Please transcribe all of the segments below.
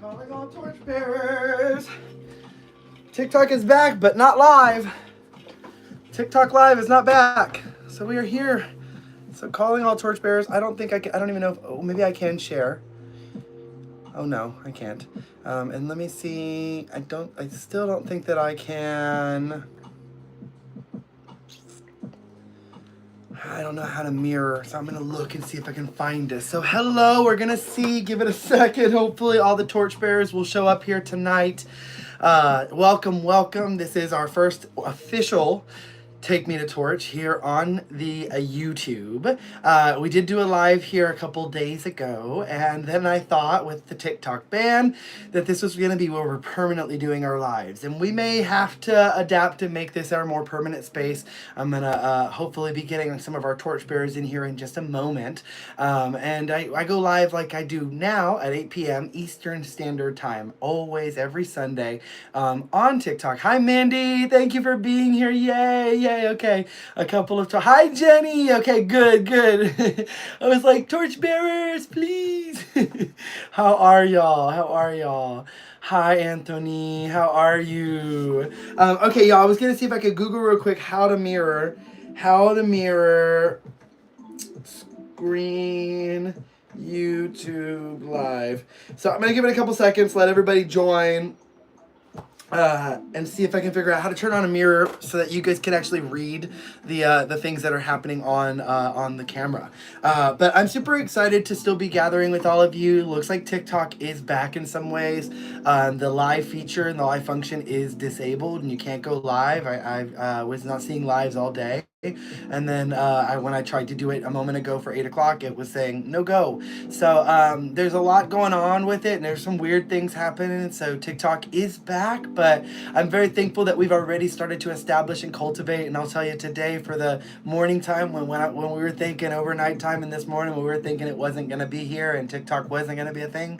Calling all torchbearers. TikTok is back, but not live. TikTok live is not back. So we are here. So calling all torchbearers. I don't think I can. I don't even know if. Oh, maybe I can share. Oh no, I can't. And let me see. I still don't think that I can. I don't know how to mirror, so I'm gonna look and see if I can find it. So hello, we're gonna see, give it a second. Hopefully all the torchbearers will show up here tonight. Welcome. This is our first official Take Me to Torch here on the YouTube. We did do a live here a couple days ago, and then I thought with the TikTok ban that this was going to be where we're permanently doing our lives, and we may have to adapt and make this our more permanent space. I'm going to hopefully be getting some of our torchbearers in here in just a moment, and I go live like I do now at 8 p.m. Eastern Standard Time, always every Sunday on TikTok. Hi Mandy, thank you for being here. Yay. Okay, a couple of hi Jenny. Okay, good. I was like, torchbearers, please. How are y'all? Hi Anthony, how are you? Okay, y'all, I was gonna see if I could Google real quick how to mirror screen YouTube live. So I'm gonna give it a couple seconds, let everybody join. And see if I can figure out how to turn on a mirror so that you guys can actually read the things that are happening on the camera. But I'm super excited to still be gathering with all of you. Looks like TikTok is back in some ways. The live feature and the live function is disabled and you can't go live. I was not seeing lives all day. And then when I tried to do it a moment ago for 8 o'clock, it was saying no go. So there's a lot going on with it, and there's some weird things happening. So TikTok is back, but I'm very thankful that we've already started to establish and cultivate. And I'll tell you today, for the morning time when we were thinking overnight time, and this morning when we were thinking it wasn't going to be here and TikTok wasn't going to be a thing,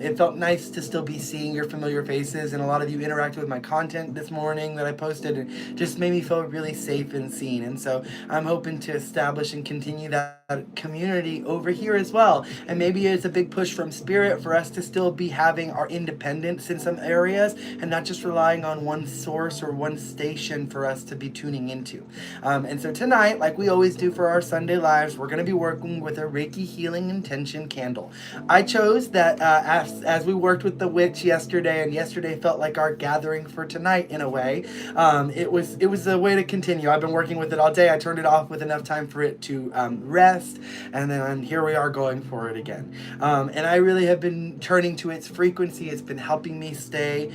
it felt nice to still be seeing your familiar faces, and a lot of you interacted with my content this morning that I posted, and just made me feel really safe and seen. And so I'm hoping to establish and continue that community over here as well. And maybe it's a big push from Spirit for us to still be having our independence in some areas and not just relying on one source or one station for us to be tuning into. And so tonight, like we always do for our Sunday lives, we're going to be working with a Reiki Healing Intention candle. I chose that as we worked with the witch yesterday, and yesterday felt like our gathering for tonight in a way. It was a way to continue. I've been working with it all day. I turned it off with enough time for it to rest, and then here we are going for it again. And I really have been turning to its frequency. It's been helping me stay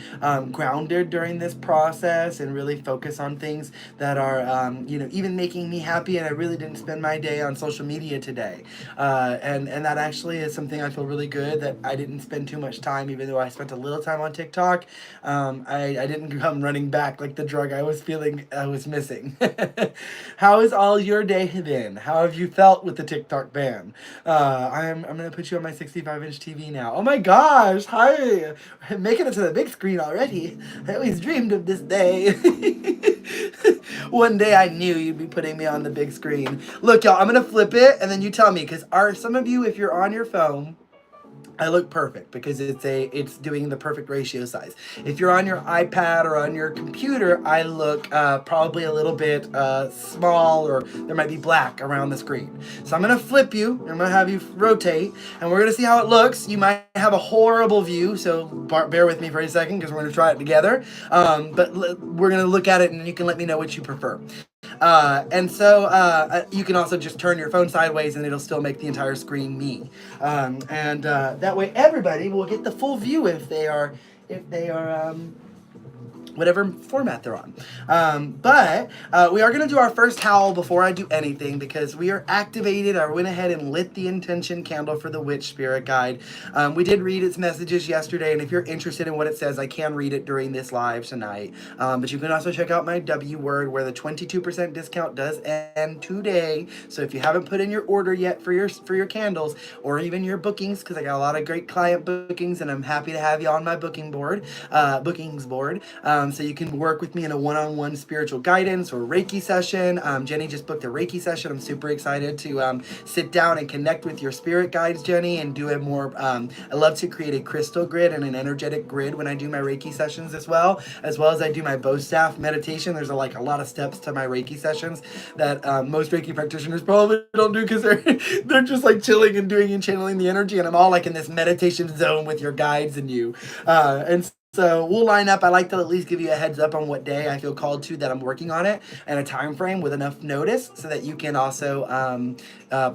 grounded during this process and really focus on things that are, even making me happy. And I really didn't spend my day on social media today. And that actually is something I feel really good that I didn't spend too much time, even though I spent a little time on TikTok. I didn't come running back like the drug I was feeling I was missing. How has all your day been? How have you felt with the TikTok ban? I'm gonna put you on my 65-inch TV now. Oh my gosh! Hi, making it to the big screen already. I always dreamed of this day. One day I knew you'd be putting me on the big screen. Look, y'all, I'm gonna flip it, and then you tell me, because are some of you, if you're on your phone, I look perfect because it's doing the perfect ratio size. If you're on your iPad or on your computer, I look probably a little bit small, or there might be black around the screen. So I'm gonna flip you, I'm gonna have you rotate, and we're gonna see how it looks. You might have a horrible view, so bear with me for a second because we're gonna try it together. But we're gonna look at it, and you can let me know what you prefer. And so you can also just turn your phone sideways and it'll still make the entire screen me. And that way everybody will get the full view if they are whatever format they're on. But we are going to do our first howl before I do anything, because we are activated. I went ahead and lit the intention candle for the Witch Spirit Guide. We did read its messages yesterday, and if you're interested in what it says, I can read it during this live tonight. But you can also check out my W word, where the 22% discount does end today. So if you haven't put in your order yet for your candles, or even your bookings, because I got a lot of great client bookings, and I'm happy to have you on my bookings board. So you can work with me in a one-on-one spiritual guidance or Reiki session. Jenny just booked a Reiki session. I'm super excited to sit down and connect with your spirit guides, Jenny, and do a more, I love to create a crystal grid and an energetic grid when I do my Reiki sessions as well as I do my bow staff meditation. There's like a lot of steps to my Reiki sessions that most Reiki practitioners probably don't do because they're just like chilling and doing and channeling the energy, and I'm all like in this meditation zone with your guides and you. And so we'll line up. I like to at least give you a heads up on what day I feel called to that I'm working on it and a time frame with enough notice so that you can also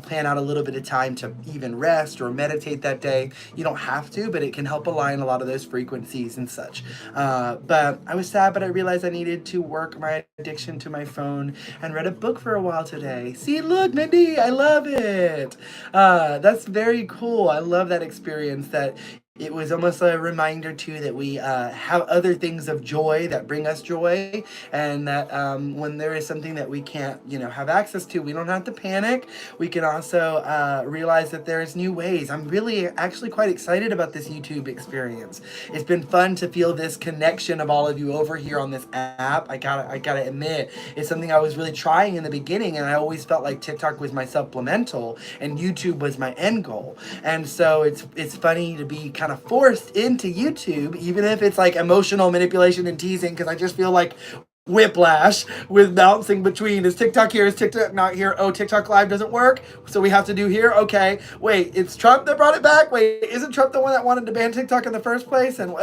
plan out a little bit of time to even rest or meditate that day. You don't have to, but it can help align a lot of those frequencies and such. But I was sad, but I realized I needed to work my addiction to my phone and read a book for a while today. See, look, Mindy, I love it. That's very cool. I love that experience that it was almost a reminder too that we have other things of joy that bring us joy, and that when there is something that we can't, have access to, we don't have to panic. We can also realize that there's new ways. I'm really actually quite excited about this YouTube experience. It's been fun to feel this connection of all of you over here on this app. I gotta admit, it's something I was really trying in the beginning, and I always felt like TikTok was my supplemental and YouTube was my end goal. And so it's funny to be kind of forced into YouTube, even if it's like emotional manipulation and teasing, because I just feel like whiplash with bouncing between, is TikTok here, is TikTok not here, oh, TikTok live doesn't work, so we have to do here, okay, wait, it's Trump that brought it back, wait, isn't Trump the one that wanted to ban TikTok in the first place, and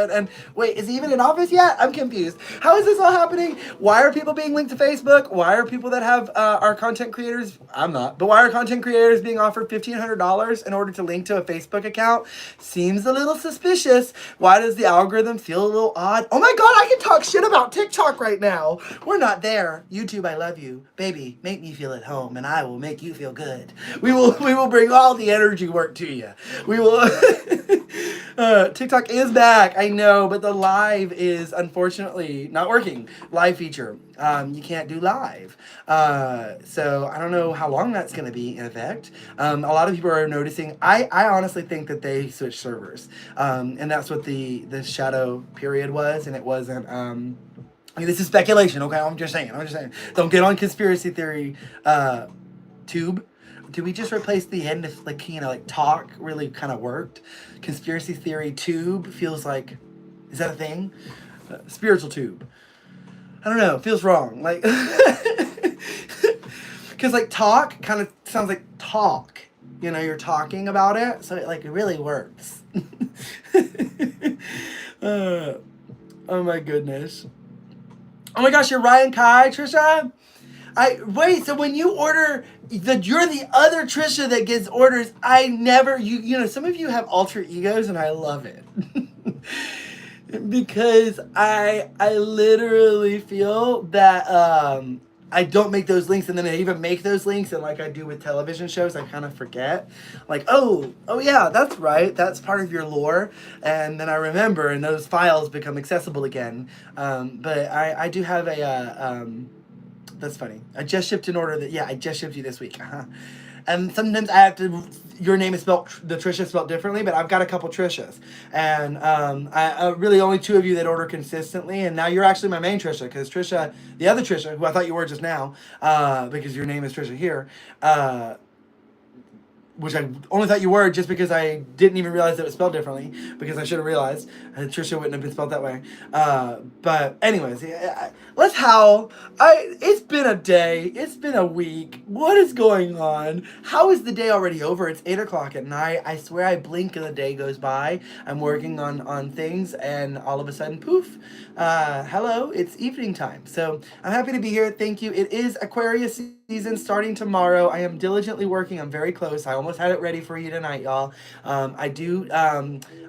wait, is he even in office yet? I'm confused. How is this all happening? Why are people being linked to Facebook? Why are people that have are content creators, I'm not, but why are content creators being offered $1,500 in order to link to a Facebook account? Seems a little suspicious. Why does the algorithm feel a little odd? Oh my god, I can talk shit about TikTok right now. We're not there. YouTube, I love you. Baby, make me feel at home and I will make you feel good. We will bring all the energy work to you. We will TikTok is back, I know, but the live is unfortunately not working. Live feature. You can't do live. So I don't know how long that's going to be in effect. A lot of people are noticing. I honestly think that they switched servers. And that's what the shadow period was, and it wasn't this is speculation, okay? I'm just saying. Don't get on conspiracy theory tube. Did we just replace the end of like talk really kind of worked? Conspiracy theory tube feels like, is that a thing? Spiritual tube. I don't know. It feels wrong. Like, because like talk kind of sounds like talk. You're talking about it, so it really works. Oh my goodness. Oh my gosh, you're Ryan Kai, Trisha? Wait, so when you order, you're the other Trisha that gets orders. I never, some of you have alter egos and I love it. Because I literally feel that I don't make those links, and then I even make those links, and like I do with television shows, I kind of forget. Like, oh yeah, that's right, that's part of your lore, and then I remember, and those files become accessible again. But I do have a, that's funny. I just shipped an order that, I just shipped you this week. And sometimes I have to, your name is spelled, the Trisha spelled differently, but I've got a couple Trishas. And I really only two of you that order consistently, and now you're actually my main Trisha, because Trisha, the other Trisha, who I thought you were just now, because your name is Trisha here, which I only thought you were just because I didn't even realize that it was spelled differently, because I should have realized. Trisha wouldn't have been spelled that way. But anyways, let's howl. It's been a day. It's been a week. What is going on? How is the day already over? It's 8 o'clock at night. I swear I blink and the day goes by. I'm working on things, and all of a sudden, poof. Hello, it's evening time. So I'm happy to be here. Thank you. It is Aquarius season starting tomorrow. I am diligently working. I'm very close. I almost had it ready for you tonight, y'all.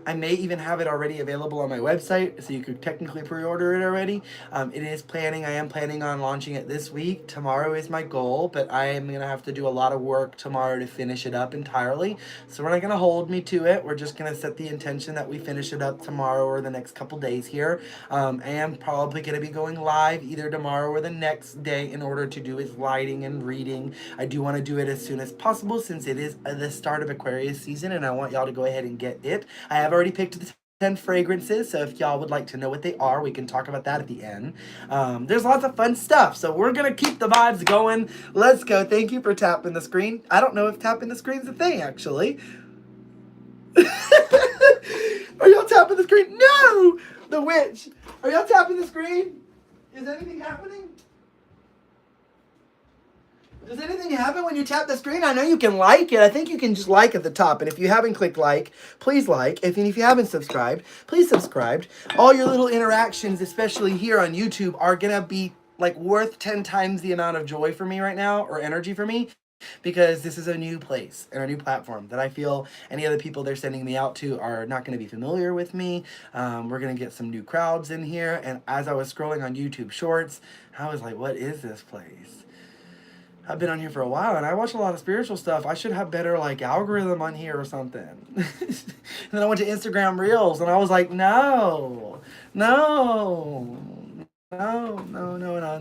I may even have it already available on my website, so you could technically pre-order it already. It is planning. I am planning on launching it this week. Tomorrow is my goal, but I am going to have to do a lot of work tomorrow to finish it up entirely. So we're not going to hold me to it. We're just going to set the intention that we finish it up tomorrow or the next couple days here. I am probably going to be going live either tomorrow or the next day in order to do its lighting and reading. I do want to do it as soon as possible since it is the start of Aquarius season, and I want y'all to go ahead and get it. I have already picked the fragrances, so if y'all would like to know what they are, we can talk about that at the end. There's lots of fun stuff, so we're gonna keep the vibes going. Let's go. Thank you for tapping the screen. I don't know if tapping the screen's a thing, actually. Are y'all tapping the screen? No! The witch. Are y'all tapping the screen? Is anything happening? Does anything happen when you tap the screen? I know you can like it. I think you can just like at the top. And if you haven't clicked like, please like. If you haven't subscribed, please subscribe. All your little interactions, especially here on YouTube, are going to be like worth 10 times the amount of joy for me right now, or energy for me. Because this is a new place and a new platform that I feel any other people they're sending me out to are not going to be familiar with me. We're going to get some new crowds in here. And as I was scrolling on YouTube Shorts, I was like, what is this place? I've been on here for a while and I watch a lot of spiritual stuff. I should have better like algorithm on here or something. And then I went to Instagram Reels and I was like, no. And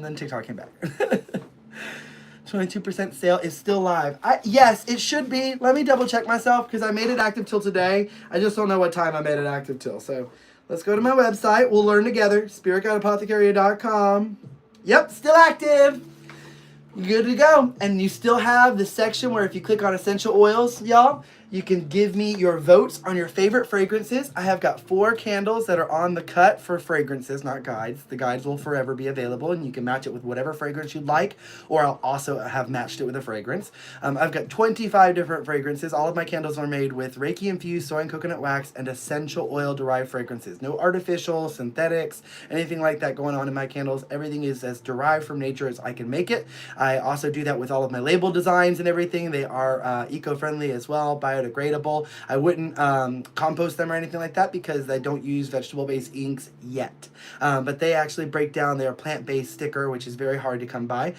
then TikTok came back. 22% sale is still live. Yes, it should be. Let me double check myself because I made it active till today. I just don't know what time I made it active till. So let's go to my website. We'll learn together. spiritguideapothecary.com. Yep, still active. Good to go. And you still have the section where if you click on essential oils, y'all, you can give me your votes on your favorite fragrances. I have got 4 candles that are on the cut for fragrances, not guides. The guides will forever be available, and you can match it with whatever fragrance you'd like, or I'll also have matched it with a fragrance. I've got 25 different fragrances. All of my candles are made with Reiki-infused soy and coconut wax and essential oil-derived fragrances. No artificial, synthetics, anything like that going on in my candles. Everything is as derived from nature as I can make it. I also do that with all of my label designs and everything. They are eco-friendly as well, biodegradable. I wouldn't compost them or anything like that because I don't use vegetable-based inks yet. But they actually break down. They're a plant-based sticker, which is very hard to come by,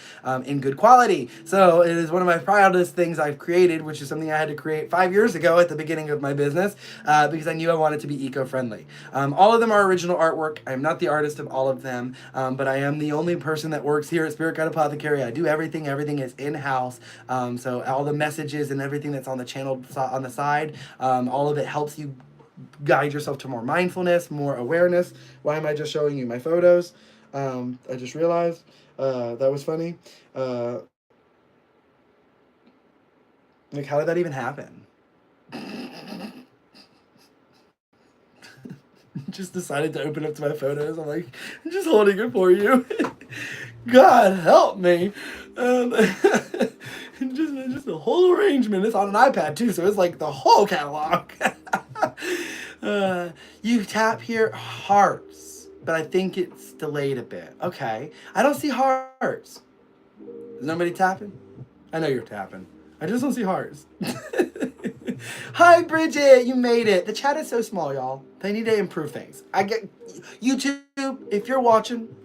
in good quality. So it is one of my proudest things I've created, which is something I had to create 5 years ago at the beginning of my business because I knew I wanted to be eco-friendly. All of them are original artwork. I am not the artist of all of them, but I am the only person that works here at Spirit Guide Apothecary. I do everything. Everything is in-house. So all the messages and everything that's on the channel on the side, all of it helps you guide yourself to more mindfulness, more awareness. Why am I just showing you my photos? I just realized that was funny. Like, how did that even happen? Just decided to open up to my photos. I'm like, I'm just holding it for you. God help me. Just the whole arrangement. It's on an iPad too, so it's like the whole catalog. You tap here, hearts, but I think it's delayed a bit. Okay, I don't see hearts. Is nobody tapping? I know you're tapping. I just don't see hearts. Hi, Bridget, you made it. The chat is so small, y'all. They need to improve things. I get YouTube. If you're watching,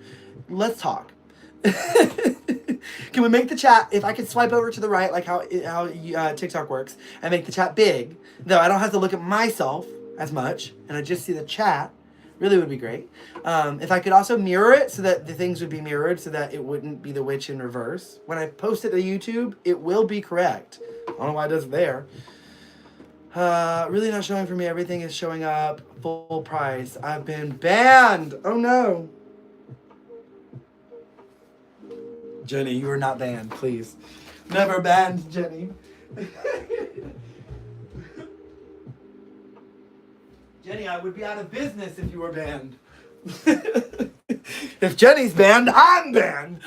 let's talk. Can we make the chat, if I could swipe over to the right, like how TikTok works, and make the chat big, though I don't have to look at myself as much, and I just see the chat, really would be great. If I could also mirror it so that the things would be mirrored so that it wouldn't be the witch in reverse. When I post it to YouTube, it will be correct. I don't know why it does it there. Really not showing for me. Everything is showing up full price. I've been banned. Oh no. Jenny, you are not banned, please. Never banned, Jenny. Jenny, I would be out of business if you were banned. If Jenny's banned, I'm banned.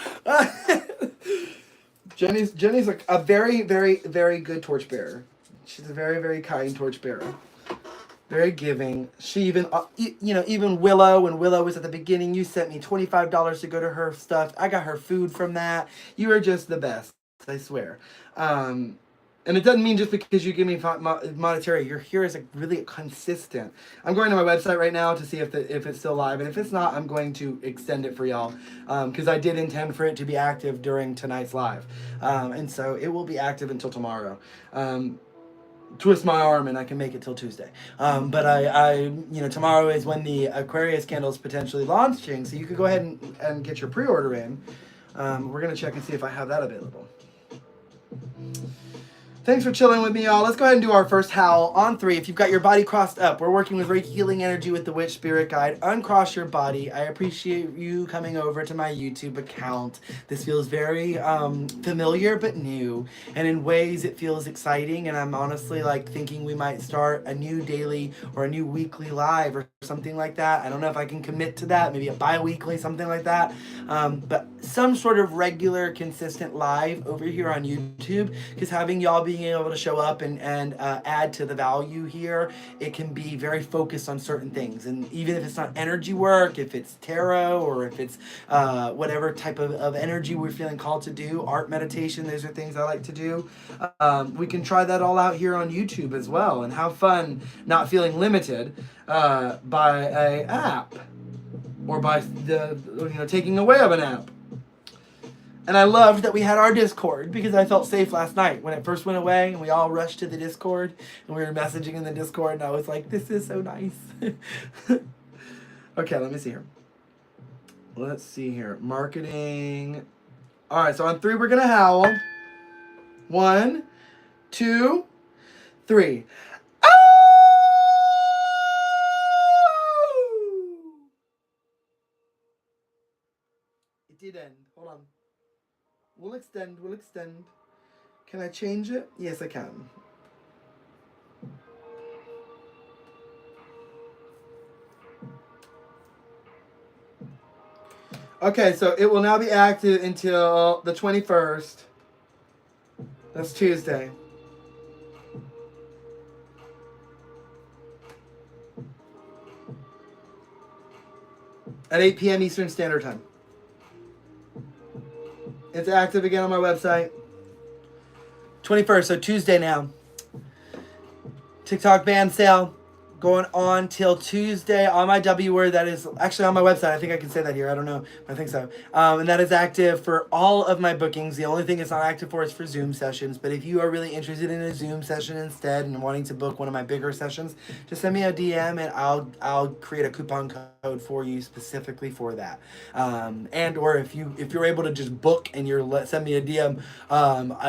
Jenny's like a very, very, very good torchbearer. She's a very, very kind torchbearer. Very giving. She even, even Willow, when Willow was at the beginning, you sent me $25 to go to her stuff. I got her food from that. You are just the best, I swear. And it doesn't mean just because you give me monetary. You're here as a really consistent. I'm going to my website right now to see if it's still live. And if it's not, I'm going to extend it for y'all. Because I did intend for it to be active during tonight's live. And so it will be active until tomorrow. Twist my arm and I can make it till Tuesday. But I tomorrow is when the Aquarius candle is potentially launching, so you could go ahead and get your pre-order in. We're gonna check and see if I have that available. Thanks for chilling with me, y'all. Let's go ahead and do our first howl on 3. If you've got your body crossed up, we're working with Reiki Healing Energy with the Witch Spirit Guide. Uncross your body. I appreciate you coming over to my YouTube account. This feels very familiar but new, and in ways it feels exciting, and I'm honestly like thinking we might start a new daily or a new weekly live or something like that. I don't know if I can commit to that, maybe a bi-weekly, something like that, but some sort of regular, consistent live over here on YouTube, because having y'all being able to show up and add to the value here, it can be very focused on certain things. And even if it's not energy work, if it's tarot, or if it's whatever type of energy we're feeling called to do, art, meditation, those are things I like to do. We can try that all out here on YouTube as well and have fun not feeling limited by a app or by the taking away of an app. And I loved that we had our Discord, because I felt safe last night when it first went away and we all rushed to the Discord and we were messaging in the Discord, and I was like, this is so nice. Okay, let me see here. Let's see here. Marketing. All right, so on 3 we're going to howl. 1, 2, 3. Oh! It did end. Hold on. We'll extend. Can I change it? Yes, I can. Okay, so it will now be active until the 21st. That's Tuesday. At 8 p.m. Eastern Standard Time. It's active again on my website. 21st, so Tuesday now. TikTok ban sale going on till Tuesday on my W word. That is actually on my website. I think I can say that here. I don't know. I think so. And that is active for all of my bookings. The only thing it's not active for is for Zoom sessions. But if you are really interested in a Zoom session instead and wanting to book one of my bigger sessions, just send me a DM and I'll create a coupon code for you specifically for that. And or if you're able to just book and send me a DM,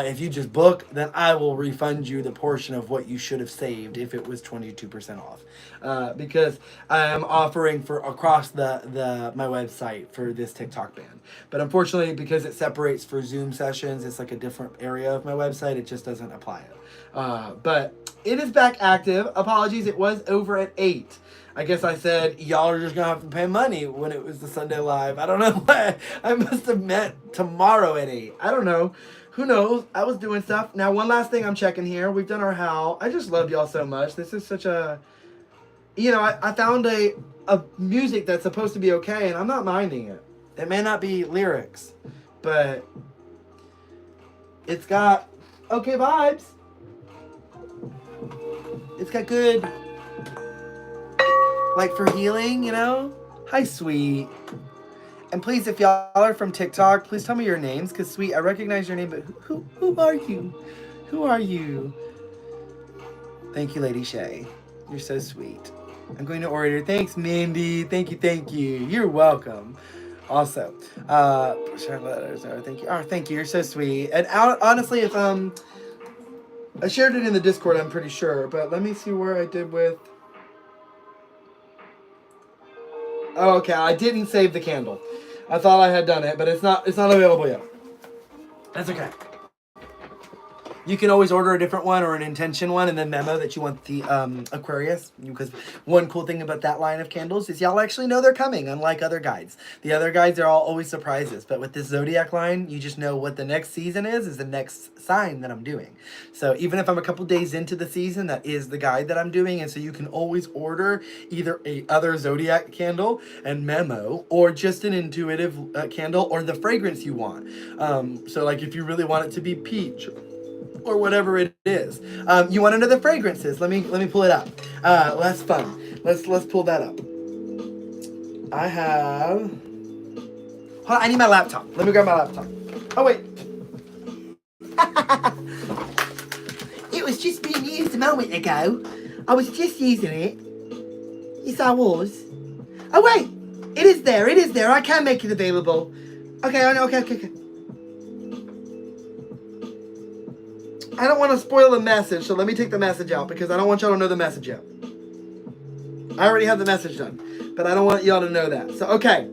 if you just book, then I will refund you the portion of what you should have saved if it was 22% off. Because I am offering for across my website for this TikTok ban. But unfortunately, because it separates for Zoom sessions, it's like a different area of my website. It just doesn't apply it. But it is back active. Apologies, it was over at 8. I guess I said, y'all are just going to have to pay money when it was the Sunday Live. I don't know why. I must have meant tomorrow at 8. I don't know. Who knows? I was doing stuff. Now, one last thing I'm checking here. We've done our howl. I just love y'all so much. This is such a... I found a music that's supposed to be okay, and I'm not minding it. It may not be lyrics, but it's got okay vibes. It's got good, like for healing, Hi, Sweet. And please, if y'all are from TikTok, please tell me your names, because Sweet, I recognize your name, but who are you? Who are you? Thank you, Lady Shay. You're so sweet. I'm going to order. Thanks, Mindy. Thank you. You're welcome. Also, thank you. Oh, thank you. You're so sweet. And honestly, if I shared it in the Discord, I'm pretty sure. But let me see where I did with. Oh, okay. I didn't save the candle. I thought I had done it, but it's not available yet. That's okay. You can always order a different one or an intention one and then memo that you want the Aquarius. Because one cool thing about that line of candles is y'all actually know they're coming, unlike other guides. The other guides are all always surprises. But with this Zodiac line, you just know what the next season is the next sign that I'm doing. So even if I'm a couple days into the season, that is the guide that I'm doing. And so you can always order either a other Zodiac candle and memo, or just an intuitive candle, or the fragrance you want. So like if you really want it to be peach, or whatever it is. You want to know the fragrances? Let me pull it up. Less fun. Let's pull that up. I have. Hold on, I need my laptop. Let me grab my laptop. Oh wait. It was just being used a moment ago. I was just using it. Yes, I was. Oh wait, it is there. I can make it available. Okay. I don't want to spoil the message, so let me take the message out because I don't want y'all to know the message yet. I already have the message done, but I don't want y'all to know that. So, okay.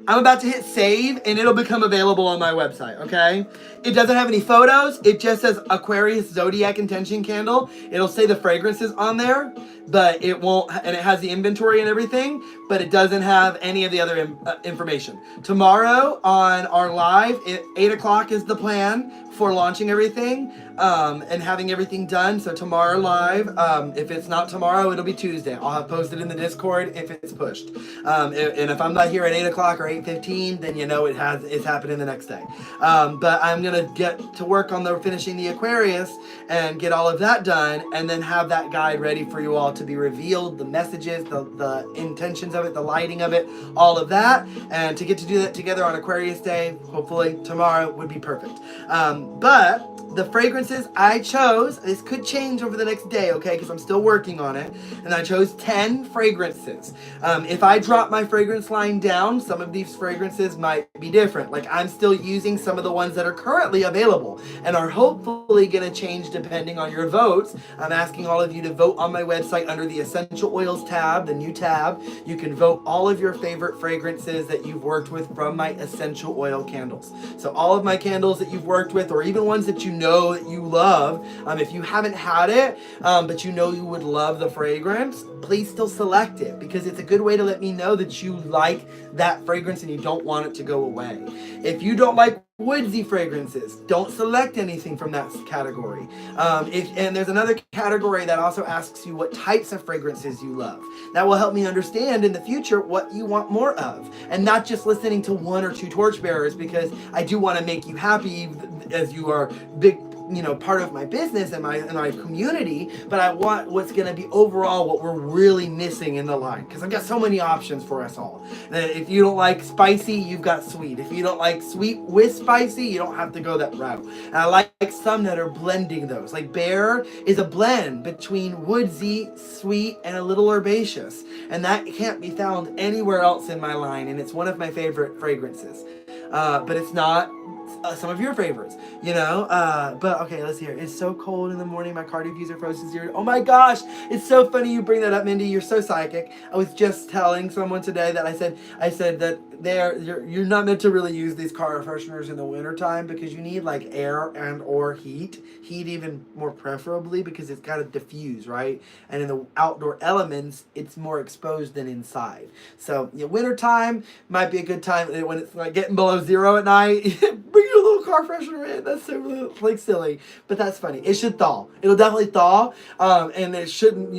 I'm about to hit save, and it'll become available on my website, okay? It doesn't have any photos. It just says Aquarius Zodiac Intention Candle. It'll say the fragrances on there, but it won't, and it has the inventory and everything, but it doesn't have any of the other information. Tomorrow on our live, 8 o'clock is the plan for launching everything and having everything done. So tomorrow live, if it's not tomorrow, it'll be Tuesday. I'll have posted in the Discord if it's pushed. And if I'm not here at 8 o'clock or 8:15, then you know it's happening the next day. But I'm gonna get to work on finishing the Aquarius and get all of that done, and then have that guide ready for you all to be revealed, the messages, the intentions of it, the lighting of it, all of that, and to get to do that together on Aquarius Day, hopefully tomorrow, would be perfect. But the fragrances I chose, this could change over the next day, okay, because I'm still working on it, and I chose 10 fragrances. If I drop my fragrance line down, some of these fragrances might be different. Like, I'm still using some of the ones that are currently available and are hopefully going to change depending on your votes. I'm asking all of you to vote on my website under the Essential Oils tab, the new tab. You can vote all of your favorite fragrances that you've worked with from my essential oil candles. So all of my candles that you've worked with, or even ones that you know that you love, if you haven't had it, but you know you would love the fragrance, please still select it, because it's a good way to let me know that you like that fragrance and you don't want it to go away. If you don't like woodsy fragrances, don't select anything from that category. And there's another category that also asks you what types of fragrances you love. That will help me understand in the future what you want more of, and not just listening to one or two torchbearers, because I do want to make you happy as you are big, part of my business and my community, but I want what's going to be overall what we're really missing in the line, because I've got so many options for us all. If you don't like spicy, you've got sweet. If you don't like sweet with spicy, you don't have to go that route. And I like some that are blending those. Like Bear is a blend between woodsy, sweet, and a little herbaceous, and that can't be found anywhere else in my line, and it's one of my favorite fragrances. But it's not some of your favorites, but okay, let's hear it. It's so cold in the morning, my car diffuser froze to zero. Oh my gosh, it's so funny you bring that up, Mindy. You're so psychic. I was just telling someone today that I said that you're not meant to really use these car fresheners in the wintertime, because you need like air and or heat even more preferably, because it's got to diffuse, right? And in the outdoor elements, it's more exposed than inside. So wintertime might be a good time when it's like getting below zero at night. Bring your little car freshener in. That's so like silly, but that's funny. It should thaw. It'll definitely thaw, and it shouldn't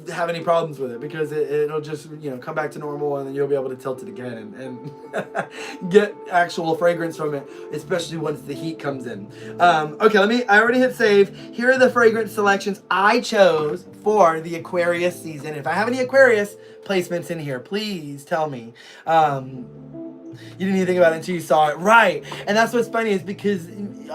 have any problems with it, because it'll just come back to normal, and then you'll be able to tilt it again and get actual fragrance from it, especially once the heat comes in. Okay, I already hit save. Here are the fragrance selections I chose for the Aquarius season. If I have any Aquarius placements in here, please tell me. You didn't even think about it until you saw it, right? And that's what's funny, is because when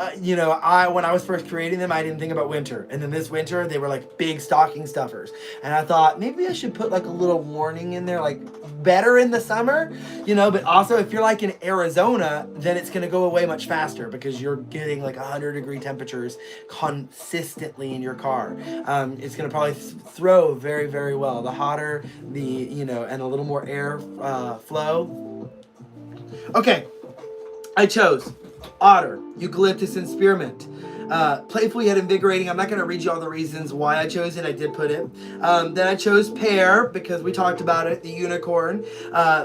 I was first creating them, I didn't think about winter, and then this winter they were like big stocking stuffers, and I thought maybe I should put like a little warning in there, like better in the summer, but also if you're like in Arizona, then it's gonna go away much faster, because you're getting like 100-degree temperatures consistently in your car. It's gonna probably throw very, very well. The hotter and a little more air flow. Okay, I chose otter, eucalyptus, and spearmint. Playful yet invigorating. I'm not going to read you all the reasons why I chose it. I did put it. Then I chose pear, because we talked about it. The unicorn,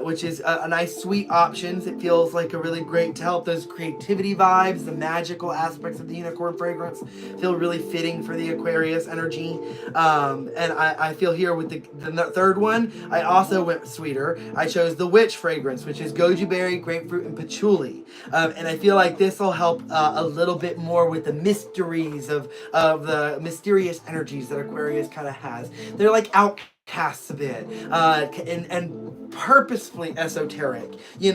which is a nice sweet option. It feels like a really great to help those creativity vibes. The magical aspects of the unicorn fragrance feel really fitting for the Aquarius energy. And I feel here with the third one, I also went sweeter. I chose the witch fragrance, which is goji berry, grapefruit, and patchouli. And I feel like this will help a little bit more with the mysteries of the mysterious energies that Aquarius kind of has. They're like casts a bit, and purposefully esoteric, and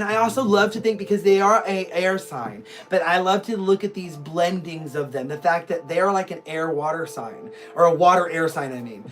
I also love to think, because they are a air sign, but I love to look at these blendings of them, the fact that they're like an air water sign, or a water air sign, I mean,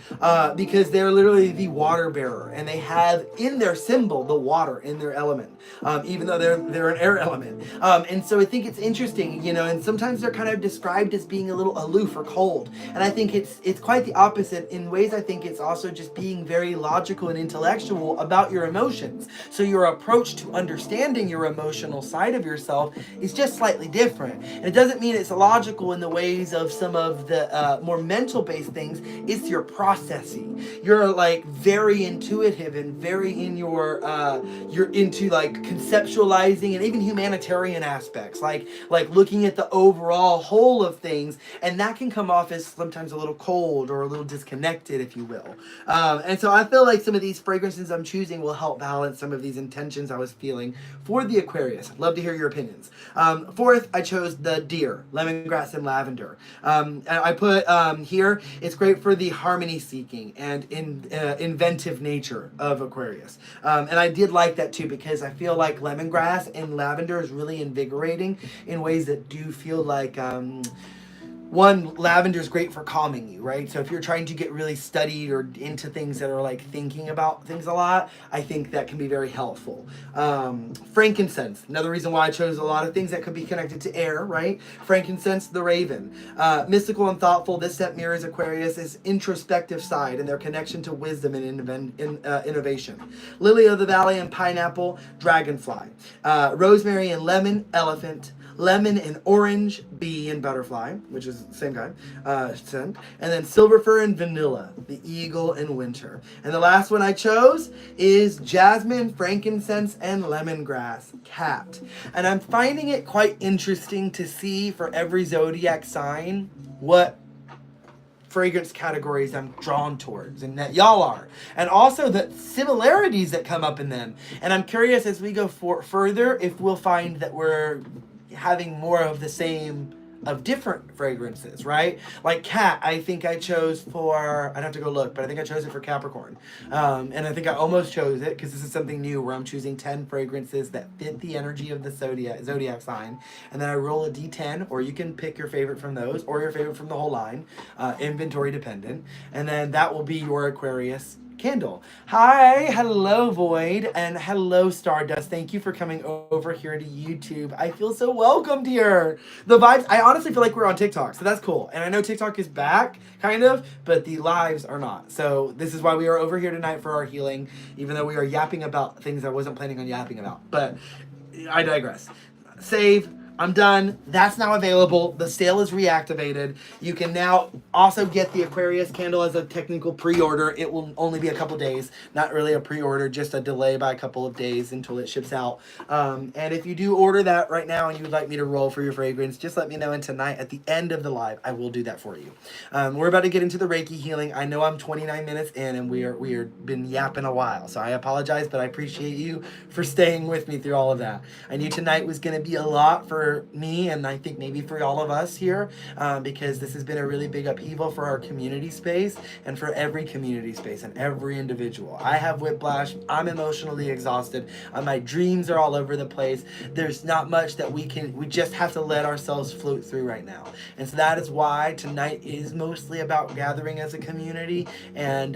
because they're literally the water bearer, and they have in their symbol the water in their element, even though they're an air element, and so I think it's interesting, and sometimes they're kind of described as being a little aloof or cold, and I think it's quite the opposite in ways. I think it's also just being very logical and intellectual about your emotions. So your approach to understanding your emotional side of yourself is just slightly different. And it doesn't mean it's logical in the ways of some of the more mental based things. It's your processing. You're like very intuitive and very in you're into like conceptualizing and even humanitarian aspects, like looking at the overall whole of things, and that can come off as sometimes a little cold or a little disconnected, if you will. And so I feel like some of these fragrances I'm choosing will help balance some of these intentions I was feeling for the Aquarius. I'd love to hear your opinions. Fourth, I chose the deer, lemongrass and lavender. And I put here, it's great for the harmony seeking and inventive nature of Aquarius. And I did like that too, because I feel like lemongrass and lavender is really invigorating in ways that do feel like one, lavender is great for calming you, right? So if you're trying to get really studied or into things that are like thinking about things a lot, I think that can be very helpful. Frankincense, another reason why I chose a lot of things that could be connected to air, right? Frankincense, the raven. Mystical and thoughtful, this set mirrors Aquarius' introspective side and their connection to wisdom and innovation. Lily of the valley and pineapple, dragonfly. Rosemary and lemon, elephant. Lemon and orange, bee and butterfly, which is the same guy, scent. And then silver fir and vanilla, the eagle and winter. And the last one I chose is jasmine, frankincense, and lemongrass, cat. And I'm finding it quite interesting to see for every zodiac sign what fragrance categories I'm drawn towards, and that y'all are, and also the similarities that come up in them. And I'm curious as we go further if we'll find that we're having more of the same of different fragrances, right? Like cat, I think I chose for, I'd have to go look, but I think I chose it for Capricorn. And I think I almost chose it because this is something new where I'm choosing 10 fragrances that fit the energy of the zodiac sign. And then I roll a D10, or you can pick your favorite from those, or your favorite from the whole line, inventory dependent. And then that will be your Aquarius candle. Hi, hello Void, and hello Stardust. Thank you for coming over here to YouTube. I feel so welcomed here. The vibes, I honestly feel like we're on TikTok, so that's cool. And I know TikTok is back, kind of, but the lives are not. So this is why we are over here tonight for our healing, even though we are yapping about things I wasn't planning on yapping about. But I digress. Save. I'm done. That's now available. The sale is reactivated. You can now also get the Aquarius candle as a technical pre-order. It will only be a couple days. Not really a pre-order, just a delay by a couple of days until it ships out. And if you do order that right now and you would like me to roll for your fragrance, just let me know. And tonight at the end of the live, I will do that for you. We're about to get into the Reiki healing. I know I'm 29 minutes in and we are been yapping a while. So I apologize, but I appreciate you for staying with me through all of that. I knew tonight was going to be a lot for me, and I think maybe for all of us here, because this has been a really big upheaval for our community space and for every community space and every individual. I have whiplash. I'm emotionally exhausted. My dreams are all over the place. There's not much that we just have to let ourselves float through right now. And so that is why tonight is mostly about gathering as a community and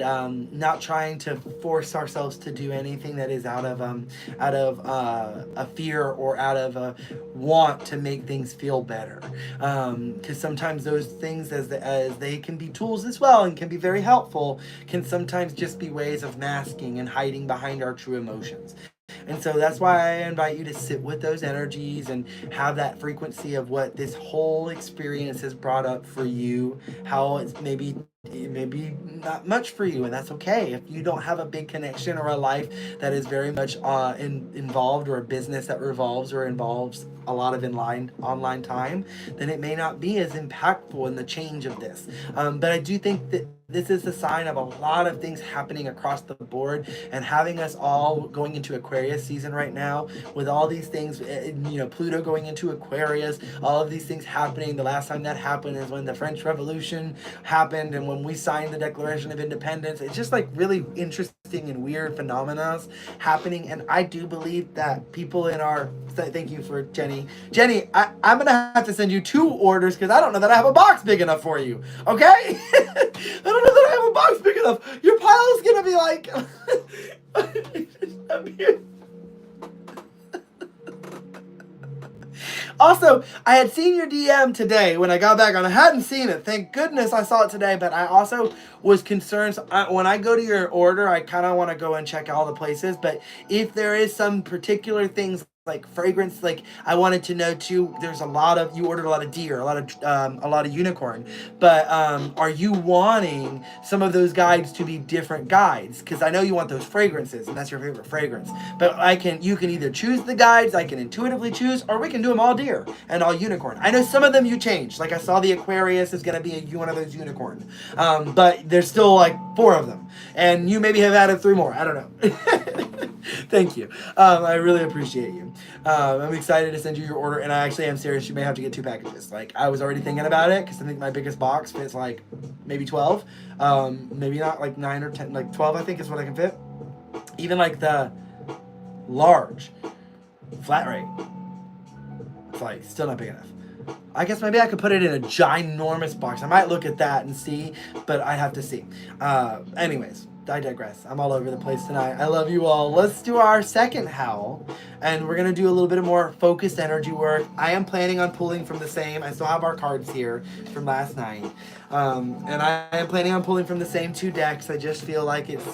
not trying to force ourselves to do anything that is out of a fear or out of a want to make things feel better, because sometimes those things, as they can be tools as well and can be very helpful, can sometimes just be ways of masking and hiding behind our true emotions. And so that's why I invite you to sit with those energies and have that frequency of what this whole experience has brought up for you, how it's maybe not much for you, and that's okay. If you don't have a big connection or a life that is very much involved, or a business that revolves or involves a lot of online time, then it may not be as impactful in the change of this. But I do think that this is a sign of a lot of things happening across the board, and having us all going into Aquarius season right now with all these things, Pluto going into Aquarius, all of these things happening. The last time that happened is when the French Revolution happened, and when we signed the Declaration of Independence. It's just like really interesting and weird phenomena happening. And I do believe that people in our, thank you for Jenny. Jenny, I'm going to have to send you 2 orders because I don't know that I have a box big enough for you. Okay? I don't know that I have a box big enough. Your pile is going to be like... Also, I had seen your DM today when I got back on. I hadn't seen it. Thank goodness I saw it today. But I also was concerned. So when I go to your order, I kind of want to go and check all the places. But if there is some particular things like fragrance, like I wanted to know too. There's a lot of, you ordered a lot of deer, a lot of unicorn. But are you wanting some of those guides to be different guides? Because I know you want those fragrances, and that's your favorite fragrance. But you can either choose the guides, I can intuitively choose, or we can do them all deer and all unicorn. I know some of them you changed. Like I saw the Aquarius is going to be one of those unicorn. But there's still like 4 of them. And you maybe have added 3 more. I don't know. Thank you. I really appreciate you. I'm excited to send you your order, and I actually am serious. You may have to get 2 packages. Like, I was already thinking about it because I think my biggest box fits like maybe 12. Maybe not like 9 or 10, like 12 I think is what I can fit. Even like the large flat rate, it's like still not big enough. I guess maybe I could put it in a ginormous box. I might look at that and see, but I have to see. Anyways, I digress. I'm all over the place tonight. I love you all. Let's do our second howl, and we're going to do a little bit of more focused energy work. I am planning on pulling from the same. I still have our cards here from last night. And I am planning on pulling from the same 2 decks. I just feel like it's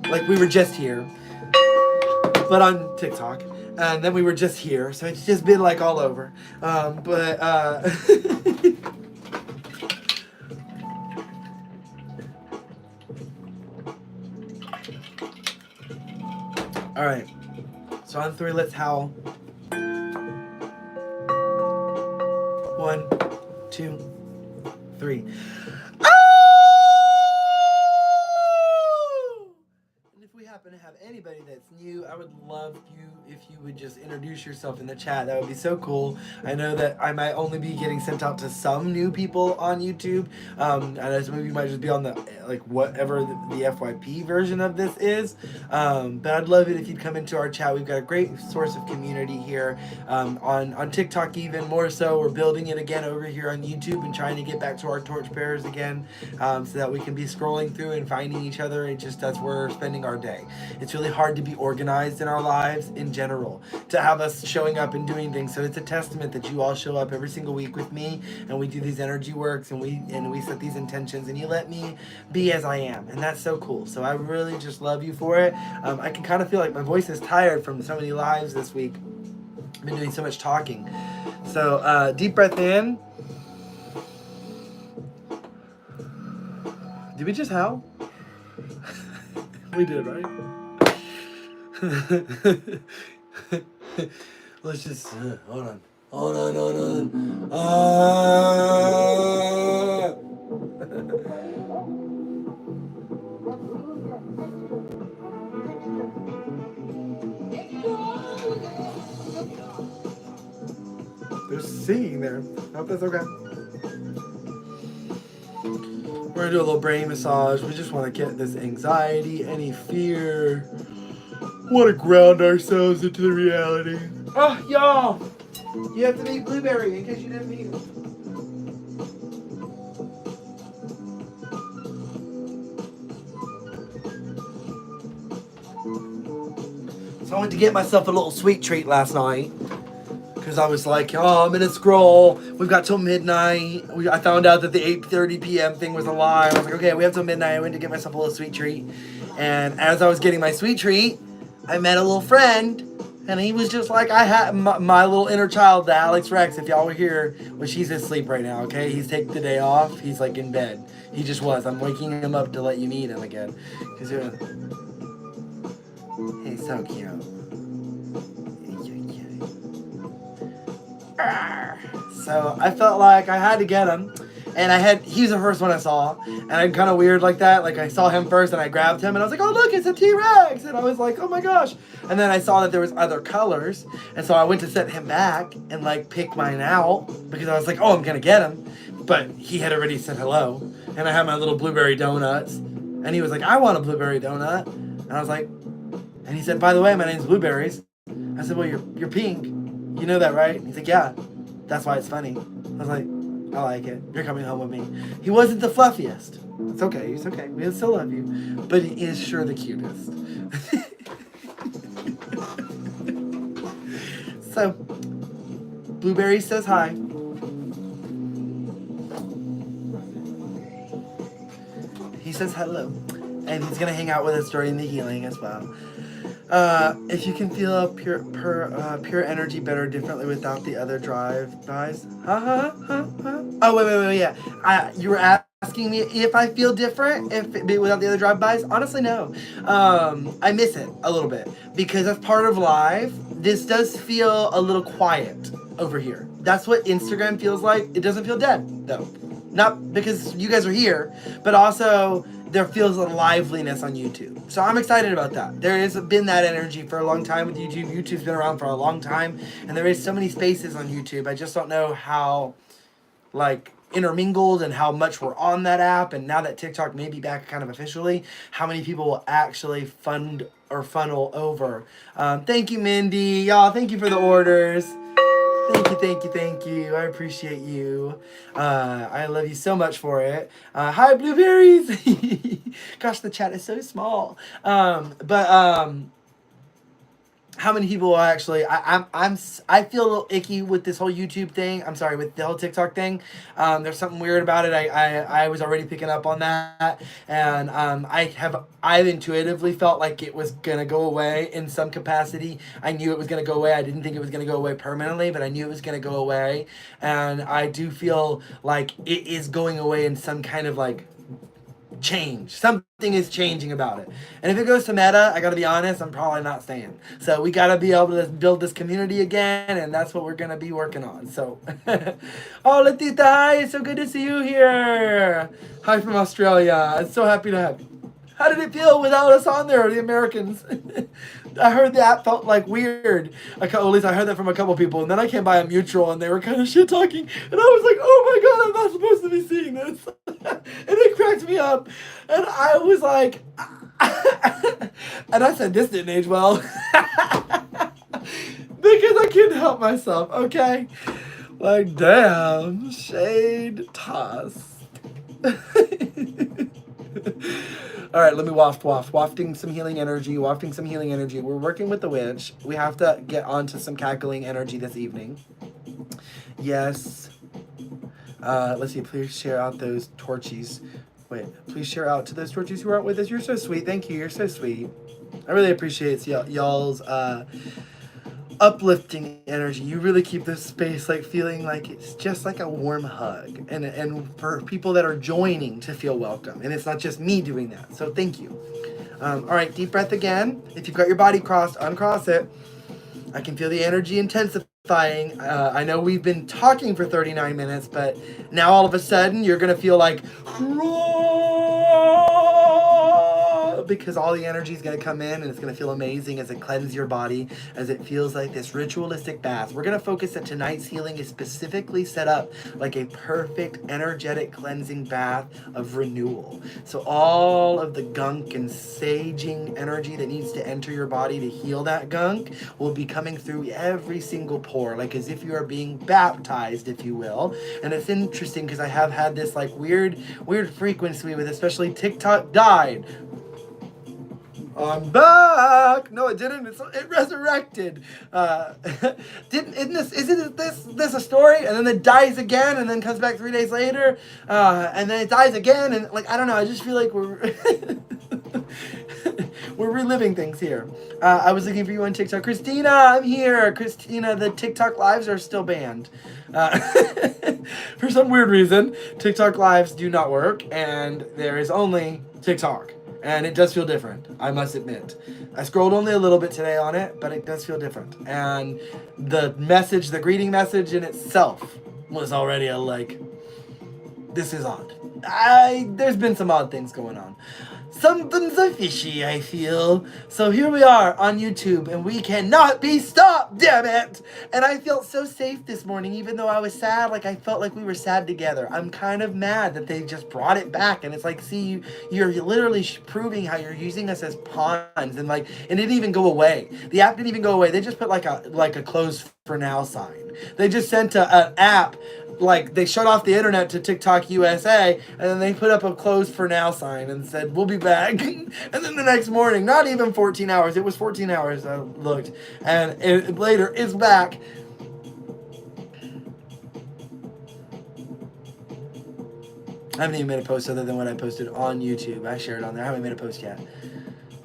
like we were just here, but on TikTok. And then we were just here, so it's just been like all over. All right. So on 3, let's howl. 1, 2, 3. Happen to have anybody that's new, I would love you if you would just introduce yourself in the chat. That would be so cool. I know that I might only be getting sent out to some new people on YouTube, and some of you might just be on the like whatever the FYP version of this is, but I'd love it if you'd come into our chat. We've got a great source of community here, on TikTok even more so. We're building it again over here on YouTube and trying to get back to our torchbearers again, so that we can be scrolling through and finding each other. It just, that's where we're spending our day. It's really hard to be organized in our lives in general, to have us showing up and doing things. So it's a testament that you all show up every single week with me, and we do these energy works, and we set these intentions, and you let me be as I am, and that's so cool. So I really just love you for it. I can kind of feel like my voice is tired from so many lives this week. I've been doing so much talking. So deep breath in. Did we just howl? We did, right? Let's just hold on. There's singing there. I hope that's okay. We're gonna do a little brain massage. We just want to get this anxiety, any fear. We want to ground ourselves into the reality. Oh, y'all! You have to meet Blueberry in case you didn't meet him. So I went to get myself a little sweet treat last night. Because I was like, oh, I'm going to scroll. We've got till midnight. I found out that the 8:30 p.m. thing was a lie. I was like, okay, we have till midnight. I went to get myself a little sweet treat. And as I was getting my sweet treat, I met a little friend. And he was just like, I had my little inner child, the Alex Rex, if y'all were here. Well, she's asleep right now, okay? He's taking the day off. He's like in bed. He just was. I'm waking him up to let you meet him again. Because he's so cute. So I felt like I had to get him, and he was the first one I saw, and I'm kind of weird like that. Like I saw him first, and I grabbed him, and I was like, oh look, it's a T-Rex, and I was like, oh my gosh. And then I saw that there was other colors, and so I went to set him back and like pick mine out because I was like, oh, I'm gonna get him. but he had already said hello, and I had my little blueberry donuts, and he was like, I want a blueberry donut, and I was like, and he said, by the way, my name's Blueberries. I said, well, you're pink, you know that, right? And he's like, yeah, that's why it's funny. I was like, I like it. You're coming home with me. He wasn't the fluffiest. It's okay. He's okay. We still love you, but he is sure the cutest. So, Blueberry says hi. He says hello, and he's gonna hang out with us during the healing as well. If you can feel pure energy better differently without the other drive-bys. Oh, wait, yeah. You were asking me if I feel different without the other drive-bys. Honestly, no. I miss it a little bit because as part of live, this does feel a little quiet over here. That's what Instagram feels like. It doesn't feel dead, though. Not because you guys are here, but also there feels a liveliness on YouTube. So I'm excited about that. There has been that energy for a long time with YouTube. YouTube's been around for a long time, and there is so many spaces on YouTube. I just don't know how, like, intermingled and how much we're on that app. And now that TikTok may be back kind of officially, how many people will actually fund or funnel over. Thank you, Mindy. Y'all, thank you for the orders. Thank you. I appreciate you. I love you so much for it. Hi, Blueberries. Gosh, the chat is so small. How many people are actually? I feel a little icky with this whole YouTube thing. I'm sorry, with the whole TikTok thing. There's something weird about it. I was already picking up on that, and I intuitively felt like it was gonna go away in some capacity. I knew it was gonna go away. I didn't think it was gonna go away permanently, but I knew it was gonna go away, and I do feel like it is going away in some kind of like change. Something is changing about it. And if it goes to Meta, I gotta be honest, I'm probably not staying. So we gotta be able to build this community again, and that's what we're gonna be working on. So, oh, Letita, hi, it's so good to see you here. Hi from Australia. I'm so happy to have you. How did it feel without us on there, the Americans? I heard the app felt like weird. At least I heard that from a couple people, and then I came by a mutual, and they were kind of shit talking, and I was like, "Oh my god, I'm not supposed to be seeing this," and it cracked me up, and I was like, and I said, "This didn't age well," because I couldn't help myself. Okay, like damn, shade toss. All right, let me wafting some healing energy. We're working with the witch. We have to get onto some cackling energy this evening. Yes. Let's see. Please share out those torchies. Wait. Please share out to those torchies who aren't with us. You're so sweet. Thank you. You're so sweet. I really appreciate y'all's uplifting energy. You really keep this space like feeling like it's just like a warm hug, and for people that are joining to feel welcome, and it's not just me doing that. So thank you. All right, deep breath again. If you've got your body crossed, uncross it. I can feel the energy intensifying. I know we've been talking for 39 minutes, but now all of a sudden you're gonna feel like because all the energy is going to come in, and it's going to feel amazing as it cleanses your body, as it feels like this ritualistic bath. We're going to focus that tonight's healing is specifically set up like a perfect energetic cleansing bath of renewal. So all of the gunk and saging energy that needs to enter your body to heal that gunk will be coming through every single pore, like as if you are being baptized, if you will. And it's interesting because I have had this like weird frequency with especially TikTok died. I'm back. No, it didn't. It resurrected. Isn't this a story? And then it dies again, and then comes back 3 days later, and then it dies again, and like I don't know. I just feel like we're we're reliving things here. I was looking for you on TikTok, Christina. I'm here, Christina. The TikTok lives are still banned. For some weird reason, TikTok lives do not work, and there is only TikTok. And it does feel different, I must admit. I scrolled only a little bit today on it, but it does feel different. And the greeting message in itself was already this is odd. There's been some odd things going on. Something's a fishy, I feel. So here we are on YouTube, and we cannot be stopped, damn it! And I felt so safe this morning, even though I was sad. Like, I felt like we were sad together. I'm kind of mad that they just brought it back, and it's like, see, you're literally proving how you're using us as pawns, and like, it didn't even go away. The app didn't even go away. They just put like a closed for now sign. They just sent an app. Like, they shut off the internet to TikTok USA, and then they put up a closed for now sign and said, we'll be back. And then the next morning, not even 14 hours, it was 14 hours, I looked, and later, it's back. I haven't even made a post other than what I posted on YouTube. I shared it on there. I haven't made a post yet.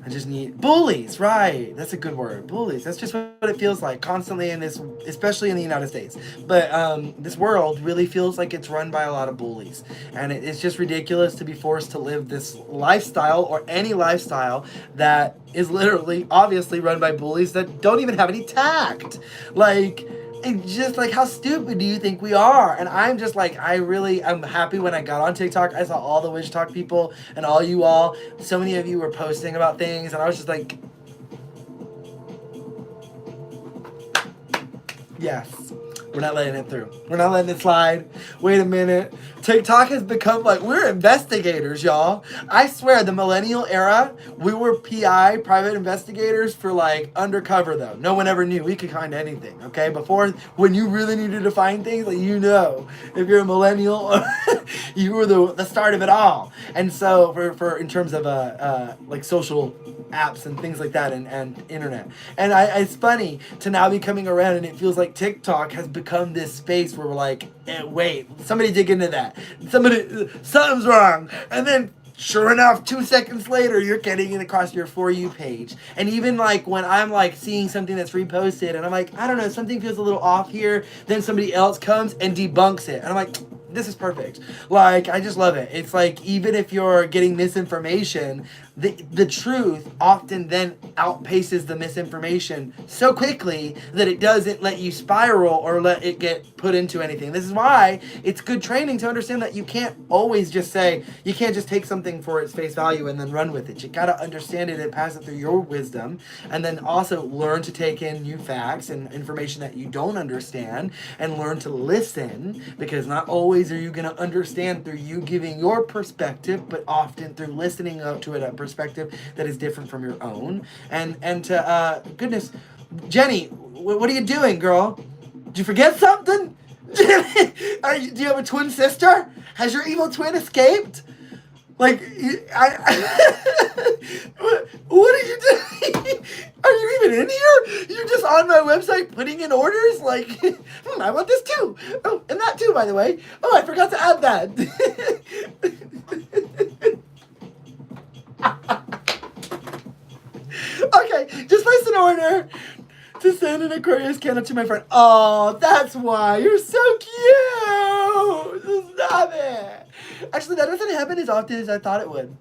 I just need bullies, right? That's a good word. Bullies. That's just what it feels like constantly in this, especially in the United States. But this world really feels like it's run by a lot of bullies. And it's just ridiculous to be forced to live this lifestyle, or any lifestyle that is literally, obviously run by bullies that don't even have any tact. Like, it's just like, how stupid do you think we are? And I'm just like, I'm happy when I got on TikTok. I saw all the Witch Talk people and all you all. So many of you were posting about things, and I was just like, yes. We're not letting it through. We're not letting it slide. Wait a minute. TikTok has become like, we're investigators, y'all. I swear, the millennial era, we were PI, private investigators, for like undercover though. No one ever knew. We could find anything, okay? Before, when you really needed to find things, like, you know, if you're a millennial, you were the start of it all. And so for in terms of like social apps and things like that, and internet. And it's funny to now be coming around, and it feels like TikTok has become this space where we're like, wait, somebody dig into that. Something's wrong. And then sure enough, 2 seconds later, you're getting it across your For You page. And even like when I'm like seeing something that's reposted, and I'm like, I don't know, something feels a little off here, then somebody else comes and debunks it. And I'm like, this is perfect. Like, I just love it. It's like, even if you're getting misinformation, the truth often then outpaces the misinformation so quickly that it doesn't let you spiral or let it get put into anything. This is why it's good training to understand that you can't always just say, you can't just take something for its face value and then run with it. You gotta understand it and pass it through your wisdom, and then also learn to take in new facts and information that you don't understand, and learn to listen, because not always are you gonna understand through you giving your perspective, but often through listening up to it a perspective that is different from your own. And to goodness, Jenny, what are you doing, girl? Did you forget something? Jenny, do you have a twin sister? Has your evil twin escaped? Like, what are you doing? Are you even in here? You're just on my website putting in orders? Like, I want this too. Oh, and that too, by the way. Oh, I forgot to add that. Okay, just place an order to send an Aquarius candle to my friend. Oh, that's why. You're so cute. Stop it. Actually, that doesn't happen as often as I thought it would.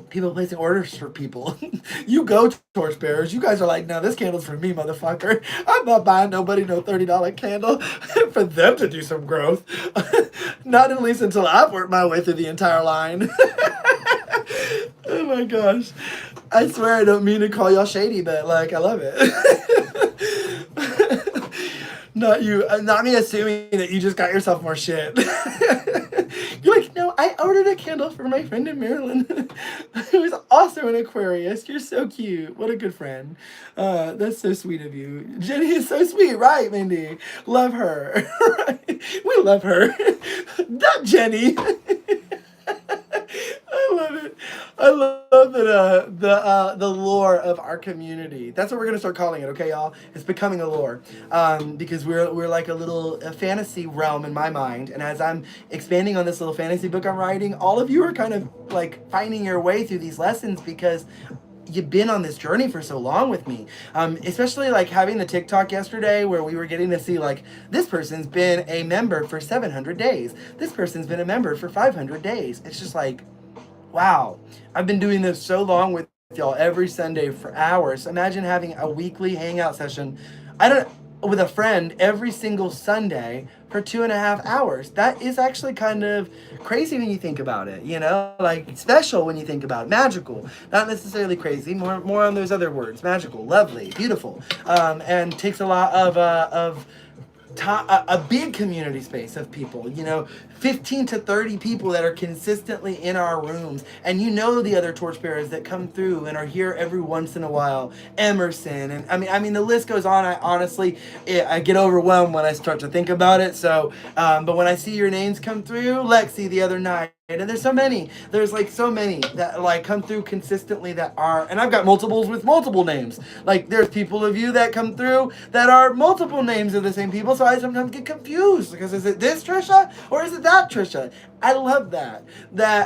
People placing orders for people. You go, torchbearers. You guys are like, no, this candle's for me, motherfucker. I'm not buying nobody no $30 candle for them to do some growth. Not at least until I've worked my way through the entire line. Oh my gosh. I swear I don't mean to call y'all shady, but like, I love it. Not you, not me assuming that you just got yourself more shit. You're like, no, I ordered a candle for my friend in Maryland who is also an Aquarius. You're so cute. What a good friend. That's so sweet of you. Jenny is so sweet, right, Mindy? Love her. We love her. Not Jenny. I love it. I love that the lore of our community. That's what we're gonna start calling it, okay, y'all? It's becoming a lore, because we're like a fantasy realm in my mind. And as I'm expanding on this little fantasy book I'm writing, all of you are kind of like finding your way through these lessons because you've been on this journey for so long with me. Especially like having the TikTok yesterday where we were getting to see like, this person's been a member for 700 days. This person's been a member for 500 days. It's just like, wow, I've been doing this so long with y'all every Sunday for hours. Imagine having a weekly hangout session. with a friend every single Sunday for 2.5 hours. That is actually kind of crazy when you think about it, you know, like special when you think about it, magical, not necessarily crazy, more on those other words, magical, lovely, beautiful, and takes a lot of a big community space of people, you know, 15 to 30 people that are consistently in our rooms, and you know the other torchbearers that come through and are here every once in a while, Emerson, and I mean the list goes on. I honestly, I get overwhelmed when I start to think about it. So, but when I see your names come through, Lexi the other night. And there's so many. There's like so many that like come through consistently that are, and I've got multiples with multiple names. Like there's people of you that come through that are multiple names of the same people. So I sometimes get confused because is it this Trisha or is it that Trisha? I love that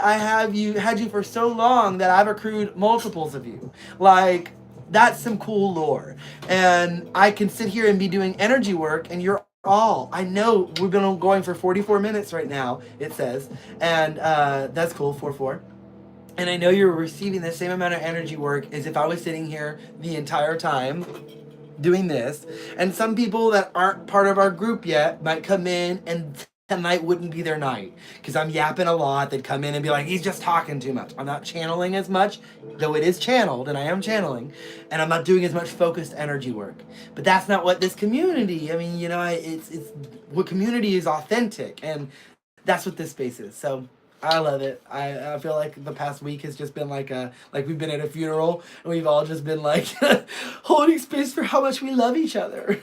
I had you for so long that I've accrued multiples of you. Like that's some cool lore, and I can sit here and be doing energy work, and you're all I know. We've been going for 44 minutes right now, it says, and that's cool, 4-4. And I know you're receiving the same amount of energy work as if I was sitting here the entire time doing this. And some people that aren't part of our group yet might come in and tonight wouldn't be their night because I'm yapping a lot. They'd come in and be like, he's just talking too much. I'm not channeling as much, though it is channeled, and I am channeling, and I'm not doing as much focused energy work. But that's not what this community, I mean, you know, it's what community is authentic, and that's what this space is. So I love it. I feel like the past week has just been like we've been at a funeral and we've all just been like holding space for how much we love each other.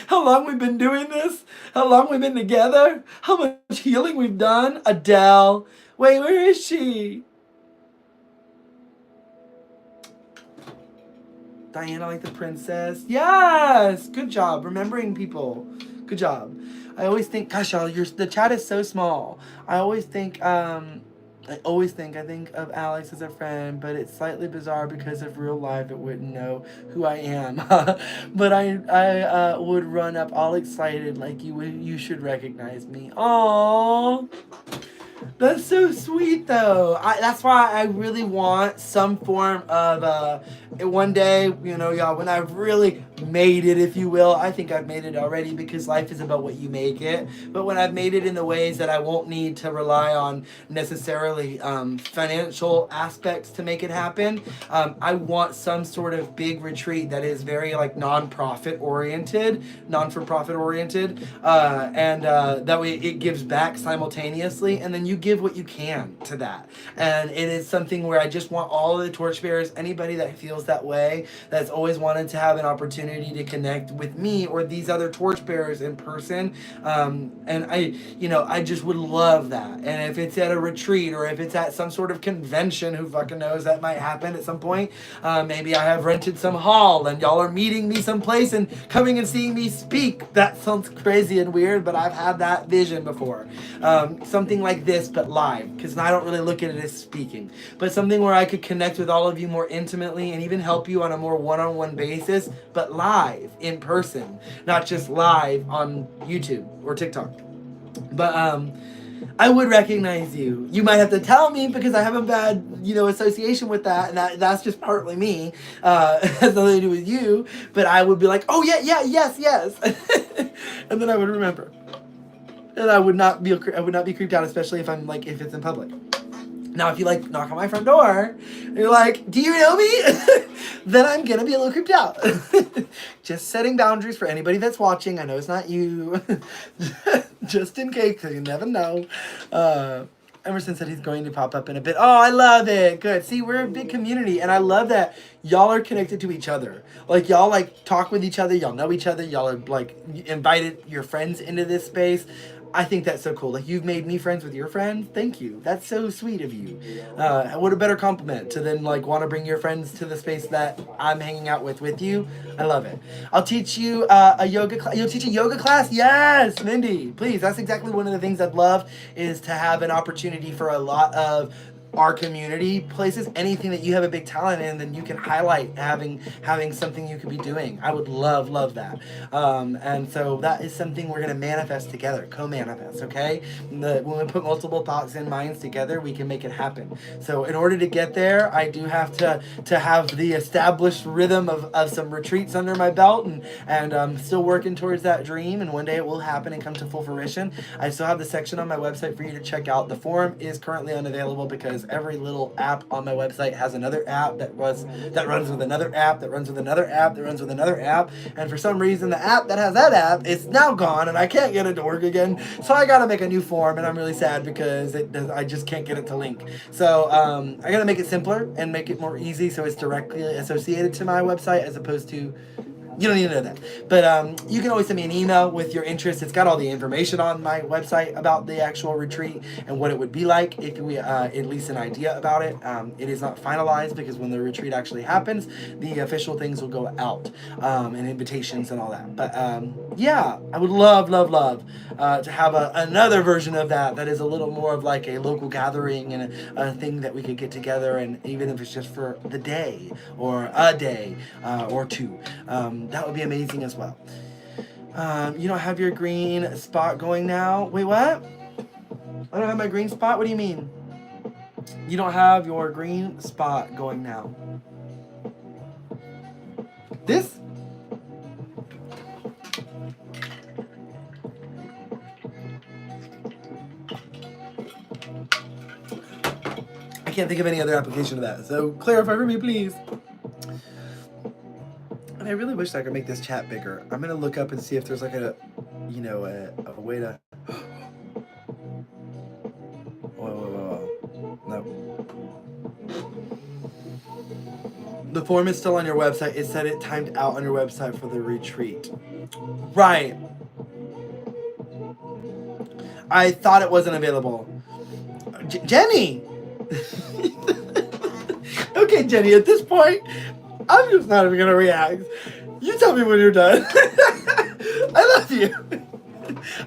How long we've been doing this? How long we've been together? How much healing we've done? Adele. Wait, where is she? Diana like the princess. Yes! Good job remembering people. Good job. I always think, gosh, y'all, the chat is so small. I think of Alex as a friend, but it's slightly bizarre because of real life it wouldn't know who I am. But I would run up all excited like you should recognize me. Aww. That's so sweet, though. That's why I really want some form of, one day, you know, y'all, when I've really made it, if you will. I think I've made it already because life is about what you make it. But when I've made it in the ways that I won't need to rely on necessarily financial aspects to make it happen, I want some sort of big retreat that is very, like, non-for-profit oriented, and that way it gives back simultaneously, and then you give what you can to that. And it is something where I just want all of the torchbearers, anybody that feels that way, that's always wanted to have an opportunity to connect with me or these other torchbearers in person. And I just would love that. And if it's at a retreat or if it's at some sort of convention, who fucking knows, that might happen at some point. Maybe I have rented some hall and y'all are meeting me someplace and coming and seeing me speak. That sounds crazy and weird, but I've had that vision before. Something like this, but live, because I don't really look at it as speaking, but something where I could connect with all of you more intimately and even help you on a more one-on-one basis, but live, in person, not just live on YouTube or TikTok. But I would recognize you. You might have to tell me because I have a bad, association with that, and that's just partly me. It has nothing to do with you, but I would be like, oh yeah, yes, and then I would remember. And I would not be creeped out, especially if if it's in public. Now, if you knock on my front door, and you're like, do you know me? Then I'm gonna be a little creeped out. Just setting boundaries for anybody that's watching. I know it's not you. Just in case, because you never know. Emerson said he's going to pop up in a bit. Oh, I love it. Good. See, we're a big community, and I love that y'all are connected to each other. Y'all talk with each other. Y'all know each other. Y'all are invited your friends into this space. I think that's so cool. You've made me friends with your friends. Thank you. That's so sweet of you. What a better compliment to then want to bring your friends to the space that I'm hanging out with you. I love it. I'll teach you a yoga class. You'll teach a yoga class? Yes, Mindy. Please. That's exactly one of the things I'd love, is to have an opportunity for a lot of our community places, anything that you have a big talent in, then you can highlight having something you could be doing. I would love that. And so that is something we're gonna manifest together, co-manifest. Okay, when we put multiple thoughts and minds together, we can make it happen. So in order to get there, I do have to have the established rhythm of some retreats under my belt, and I'm still working towards that dream, and one day it will happen and come to full fruition. I still have the section on my website for you to check out. The forum is currently unavailable because every little app on my website has another app that runs with another app that runs with another app that runs with another app, and for some reason the app that has that app is now gone and I can't get it to work again. So I gotta make a new form, and I'm really sad because I just can't get it to link. So I gotta make it simpler and make it more easy so it's directly associated to my website as opposed to. You don't need to know that. But you can always send me an email with your interest. It's got all the information on my website about the actual retreat and what it would be like if we at least an idea about it. It is not finalized because when the retreat actually happens, the official things will go out and invitations and all that. But yeah, I would love to have another version of that is a little more of like a local gathering and a thing that we could get together, and even if it's just for the day or a day or two. That would be amazing as well. You don't have your green spot going now? Wait, what? I don't have my green spot? What do you mean? You don't have your green spot going now. This? I can't think of any other application of that. So clarify for me, please. I really wish I could make this chat bigger. I'm gonna look up and see if there's like a way to. Whoa. No. The form is still on your website. It said it timed out on your website for the retreat. Right. I thought it wasn't available. Jenny! Okay, Jenny, at this point, I'm just not even gonna react. You tell me when you're done. I love you.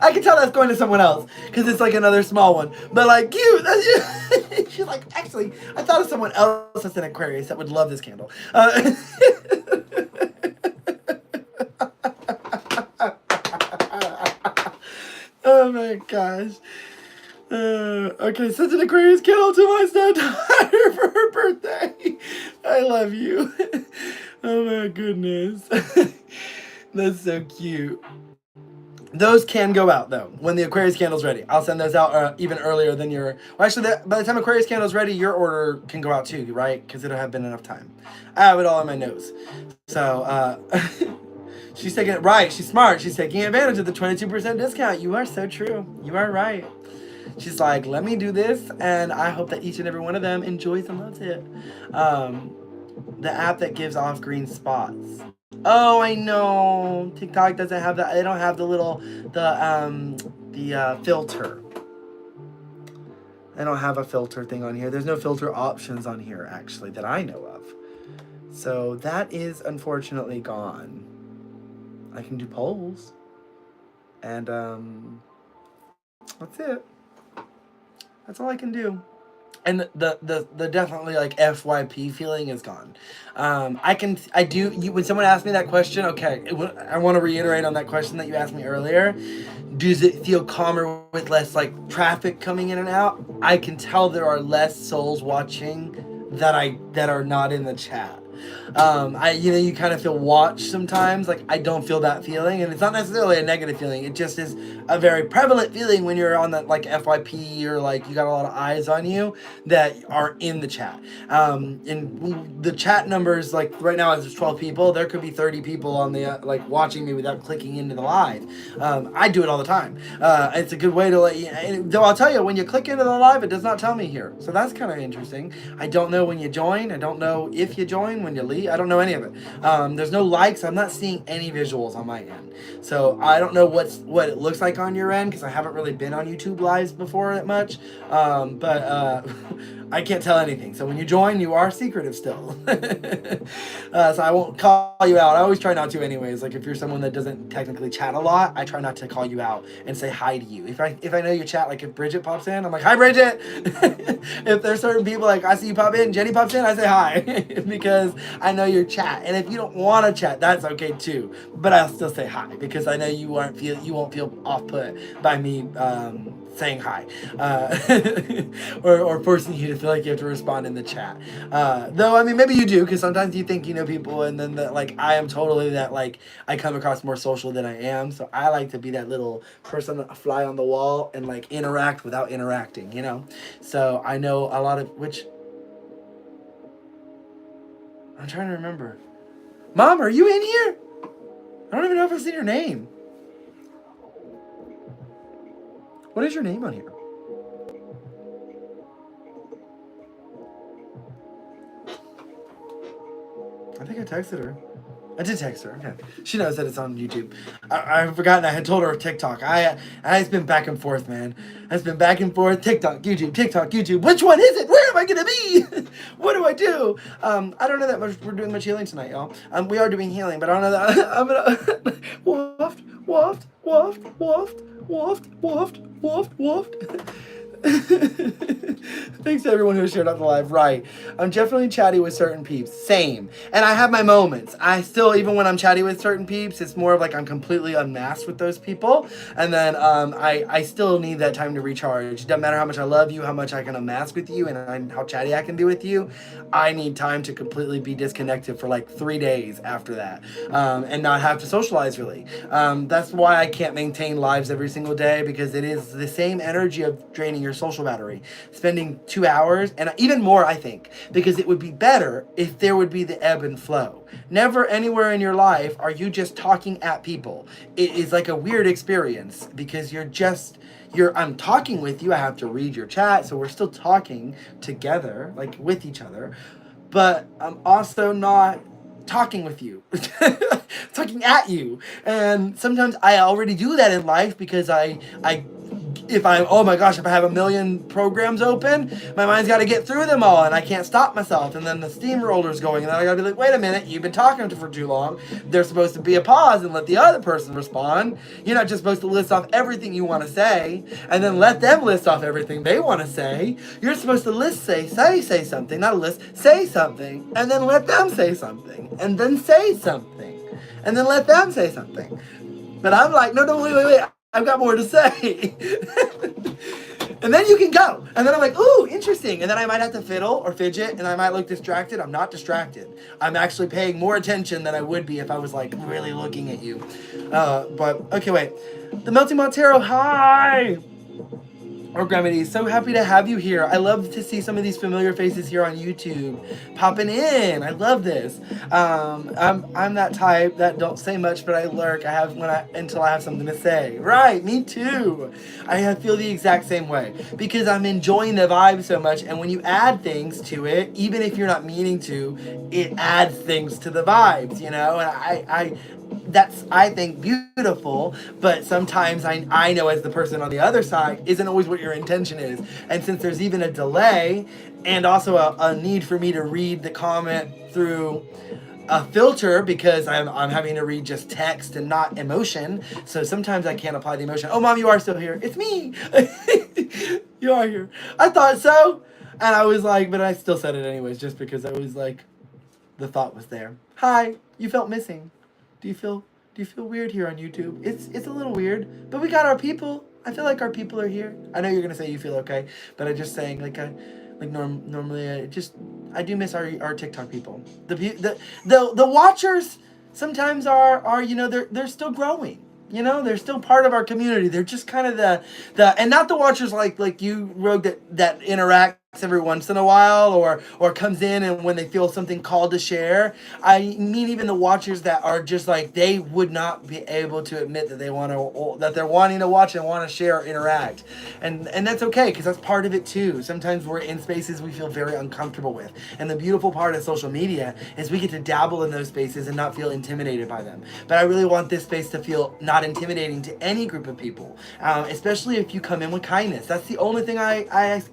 I can tell that's going to someone else because it's like another small one. But like cute. She's like, actually, I thought of someone else that's an Aquarius that would love this candle. Oh my gosh. Okay, send an Aquarius candle to my stepdaughter for her birthday. I love you. Oh my goodness. That's so cute. Those can go out though when the Aquarius candle's ready. I'll send those out even earlier than your. Well, actually, by the time Aquarius candle's ready, your order can go out too, right? Because it'll have been enough time. I have it all in my notes. So she's taking it right. She's smart. She's taking advantage of the 22% discount. You are so true. You are right. She's like, let me do this, and I hope that each and every one of them enjoys and loves it. The app that gives off green spots. Oh, I know. TikTok doesn't have that. They don't have the filter. I don't have a filter thing on here. There's no filter options on here, actually, that I know of. So that is unfortunately gone. I can do polls. And that's it. That's all I can do. And the definitely like FYP feeling is gone. When someone asks me that question, okay, I want to reiterate on that question that you asked me earlier. Does it feel calmer with less like traffic coming in and out? I can tell there are less souls watching that are not in the chat. You kind of feel watched sometimes. Like, I don't feel that feeling, and it's not necessarily a negative feeling. It just is a very prevalent feeling when you're on that like FYP or like you got a lot of eyes on you that are in the chat. And the chat numbers, like right now there's 12 people. There could be 30 people on the like watching me without clicking into the live. I do it all the time. It's a good way to let you. Though I'll tell you, when you click into the live, it does not tell me here. So that's kind of interesting. I don't know when you join. I don't know if you join when when you leave. I don't know any of it. There's no likes. I'm not seeing any visuals on my end. So I don't know what it looks like on your end because I haven't really been on YouTube Lives before that much. But I can't tell anything. So when you join, you are secretive still. So I won't call you out. I always try not to anyways. Like if you're someone that doesn't technically chat a lot, I try not to call you out and say hi to you. If I know you chat, like if Bridget pops in, I'm like, hi Bridget. If there's certain people like I see you pop in, Jenny pops in, I say hi because I know your chat. And if you don't want to chat, that's okay too. But I'll still say hi because I know you won't feel off put by me saying hi or forcing you to feel like you have to respond in the chat. Though I mean maybe you do because sometimes you think you know people and then like I am totally that like I come across more social than I am, so I like to be that little person, a fly on the wall and like interact without interacting, you know. So I know a lot of which I'm trying to remember. Mom, are you in here? I don't even know if I've seen your name. What is your name on here? I think I texted her. I did text her. Okay. She knows that it's on YouTube. I've forgotten I had told her TikTok. It's been back and forth, man. It's been back and forth. TikTok, YouTube. Which one is it? Where am I gonna be? What do I do? I don't know that much. We're doing much healing tonight, y'all. We are doing healing, but I don't know that. I'm gonna waft. Thanks to everyone who shared out the live. Right. I'm definitely chatty with certain peeps. Same. And I have my moments. I still, even when I'm chatty with certain peeps, it's more of like I'm completely unmasked with those people. And then I still need that time to recharge. It doesn't matter how much I love you, how much I can unmask with you, and how chatty I can be with you. I need time to completely be disconnected for like 3 days after that. And not have to socialize really. That's why I can't maintain lives every single day because it is the same energy of draining your social battery. Spending 2 hours, and even more, I think, because it would be better if there would be the ebb and flow. Never anywhere in your life are you just talking at people. It is like a weird experience because I'm talking with you. I have to read your chat, so we're still talking together, like with each other, but I'm also not talking with you. Talking at you. And sometimes I already do that in life because if I have a million programs open, my mind's got to get through them all and I can't stop myself. And then the steamroller's going and then I got to be like, wait a minute, you've been talking for too long. There's supposed to be a pause and let the other person respond. You're not just supposed to list off everything you want to say and then let them list off everything they want to say. You're supposed to say something, not a list, say something and then let them say something and then say something and then let them say something. But I'm like, no, wait. I've got more to say. And then you can go. And then I'm like, ooh, interesting. And then I might have to fiddle or fidget and I might look distracted. I'm not distracted. I'm actually paying more attention than I would be if I was like really looking at you. But okay, wait. The Melting Montero, hi. Or Grammy, so happy to have you here. I love to see some of these familiar faces here on YouTube popping in. I love this. I'm that type that don't say much, but I lurk. Until I have something to say. Right, me too. I feel the exact same way because I'm enjoying the vibe so much. And when you add things to it, even if you're not meaning to, it adds things to the vibes, you know. And that's, I think, beautiful, but sometimes I know as the person on the other side isn't always what your intention is. And since there's even a delay and also a need for me to read the comment through a filter because I'm having to read just text and not emotion, so sometimes I can't apply the emotion. Oh, Mom, you are still here. It's me. You are here. I thought so. And I was like, but I still said it anyways just because I was like, the thought was there. Hi, you felt missing. Do you feel weird here on YouTube? It's a little weird, but we got our people. I feel like our people are here. I know you're gonna say you feel okay, but I'm just saying normally I do miss our TikTok people. The watchers sometimes are you know they're still growing. You know, they're still part of our community. They're just kind of the and not the watchers like you, Rogue, that interact every once in a while, or comes in and when they feel something called to share. I mean, even the watchers that are just like, they would not be able to admit that that they're wanting to watch and want to share or interact, and that's okay, because that's part of it too. Sometimes we're in spaces we feel very uncomfortable with, and the beautiful part of social media is we get to dabble in those spaces and not feel intimidated by them. But I really want this space to feel not intimidating to any group of people, especially if you come in with kindness. That's the only thing I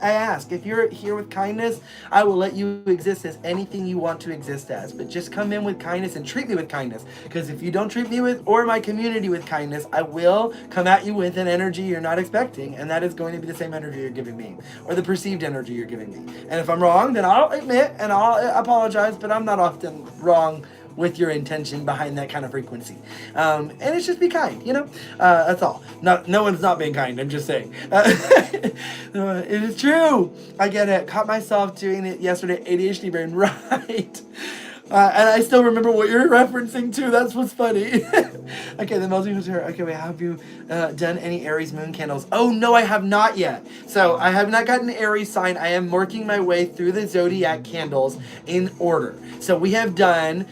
ask. If you're here with kindness, I will let you exist as anything you want to exist as. But just come in with kindness and treat me with kindness. Because if you don't treat me with, or my community with kindness, I will come at you with an energy you're not expecting. And that is going to be the same energy you're giving me, or the perceived energy you're giving me. And if I'm wrong, then I'll admit and I'll apologize, but I'm not often wrong with your intention behind that kind of frequency. And it's just be kind, that's all. No one's not being kind, I'm just saying. It is true. I get it. Caught myself doing it yesterday, ADHD brain, right. And I still remember what you're referencing to. That's what's funny. Okay, the melting was here. Okay, wait, have you done any Aries moon candles? Oh, no, I have not yet. So I have not gotten an Aries sign. I am working my way through the zodiac candles in order. So we have done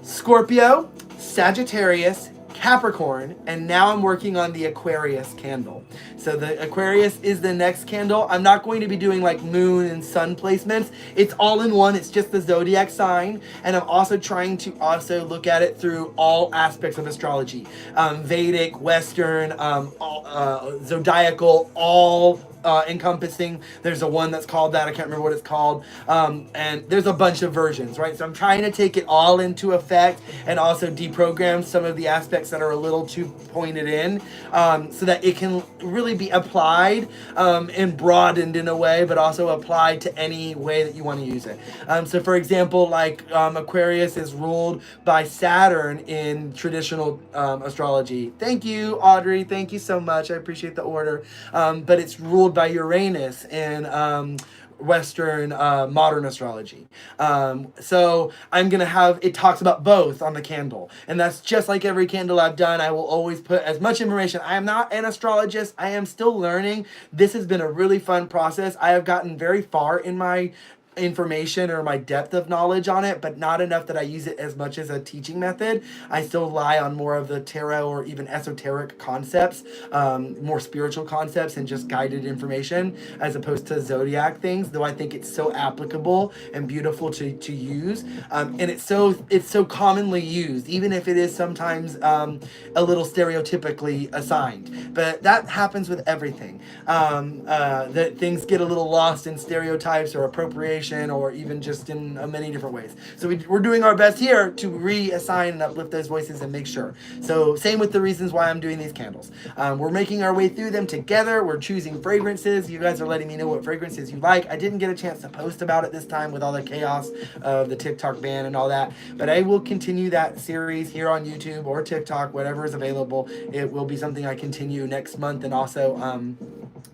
Scorpio, Sagittarius, Capricorn, and now I'm working on the Aquarius candle. So the Aquarius is the next candle. I'm not going to be doing like moon and sun placements. It's all in one. It's just the zodiac sign. And I'm also trying to also look at it through all aspects of astrology. Vedic, Western, zodiacal, all encompassing. There's a one that's called that. I can't remember what it's called. And there's a bunch of versions, right? So I'm trying to take it all into effect and also deprogram some of the aspects that are a little too pointed in, so that it can really be applied and broadened in a way, but also applied to any way that you want to use it. So for example, like Aquarius is ruled by Saturn in traditional astrology. Thank you, Audrey. Thank you so much. I appreciate the order. But it's ruled by Uranus in Western modern astrology. So I'm gonna have, it talks about both on the candle, and that's just like every candle I've done. I will always put as much information. I am not an astrologist. I am still learning. This has been a really fun process. I have gotten very far in my information or my depth of knowledge on it, but not enough that I use it as much as a teaching method. I still rely on more of the tarot or even esoteric concepts, more spiritual concepts and just guided information, as opposed to zodiac things, though I think it's so applicable and beautiful to use. And it's so commonly used, even if it is sometimes a little stereotypically assigned. But that happens with everything. That things get a little lost in stereotypes or appropriation, or even just in many different ways. So we're doing our best here to reassign and uplift those voices and make sure. So same with the reasons why I'm doing these candles. We're making our way through them together. We're choosing fragrances. You guys are letting me know what fragrances you like. I didn't get a chance to post about it this time with all the chaos of the TikTok ban and all that, but I will continue that series here on YouTube or TikTok, whatever is available. It will be something I continue next month, and also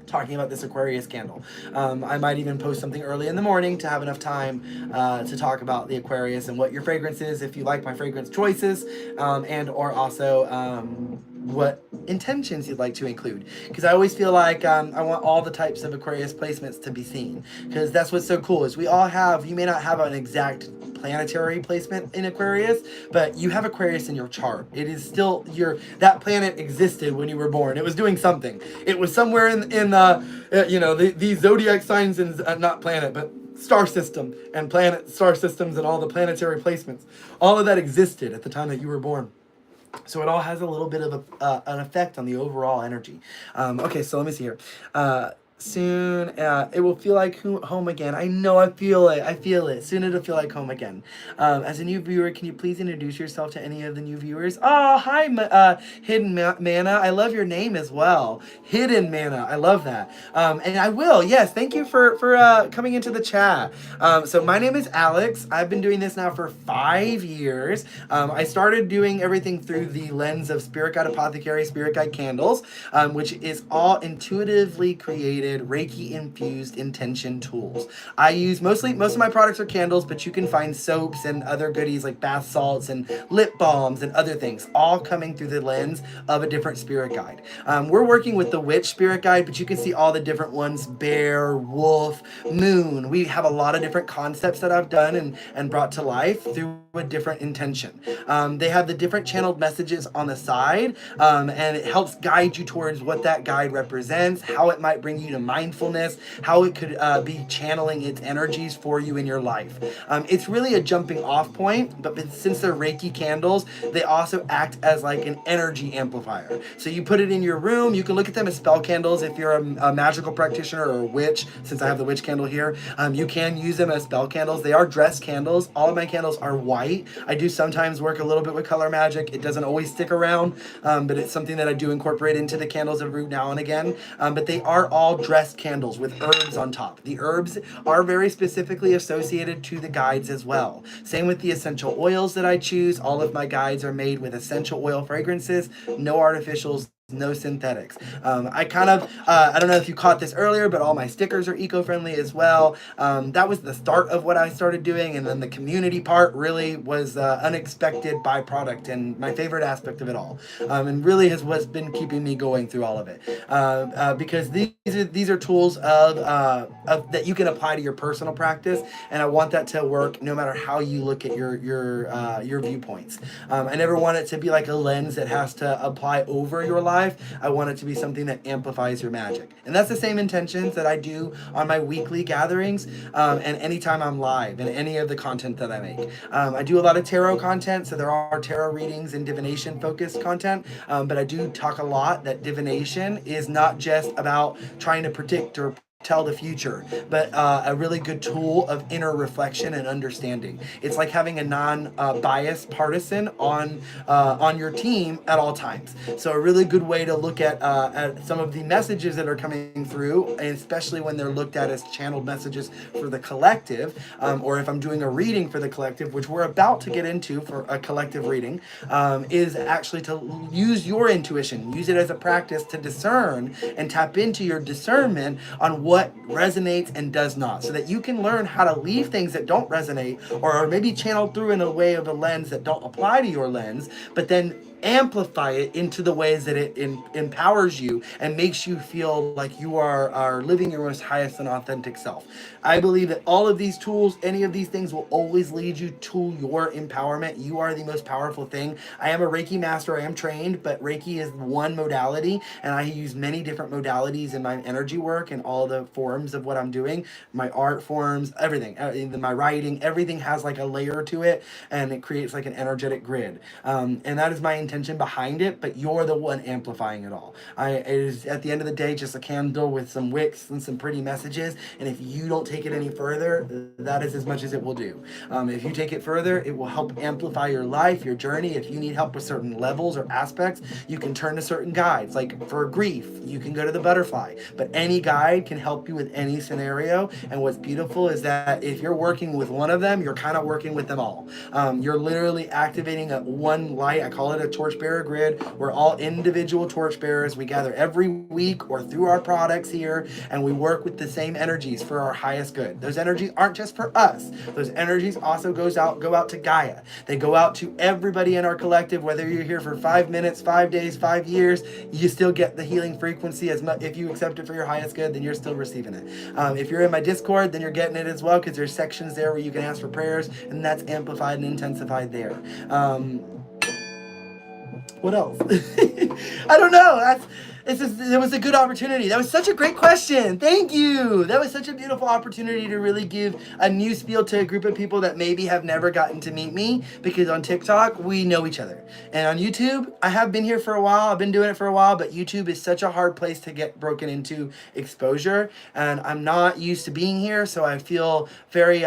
talking about this Aquarius candle. I might even post something early in the morning to have enough time to talk about the Aquarius and what your fragrance is, if you like my fragrance choices, and or also what intentions you'd like to include, because I always feel like I want all the types of Aquarius placements to be seen, because that's what's so cool is we all have, you may not have an exact planetary placement in Aquarius, but you have Aquarius in your chart. It is still that planet existed when you were born. It was doing something. It was somewhere in the zodiac signs and not planet, but star system and star systems and all the planetary placements. All of that existed at the time that you were born. So it all has a little bit of an effect on the overall energy. Okay, so let me see here. Soon it will feel like home again. I know, I feel it. Soon it'll feel like home again. As a new viewer, can you please introduce yourself to any of the new viewers? Oh, hi, Hidden Mana. I love your name as well. Hidden Mana. I love that. And I will, yes. Thank you for coming into the chat. So my name is Alex. I've been doing this now for 5 years. I started doing everything through the lens of Spirit Guide Apothecary, Spirit Guide Candles, which is all intuitively created associated Reiki infused intention tools. I use most of my products are candles, but you can find soaps and other goodies like bath salts and lip balms and other things, all coming through the lens of a different spirit guide. We're working with the witch spirit guide, but you can see all the different ones: bear, wolf, moon. We have a lot of different concepts that I've done and brought to life through a different intention. They have the different channeled messages on the side, and it helps guide you towards what that guide represents, how it might bring you to mindfulness, how it could be channeling its energies for you in your life. It's really a jumping off point, but since they're Reiki candles, they also act as like an energy amplifier. So you put it in your room. You can look at them as spell candles if you're a magical practitioner or a witch. Since I have the witch candle here, you can use them as spell candles. They are dress candles. All of my candles are white. I do sometimes work a little bit with color magic. It doesn't always stick around, but it's something that I do incorporate into the candles every now and again. But they are all dressed candles with herbs on top. The herbs are very specifically associated to the guides as well. Same with the essential oils that I choose. All of my guides are made with essential oil fragrances, no artificials, no synthetics. I don't know if you caught this earlier, but all my stickers are eco-friendly as well. That was the start of what I started doing, and then the community part really was unexpected byproduct and my favorite aspect of it all, and really has what's been keeping me going through all of it, because these are tools of that you can apply to your personal practice, and I want that to work no matter how you look at your viewpoints. I never want it to be like a lens that has to apply over your life. I want it to be something that amplifies your magic. And that's the same intentions that I do on my weekly gatherings, and anytime I'm live and any of the content that I make. I do a lot of tarot content, so there are tarot readings and divination focused content, but I do talk a lot that divination is not just about trying to predict or tell the future, but a really good tool of inner reflection and understanding. It's like having a non-biased partisan on your team at all times. So a really good way to look at some of the messages that are coming through, and especially when they're looked at as channeled messages for the collective, or if I'm doing a reading for the collective, which we're about to get into for a collective reading, is actually to use your intuition, use it as a practice to discern and tap into your discernment on what resonates and does not, so that you can learn how to leave things that don't resonate or are maybe channeled through in a way of a lens that don't apply to your lens, but then amplify it into the ways that it empowers you and makes you feel like you are living your most highest and authentic self. I believe that all of these tools, any of these things, will always lead you to your empowerment. You are the most powerful thing. I am a Reiki master. I am trained, but Reiki is one modality, and I use many different modalities in my energy work and all the forms of what I'm doing. My art forms, everything, my writing, everything has like a layer to it, and it creates like an energetic grid. And that is my intention behind it, but you're the one amplifying it all. It is at the end of the day just a candle with some wicks and some pretty messages, and if you don't take it any further, that is as much as it will do. If you take it further, it will help amplify your life, your journey. If you need help with certain levels or aspects, you can turn to certain guides. Like for grief, you can go to the butterfly, but any guide can help you with any scenario. And what's beautiful is that if you're working with one of them, you're kind of working with them all. You're literally activating one light. I call it a torchbearer grid. We're all individual torchbearers. We gather every week or through our products here, and we work with the same energies for our highest good. Those energies aren't just for us. Those energies also go out to Gaia. They go out to everybody in our collective. Whether you're here for 5 minutes, 5 days, 5 years, you still get the healing frequency. As much if you accept it for your highest good, then you're still receiving it. If you're in my Discord, then you're getting it as well, because there's sections there where you can ask for prayers, and that's amplified and intensified there. What else? I don't know. It was a good opportunity. That was such a great question. Thank you. That was such a beautiful opportunity to really give a new spiel to a group of people that maybe have never gotten to meet me, because on TikTok, we know each other. And on YouTube, I have been here for a while. I've been doing it for a while, but YouTube is such a hard place to get broken into exposure. And I'm not used to being here, so I feel very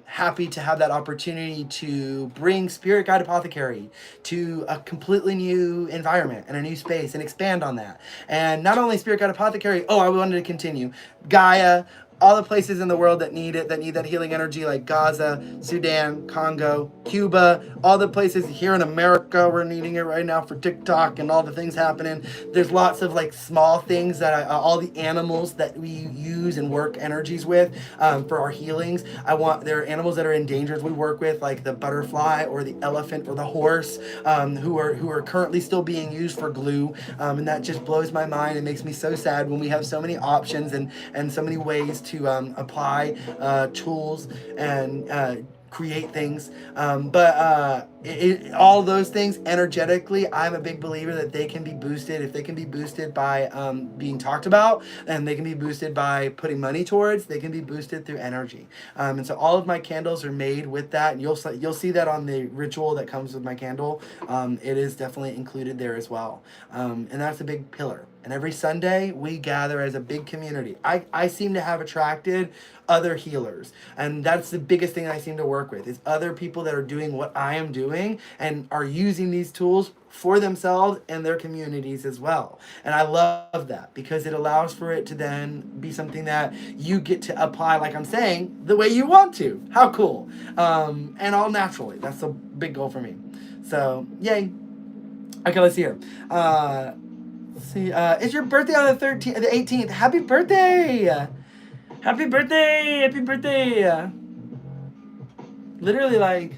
happy to have that opportunity to bring Spirit Guide Apothecary to a completely new environment and a new space and expand on that. And not only Spirit Guide Apothecary, I wanted to continue. Gaia, all the places in the world that need it, that need that healing energy, like Gaza, Sudan, Congo, Cuba, all the places here in America, we're needing it right now for TikTok and all the things happening. There's lots of like small things that all the animals that we use and work energies with for our healings. There are animals that are endangered we work with, like the butterfly or the elephant or the horse, who are currently still being used for glue, and that just blows my mind. It makes me so sad when we have so many options and so many ways to apply tools and create things, all those things energetically, I'm a big believer that they can be boosted. If they can be boosted by being talked about, and they can be boosted by putting money towards, they can be boosted through energy. And so all of my candles are made with that, and you'll see that on the ritual that comes with my candle. It is definitely included there as well, and that's a big pillar. And every Sunday we gather as a big community. I seem to have attracted other healers, and that's the biggest thing I seem to work with, is other people that are doing what I am doing and are using these tools for themselves and their communities as well. And I love that, because it allows for it to then be something that you get to apply, like I'm saying, the way you want to. How cool. And all naturally. That's a big goal for me. So yay. Okay, let's see here. Let's see, it's your birthday on the 18th. Happy birthday! Happy birthday! Happy birthday! Literally, like,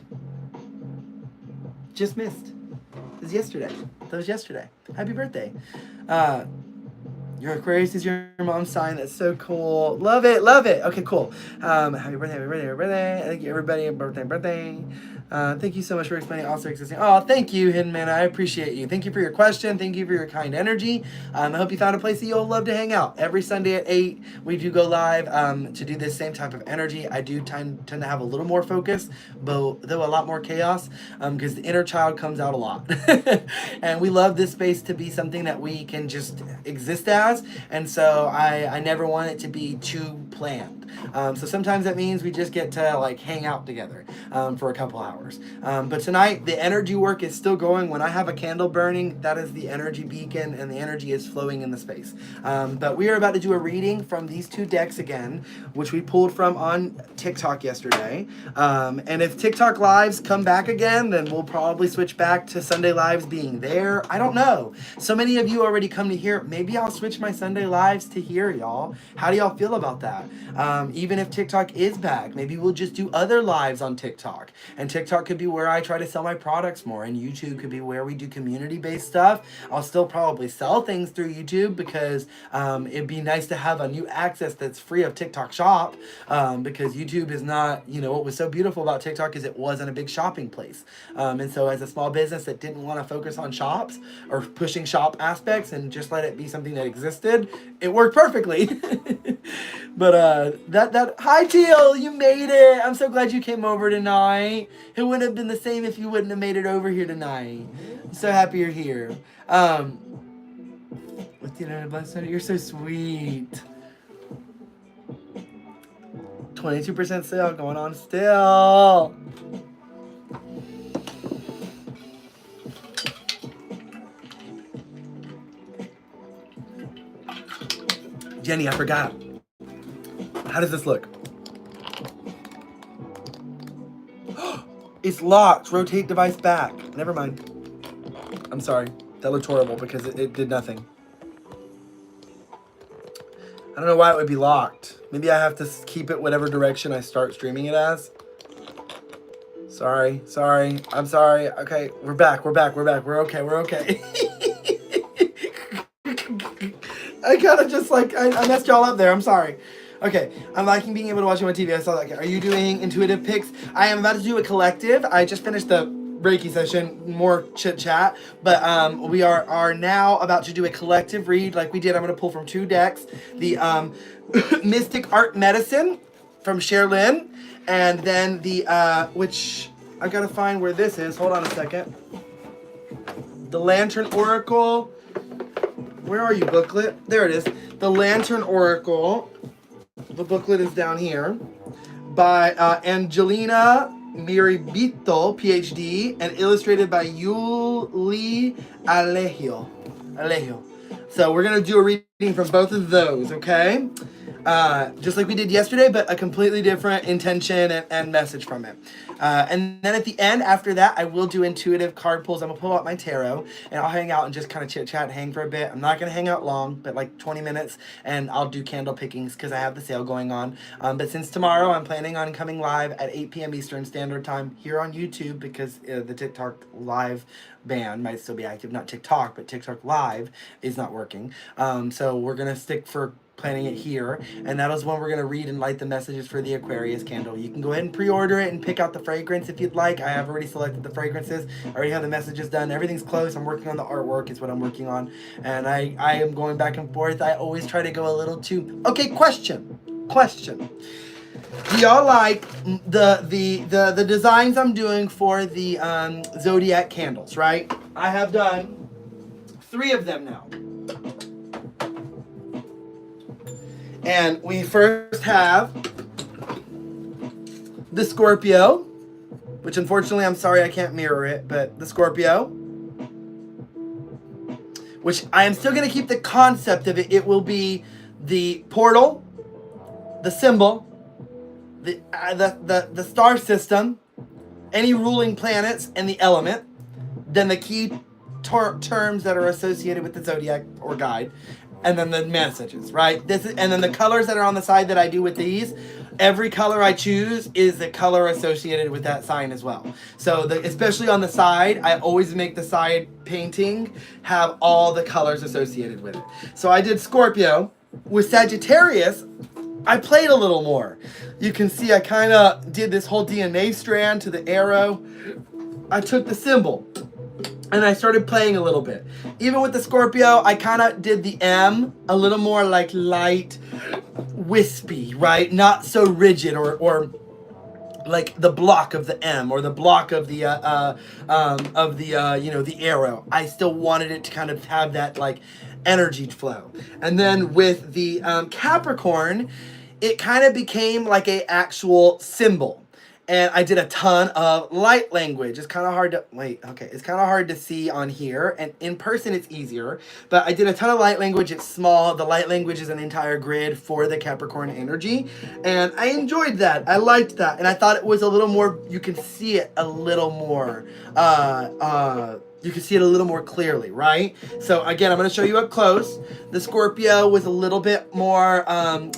just missed. It was yesterday. That was yesterday. Happy birthday. Your Aquarius is your mom's sign. That's so cool. Love it, love it. Okay, cool. Happy birthday, happy birthday, happy birthday. Thank you, everybody. Birthday. Thank you so much for explaining also existing. Oh, thank you, Hidden Man. I appreciate you. Thank you for your question. Thank you for your kind energy. I hope you found a place that you'll love to hang out. Every Sunday at 8, we do go live to do this same type of energy. I do tend to have a little more focus, though a lot more chaos, because the inner child comes out a lot. And we love this space to be something that we can just exist as. And so I never want it to be too planned. So sometimes that means we just get to like hang out together for a couple hours. But tonight, the energy work is still going. When I have a candle burning, that is the energy beacon, and the energy is flowing in the space. But we are about to do a reading from these 2 decks again, which we pulled from on TikTok yesterday. And if TikTok lives come back again, then we'll probably switch back to Sunday lives being there. I don't know. So many of you already come to here. Maybe I'll switch my Sunday lives to here, y'all. How do y'all feel about that? Even if TikTok is back, maybe we'll just do other lives on TikTok. And TikTok could be where I try to sell my products more, and YouTube could be where we do community-based stuff. I'll still probably sell things through YouTube, because it'd be nice to have a new access that's free of TikTok Shop, because YouTube is not, what was so beautiful about TikTok is it wasn't a big shopping place. And so as a small business that didn't want to focus on shops or pushing shop aspects and just let it be something that existed, it worked perfectly. But hi Teal, you made it. I'm so glad you came over tonight. It wouldn't have been the same if you wouldn't have made it over here tonight. I'm so happy you're here. With you're so sweet. 22% sale going on still. Jenny, I forgot. How does this look? It's locked. Rotate device back. Never mind. I'm sorry. That looked horrible because it did nothing. I don't know why it would be locked. Maybe I have to keep it whatever direction I start streaming it as. Sorry. I'm sorry. Okay, we're back. We're okay. I kind of just I messed y'all up there. I'm sorry. Okay, I'm liking being able to watch you on TV. I saw that. Are you doing intuitive picks? I am about to do a collective. I just finished the Reiki session, more chit chat, but we are now about to do a collective read like we did. I'm going to pull from 2 decks. The Mystic Art Medicine from Sherlyn, and then the, which I got to find where this is. Hold on a second. The Lantern Oracle. Where are you, booklet? There it is. The Lantern Oracle. The booklet is down here. By Angelina Miribito, PhD, and illustrated by Yuli Alejo. So we're going to do a reading from both of those, okay? just like we did yesterday, but a completely different intention and message from it. And then at the end, after that, I will do intuitive card pulls. I'm going to pull out my tarot, and I'll hang out and just kind of chit-chat and hang for a bit. I'm not going to hang out long, but like 20 minutes, and I'll do candle pickings because I have the sale going on. But since tomorrow, I'm planning on coming live at 8 p.m. Eastern Standard Time here on YouTube because the TikTok live ban might still be active. Not TikTok, but TikTok live is not working. So we're going to stick for planning it here, and that is when we're going to read and light the messages for the Aquarius candle. You can go ahead and pre-order it and pick out the fragrance if you'd like. I have already selected the fragrances. I already have the messages done. Everything's close. I'm working on the artwork is what I'm working on, and I am going back and forth. I always try to go a little too... Okay, question. Do y'all like the designs I'm doing for the Zodiac candles, right? I have done 3 of them now. And we first have the Scorpio, which unfortunately, I'm sorry I can't mirror it, but the Scorpio, which I am still going to keep the concept of it. It will be the portal, the symbol, the star system, any ruling planets, and the element, then the key terms that are associated with the zodiac or guide, and then the messages, right? And then the colors that are on the side that I do with these, every color I choose is the color associated with that sign as well. So especially on the side, I always make the side painting have all the colors associated with it. So I did Scorpio. With Sagittarius, I played a little more. You can see I kind of did this whole DNA strand to the arrow. I took the symbol and I started playing a little bit. Even with the Scorpio, I kind of did the M a little more like light, wispy, right? Not so rigid or like the block of the M or the block of the the arrow. I still wanted it to kind of have that like energy flow. And then with the Capricorn, it kind of became like a actual symbol. And I did a ton of light language. It's kind of hard to, it's kind of hard to see on here. And in person, it's easier. But I did a ton of light language. It's small. The light language is an entire grid for the Capricorn energy. And I enjoyed that. I liked that. And I thought it was a little more, you can see it a little more, you can see it a little more clearly, right? So again, I'm going to show you up close. The Scorpio was a little bit more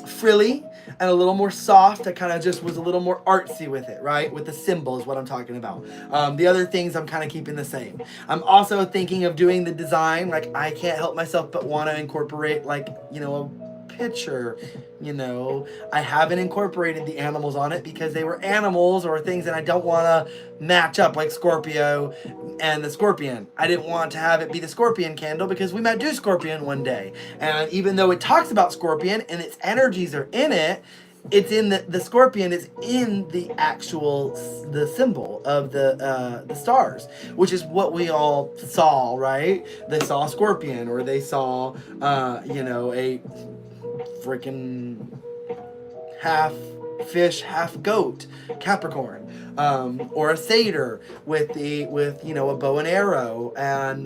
frilly and a little more soft. I kind of just was a little more artsy with it, right? With the symbol is what I'm talking about. The other things I'm kind of keeping the same. I'm also thinking of doing the design. Like I can't help myself but want to incorporate like, a picture. I haven't incorporated the animals on it because they were animals or things that I don't want to match up, like Scorpio and the Scorpion. I didn't want to have it be the Scorpion candle because we might do Scorpion one day. And even though it talks about Scorpion and its energies are in it, it's in the Scorpion is in the the symbol of the stars, which is what we all saw, right? They saw Scorpion, or they saw a freaking half fish, half goat Capricorn, or a satyr with a bow and arrow, and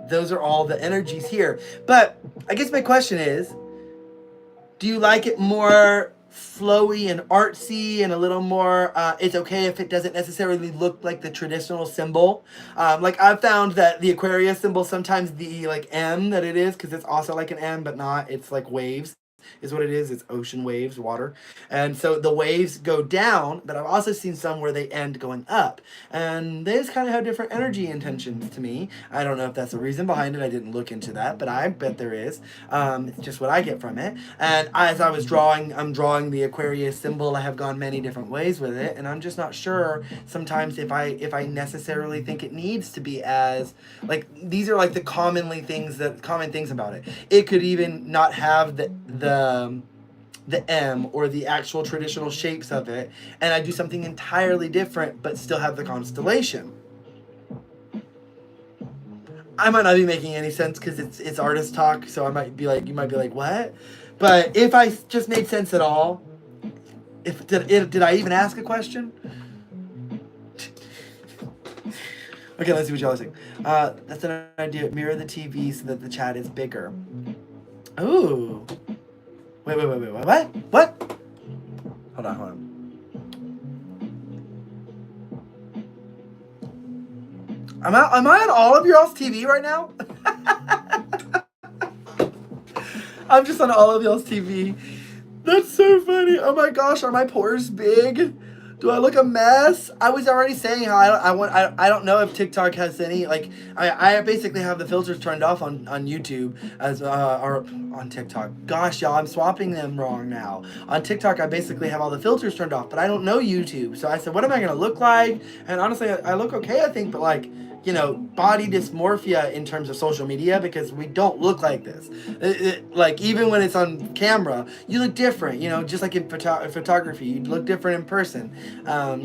those are all the energies here. But I guess my question is, do you like it more flowy and artsy and a little more, it's okay if it doesn't necessarily look like the traditional symbol? Like I've found that the Aquarius symbol, sometimes the like M that it is, because it's also like an M, but not, it's like waves is what it is. It's ocean waves, water. And so the waves go down, but I've also seen some where they end going up. And they just kind of have different energy intentions to me. I don't know if that's the reason behind it. I didn't look into that, but I bet there is. It's just what I get from it. And as I was drawing, I'm drawing the Aquarius symbol. I have gone many different ways with it, and I'm just not sure sometimes if I necessarily think it needs to be as, like, these are like the common things about it. It could even not have the M or the actual traditional shapes of it, and I do something entirely different but still have the constellation. I might not be making any sense because it's artist talk, so you might be like, what? But if I just made sense at all, did I even ask a question? Okay, let's see what y'all are saying. That's an idea. Mirror the TV so that the chat is bigger. Ooh. Wait, what? What? Hold on. Am I on all of y'all's TV right now? I'm just on all of y'all's TV. That's so funny. Oh my gosh, are my pores big? Do I look a mess? I was already saying how I don't know if TikTok has any, like, I basically have the filters turned off on YouTube as or on TikTok. Gosh, y'all, I'm swapping them wrong now. On TikTok, I basically have all the filters turned off, but I don't know YouTube. So I said, what am I gonna look like? And honestly, I look okay, I think, but like, you know, body dysmorphia in terms of social media, because we don't look like this. Like, even when it's on camera, you look different, you know, just like in photography, you look different in person.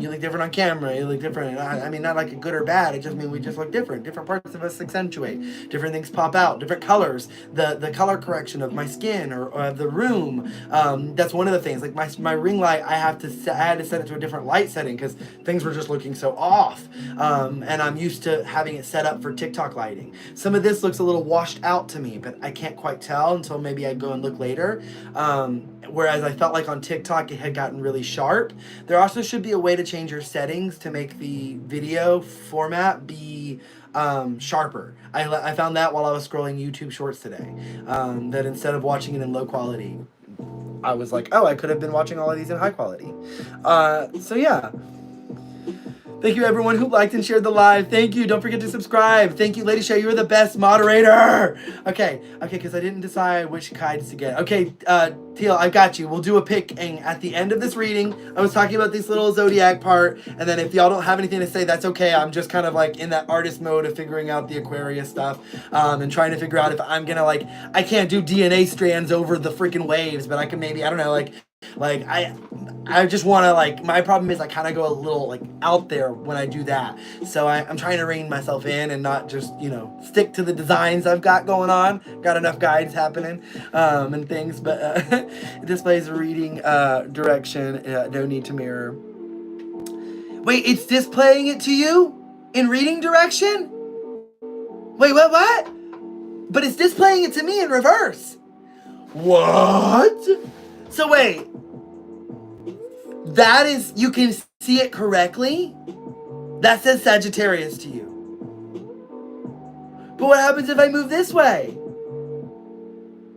You look different on camera, you look different. I mean, not like a good or bad, it just means we just look different. Different parts of us accentuate, different things pop out, different colors, the color correction of my skin or of the room. That's one of the things. Like my ring light, I had to set it to a different light setting because things were just looking so off. And I'm used to having it set up for TikTok lighting. Some of this looks a little washed out to me, but I can't quite tell until maybe I go and look later. Whereas I felt like on TikTok it had gotten really sharp. There also should be a way to change your settings to make the video format be sharper. I found that while I was scrolling YouTube Shorts today. That instead of watching it in low quality, I was like, oh, I could have been watching all of these in high quality. So yeah. Thank you everyone who liked and shared the live. Thank you. Don't forget to subscribe. Thank you, Lady Shay. You were the best moderator. Okay, because I didn't decide which guides to get. Okay, Teal, I got you. We'll do a picking at the end of this reading. I was talking about this little zodiac part, and then if y'all don't have anything to say, that's okay. I'm just kind of like in that artist mode of figuring out the Aquarius stuff, and trying to figure out if I'm gonna, like, I can't do DNA strands over the freaking waves, but I can maybe, I don't know, like I just want to, like, my problem is I kind of go a little, like, out there when I do that. So I'm trying to rein myself in and not just, you know, stick to the designs I've got going on. Got enough guides happening and things. But it displays a reading direction. No need to mirror. Wait, it's displaying it to you in reading direction? Wait, what? But it's displaying it to me in reverse. What? So wait, that is, you can see it correctly? That says Sagittarius to you. But what happens if I move this way?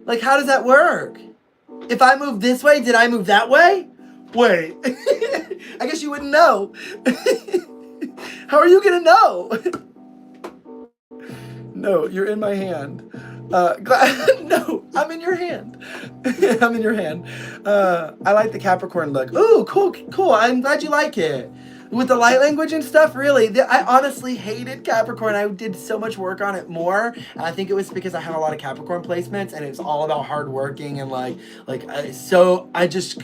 Like, how does that work? If I move this way, did I move that way? Wait, I guess you wouldn't know. How are you gonna know? No, you're in my hand. No, I'm in your hand. I'm in your hand. I like the Capricorn look. Ooh, cool. I'm glad you like it. With the light language and stuff, really. I honestly hated Capricorn. I did so much work on it more. And I think it was because I have a lot of Capricorn placements and it's all about hard working and so I just,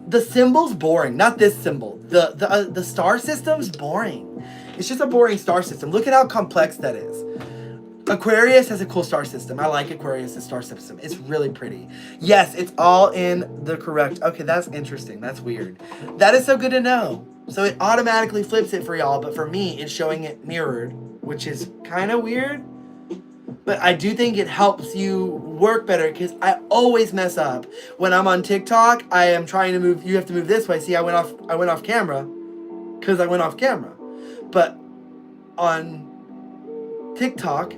the symbol's boring. Not this symbol. The star system's boring. It's just a boring star system. Look at how complex that is. Aquarius has a cool star system. I like Aquarius' star system. It's really pretty. Yes, it's all in the correct. Okay, that's interesting. That's weird. That is so good to know. So it automatically flips it for y'all, but for me, it's showing it mirrored, which is kind of weird. But I do think it helps you work better because I always mess up. When I'm on TikTok, I am trying to move. You have to move this way. See, I went off camera because I went off camera. But on TikTok,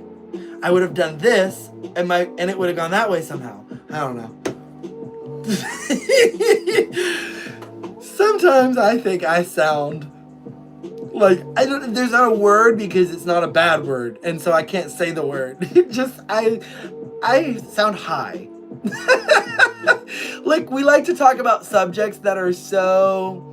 I would have done this, and it would have gone that way somehow. I don't know. Sometimes I think I sound like there's not a word because it's not a bad word, and so I can't say the word. I sound high. Like, we like to talk about subjects that are so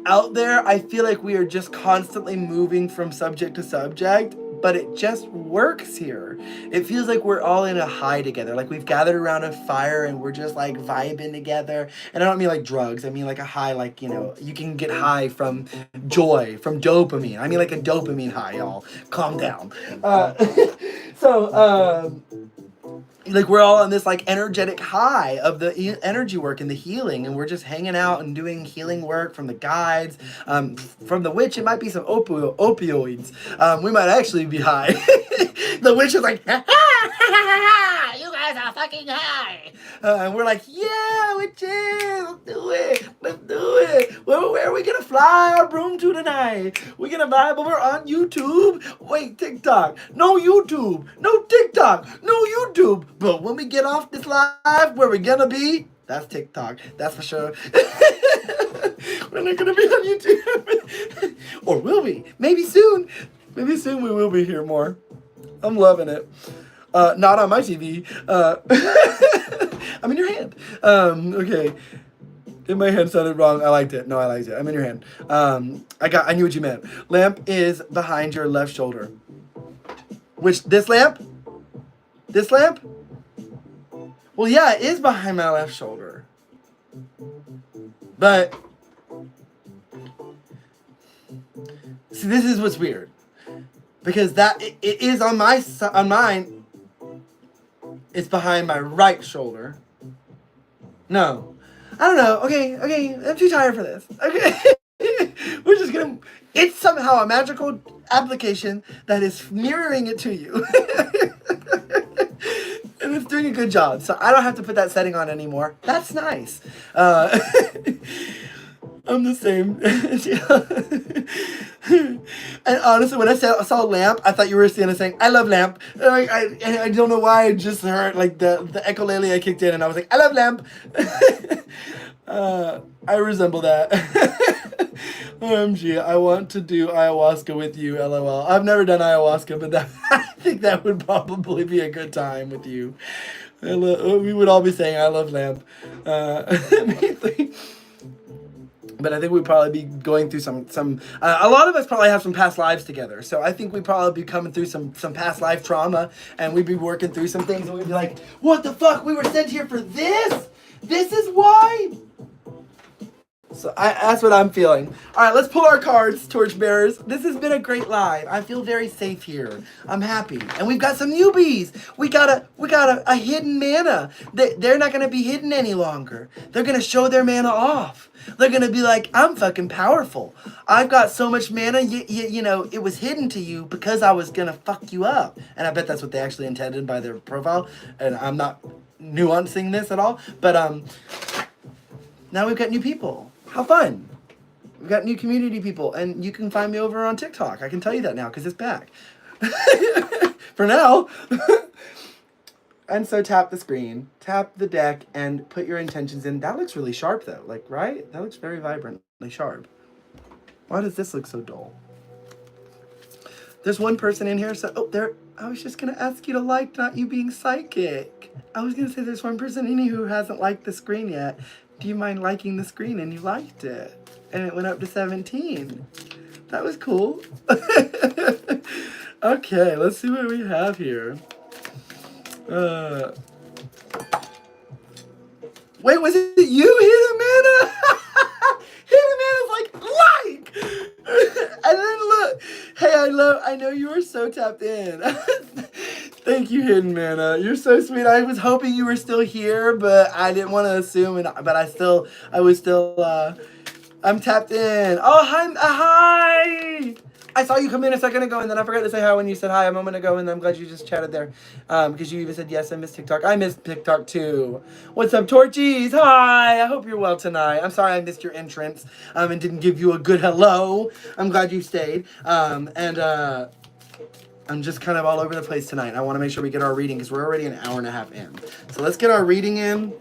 out there. I feel like we are just constantly moving from subject to subject, but it just works here. It feels like we're all in a high together. Like, we've gathered around a fire and we're just like vibing together. And I don't mean like drugs. I mean like a high, like, you know, you can get high from joy, from dopamine. I mean like a dopamine high, y'all. Calm down. Like, we're all on this, like, energetic high of the energy work and the healing, and we're just hanging out and doing healing work from the guides. From the witch, it might be some opioids. We might actually be high. The witch is like, ha, ha, ha, ha, ha, you guys guys are fucking high. And we're like, yeah, witches, let's do it. Let's do it. Well, where are we going to fly our broom to tonight? We're going to vibe over on YouTube. Wait, TikTok. No YouTube. No TikTok. No YouTube. But when we get off this live, where we going to be? That's TikTok. That's for sure. We're not going to be on YouTube. Or will we? Maybe soon. Maybe soon we will be here more. I'm loving it. Not on my TV. I'm in your hand. Okay. In my hand sounded wrong. I liked it. No, I liked it. I'm in your hand. I knew what you meant. Lamp is behind your left shoulder. Which, this lamp? This lamp? Well, yeah, it is behind my left shoulder. But, see, this is what's weird. Because it is on mine, it's behind my right shoulder. No. I don't know. Okay, I'm too tired for this. Okay. We're just gonna, it's somehow a magical application that is mirroring it to you. And it's doing a good job. So I don't have to put that setting on anymore. That's nice. I'm the same. And honestly, when I saw Lamp, I thought you were saying, I love Lamp. I don't know why I just heard like the echolele I kicked in and I was like, I love Lamp. I resemble that. OMG, I want to do ayahuasca with you, LOL. I've never done ayahuasca, but I think that would probably be a good time with you. We would all be saying, I love Lamp. But I think we'd probably be going through some a lot of us probably have some past lives together. So I think we'd probably be coming through some past life trauma, and we'd be working through some things, and we'd be like, what the fuck? We were sent here for this? This is why? So that's what I'm feeling. All right, let's pull our cards, torchbearers. This has been a great live. I feel very safe here. I'm happy. And we've got some newbies. We got a hidden mana. They're not going to be hidden any longer. They're going to show their mana off. They're going to be like, I'm fucking powerful. I've got so much mana, you know, it was hidden to you because I was going to fuck you up. And I bet that's what they actually intended by their profile. And I'm not nuancing this at all. But now we've got new people. How fun. We've got new community people. And you can find me over on TikTok. I can tell you that now because it's back. For now. And so tap the screen, tap the deck, and put your intentions in. That looks really sharp, though. Like, right? That looks very vibrantly sharp. Why does this look so dull? There's one person in here. So, I was just going to ask you to like not you being psychic. I was going to say there's one person in here who hasn't liked the screen yet. Do you mind liking the screen? And you liked it. And it went up to 17. That was cool. Okay, let's see what we have here. Wait, was it you, Hidden Mana? Hidden Mana's like, and then look, hey, I know you were so tapped in. Thank you, Hidden Mana. You're so sweet. I was hoping you were still here, but I didn't want to assume, but I'm tapped in. Oh, hi. I saw you come in a second ago, and then I forgot to say hi when you said hi a moment ago, and I'm glad you just chatted there. Because you even said, yes, I miss TikTok. I miss TikTok, too. What's up, Torchies? Hi. I hope you're well tonight. I'm sorry I missed your entrance and didn't give you a good hello. I'm glad you stayed. I'm just kind of all over the place tonight. I want to make sure we get our reading, because we're already an hour and a half in. So let's get our reading in.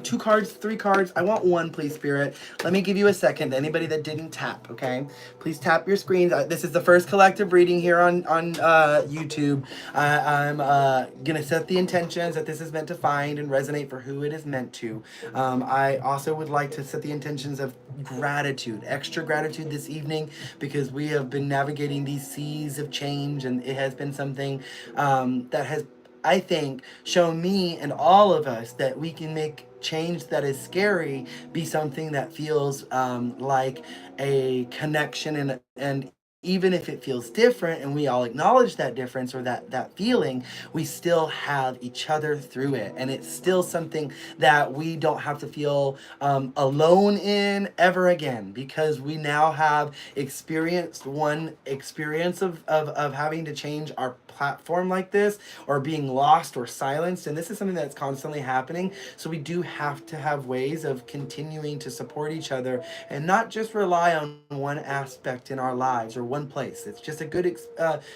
2 cards, 3 cards. I want 1, please, Spirit. Let me give you a second. Anybody that didn't tap, okay? Please tap your screens. This is the first collective reading here on YouTube. I'm going to set the intentions that this is meant to find and resonate for who it is meant to. I also would like to set the intentions of gratitude, extra gratitude this evening, because we have been navigating these seas of change, and it has been something that has, I think, shown me and all of us that we can make change that is scary be something that feels like a connection, and even if it feels different and we all acknowledge that difference or that feeling, we still have each other through it, and it's still something that we don't have to feel alone in ever again, because we now have experienced one experience of having to change our platform like this, or being lost or silenced. And this is something that's constantly happening. So we do have to have ways of continuing to support each other and not just rely on one aspect in our lives or one place. It's just a good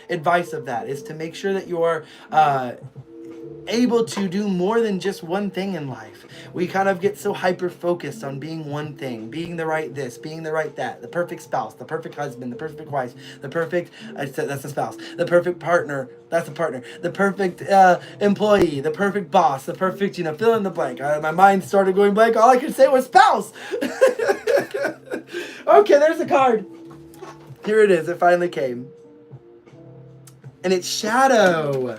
advice of that is to make sure that you're able to do more than just one thing in life. We kind of get so hyper focused on being one thing, being the right this, being the right that, the perfect spouse, the perfect husband, the perfect wife, the perfect, that's the spouse, the perfect partner, that's the partner, the perfect employee, the perfect boss, the perfect, fill in the blank. My mind started going blank. All I could say was spouse. Okay, there's the card. Here it is. It finally came. And it's shadow.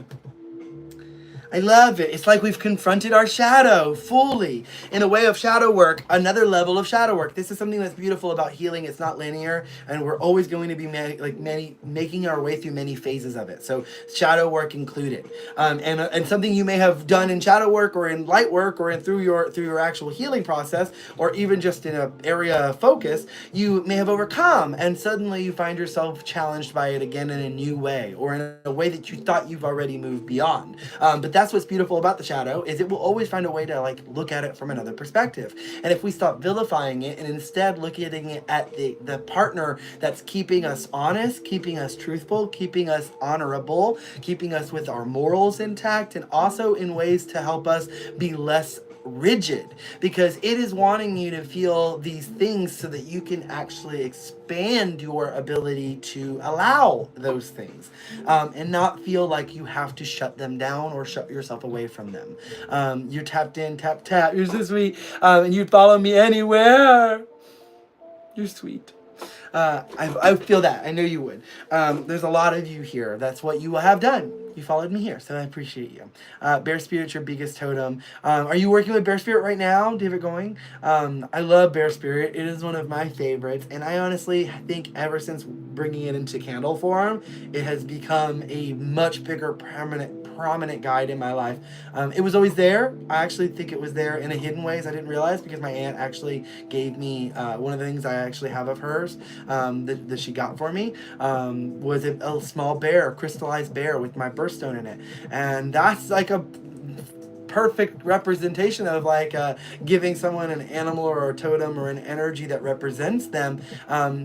I love it. It's like we've confronted our shadow fully in a way of shadow work, another level of shadow work. This is something that's beautiful about healing. It's not linear, and we're always going to be making our way through many phases of it. So shadow work included, and something you may have done in shadow work or in light work or through your actual healing process, or even just in an area of focus, you may have overcome, and suddenly you find yourself challenged by it again in a new way, or in a way that you thought you've already moved beyond. But that's what's beautiful about the shadow, is it will always find a way to look at it from another perspective. And if we stop vilifying it and instead look at it at the partner that's keeping us honest, keeping us truthful, keeping us honorable, keeping us with our morals intact, and also in ways to help us be less rigid, because it is wanting you to feel these things so that you can actually expand your ability to allow those things, and not feel like you have to shut them down or shut yourself away from them. You're tapped in, tap. You're so sweet, and you'd follow me anywhere. You're sweet. I feel that. I know you would. There's a lot of you here. That's what you have done. You followed me here, so I appreciate you. Bear Spirit's your biggest totem. Are you working with Bear Spirit right now? Do you have it going? I love Bear Spirit. It is one of my favorites, and I honestly think ever since bringing it into candle form, it has become a much bigger prominent guide in my life. It was always there. I actually think it was there in a hidden ways I didn't realize, because my aunt actually gave me one of the things I actually have of hers that she got for me was a small bear, a crystallized bear with my birthstone in it. And that's like a perfect representation of giving someone an animal or a totem or an energy that represents them.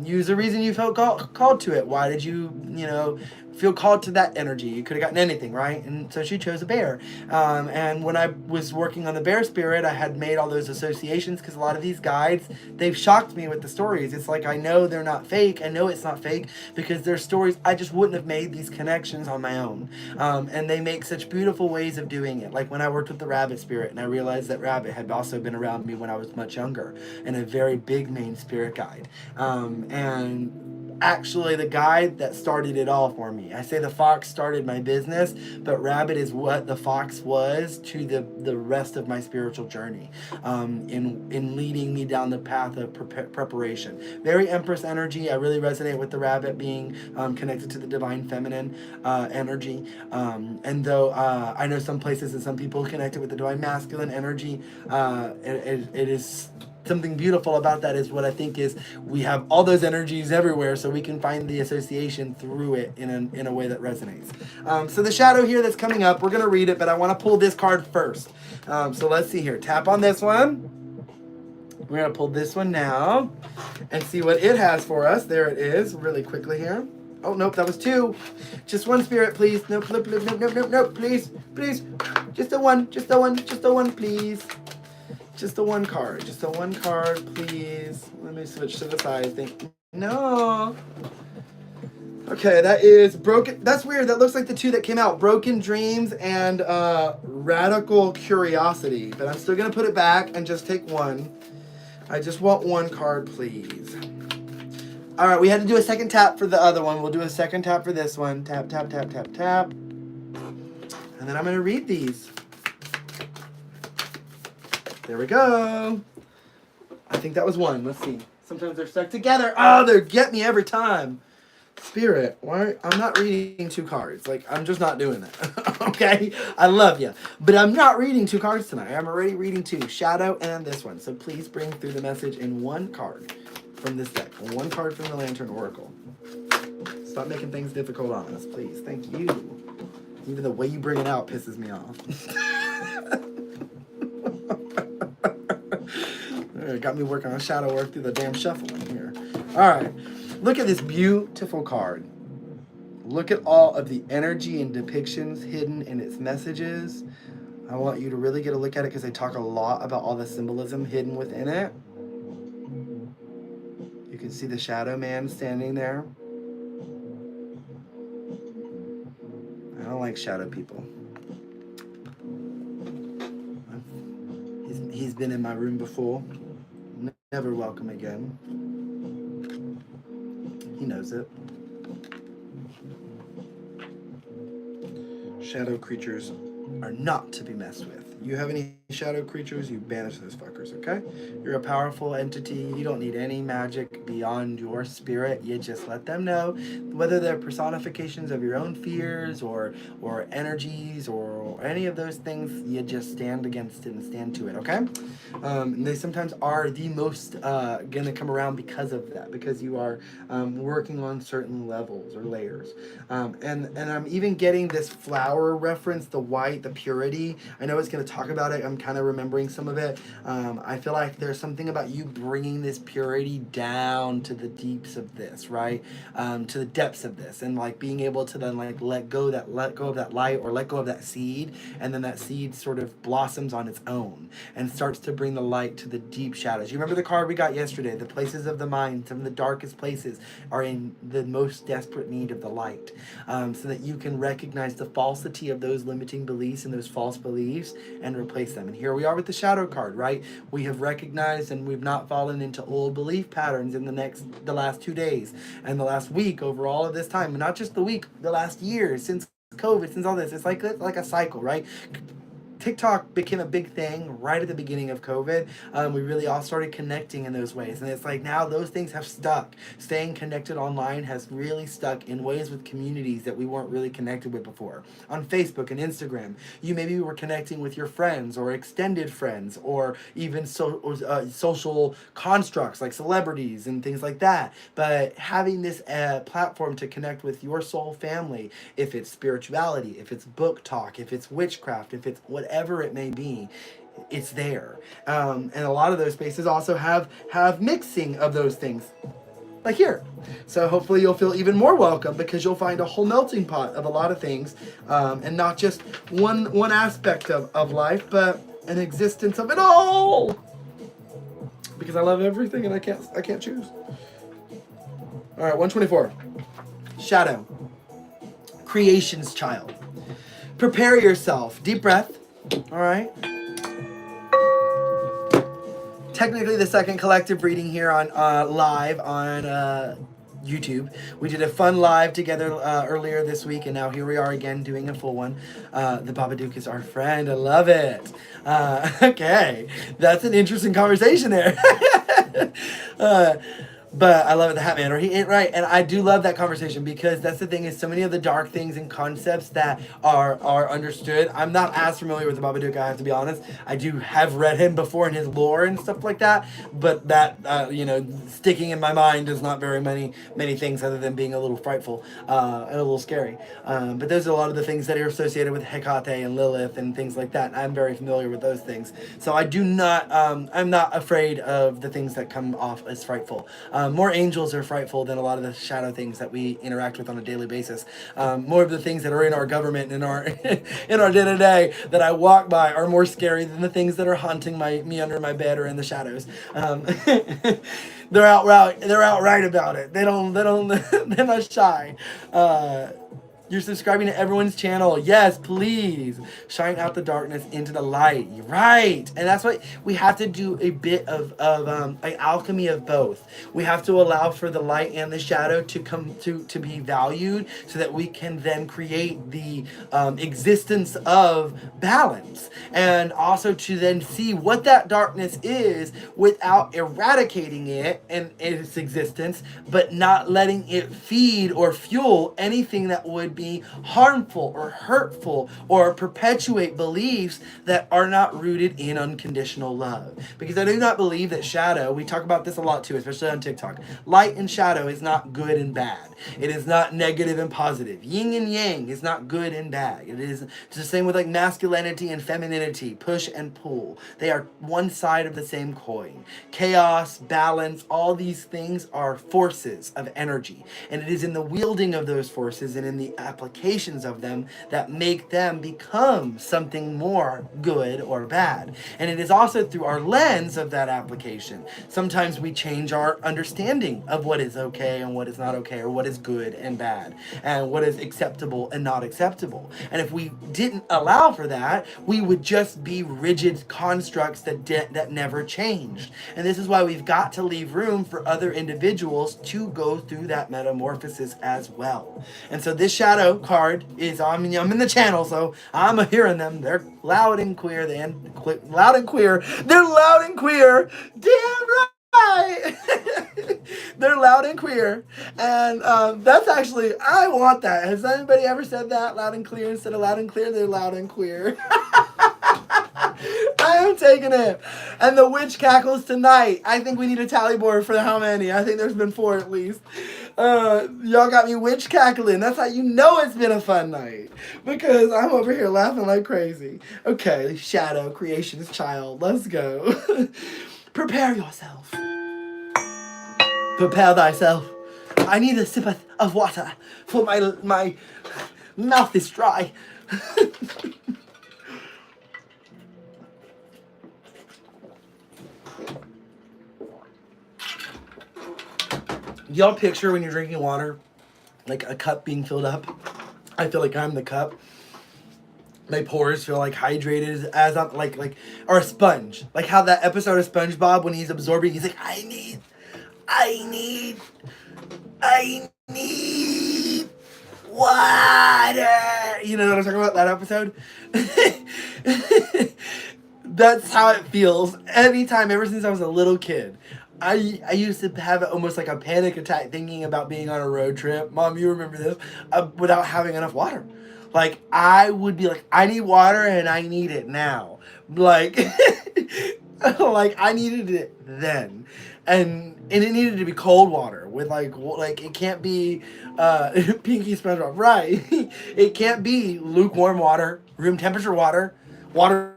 Use the reason you felt called to it. Why did you feel called to that energy? You could have gotten anything, right? And so she chose a bear. And when I was working on the Bear Spirit, I had made all those associations, because a lot of these guides, they've shocked me with the stories. It's like, I know they're not fake. I know it's not fake, because they're stories. I just wouldn't have made these connections on my own. And they make such beautiful ways of doing it. Like when I worked with the Rabbit Spirit, and I realized that Rabbit had also been around me when I was much younger, and a very big main spirit guide. And actually the guide that started it all for me. I say the fox started my business, but Rabbit is what the fox was to the rest of my spiritual journey, in leading me down the path of preparation. Very Empress energy. I really resonate with the Rabbit being connected to the divine feminine energy. And though I know some places and some people connected with the divine masculine energy, it is something beautiful about that. Is what I think is we have all those energies everywhere, so we can find the association through it in a way that resonates. So the shadow here that's coming up, we're going to read it, but I want to pull this card first. So let's see here. Tap on this one. We're going to pull this one now and see what it has for us. There it is, really quickly here. Oh, nope, that was two. Just one, Spirit, please. Nope, please. Just the one, please. Just the one card. Just the one card, please. Let me switch to the side. No. Okay, that is broken. That's weird. That looks like the two that came out. Broken Dreams and Radical Curiosity. But I'm still going to put it back and just take one. I just want one card, please. All right, we had to do a second tap for the other one. We'll do a second tap for this one. Tap, tap, tap, tap, tap. And then I'm going to read these. There we go. I think that was one. Let's see. Sometimes they're stuck together. Oh, they get me every time. Spirit, why? I'm not reading two cards. I'm just not doing that. Okay? I love you. But I'm not reading two cards tonight. I'm already reading two. Shadow and this one. So please bring through the message in one card from this deck. One card from the Lantern Oracle. Stop making things difficult on us, please. Thank you. Even the way you bring it out pisses me off. It got me working on shadow work through the damn shuffling here. All right. Look at this beautiful card. Look at all of the energy and depictions hidden in its messages. I want you to really get a look at it because they talk a lot about all the symbolism hidden within it. You can see the shadow man standing there. I don't like shadow people. He's been in my room before. Never welcome again. He knows it. Shadow creatures are not to be messed with. You have any shadow creatures, you banish those fuckers, okay? You're a powerful entity. You don't need any magic beyond your spirit. You just let them know, whether they're personifications of your own fears or energies or any of those things, you just stand against it and stand to it, okay? And they sometimes are the most gonna come around because of that, because you are working on certain levels or layers. And I'm even getting this flower reference, the white, the purity. I know it's gonna talk about it. I'm kind of remembering some of it. I feel like there's something about you bringing this purity down to the deeps of this, right? To the depths of this, and like being able to then like let go of that light, or let go of that seed, and then that seed sort of blossoms on its own and starts to bring the light to the deep shadows. You remember the card we got yesterday? The places of the mind, some of the darkest places, are in the most desperate need of the light, so that you can recognize the falsity of those limiting beliefs and those false beliefs and replace them. And here we are with the shadow card, right? We have recognized and we've not fallen into old belief patterns in the last 2 days and the last week over all of this time. Not just the week, the last year, since COVID, since all this. It's like a cycle, right? TikTok became a big thing right at the beginning of COVID. We really all started connecting in those ways. And it's like now those things have stuck. Staying connected online has really stuck in ways with communities that we weren't really connected with before. On Facebook and Instagram, you maybe were connecting with your friends or extended friends, or even social constructs like celebrities and things like that. But having this platform to connect with your soul family, if it's spirituality, if it's book talk, if it's witchcraft, if it's whatever it may be, it's there. And a lot of those spaces also have mixing of those things, like here. So hopefully you'll feel even more welcome, because you'll find a whole melting pot of a lot of things, and not just one aspect of life, but an existence of it all. Because I love everything and I can't choose. All right, 124. Shadow. Creation's child. Prepare yourself. Deep breath. All right. Technically the second collective reading here on live on YouTube. We did a fun live together earlier this week, and now here we are again doing a full one. The Babadook is our friend. I love it. Okay, that's an interesting conversation there. But I love it, the Hat Man, or he ain't right. And I do love that conversation, because that's the thing, is so many of the dark things and concepts that are understood. I'm not as familiar with the Babadook, I have to be honest. I do have read him before in his lore and stuff like that, but that, sticking in my mind is not very many things other than being a little frightful and a little scary. But those are a lot of the things that are associated with Hecate and Lilith and things like that. I'm very familiar with those things. So I do not, I'm not afraid of the things that come off as frightful. More angels are frightful than a lot of the shadow things that we interact with on a daily basis. More of the things that are in our government and in our in our day-to-day that I walk by are more scary than the things that are haunting me under my bed or in the shadows. They're outright about it. They're not shy. You're subscribing to everyone's channel. Yes, please. Shine out the darkness into the light. You're right. And that's what we have to do, a bit of alchemy of both. We have to allow for the light and the shadow to come to be valued, so that we can then create the existence of balance. And also to then see what that darkness is without eradicating it and its existence, but not letting it feed or fuel anything that would be be harmful or hurtful or perpetuate beliefs that are not rooted in unconditional love. Because I do not believe that shadow, we talk about this a lot too, especially on TikTok, light and shadow is not good and bad. It is not negative and positive. Yin and yang is not good and bad. It is the same with like masculinity and femininity, push and pull. They are one side of the same coin. Chaos, balance, all these things are forces of energy. And it is in the wielding of those forces and in the applications of them that make them become something more good or bad. And it is also through our lens of that application. Sometimes we change our understanding of what is okay and what is not okay, or what is good and bad, and what is acceptable and not acceptable. And if we didn't allow for that, we would just be rigid constructs that never changed. And this is why we've got to leave room for other individuals to go through that metamorphosis as well. And so this shadow card is, I'm in the channel, so I'm hearing them. They're loud and queer. Loud and queer. They're loud and queer. Damn right. They're loud and queer, and that's actually, I want that. Has anybody ever said that? Loud and clear instead of loud and clear? They're loud and queer. I am taking it. And the witch cackles tonight. I think we need a tally board for how many. I think there's been 4 at least. Y'all got me witch cackling. That's how you know it's been a fun night, because I'm over here laughing like crazy. Okay, shadow, creation's child. Let's go. Prepare yourself. Prepare thyself. I need a sip of water, for my mouth is dry. Y'all picture when you're drinking water, like a cup being filled up? I feel like I'm the cup. My pores feel like hydrated as I'm like, or a sponge. Like how that episode of SpongeBob, when he's absorbing, he's like, I need water. You know what I'm talking about, that episode? That's how it feels anytime, ever since I was a little kid. I used to have almost like a panic attack thinking about being on a road trip. Mom, you remember this? Without having enough water. Like, I would be like, I need water and I need it now. Like, like I needed it then. And it needed to be cold water with like it can't be Pinky SpongeBob, right? It can't be lukewarm water, room temperature water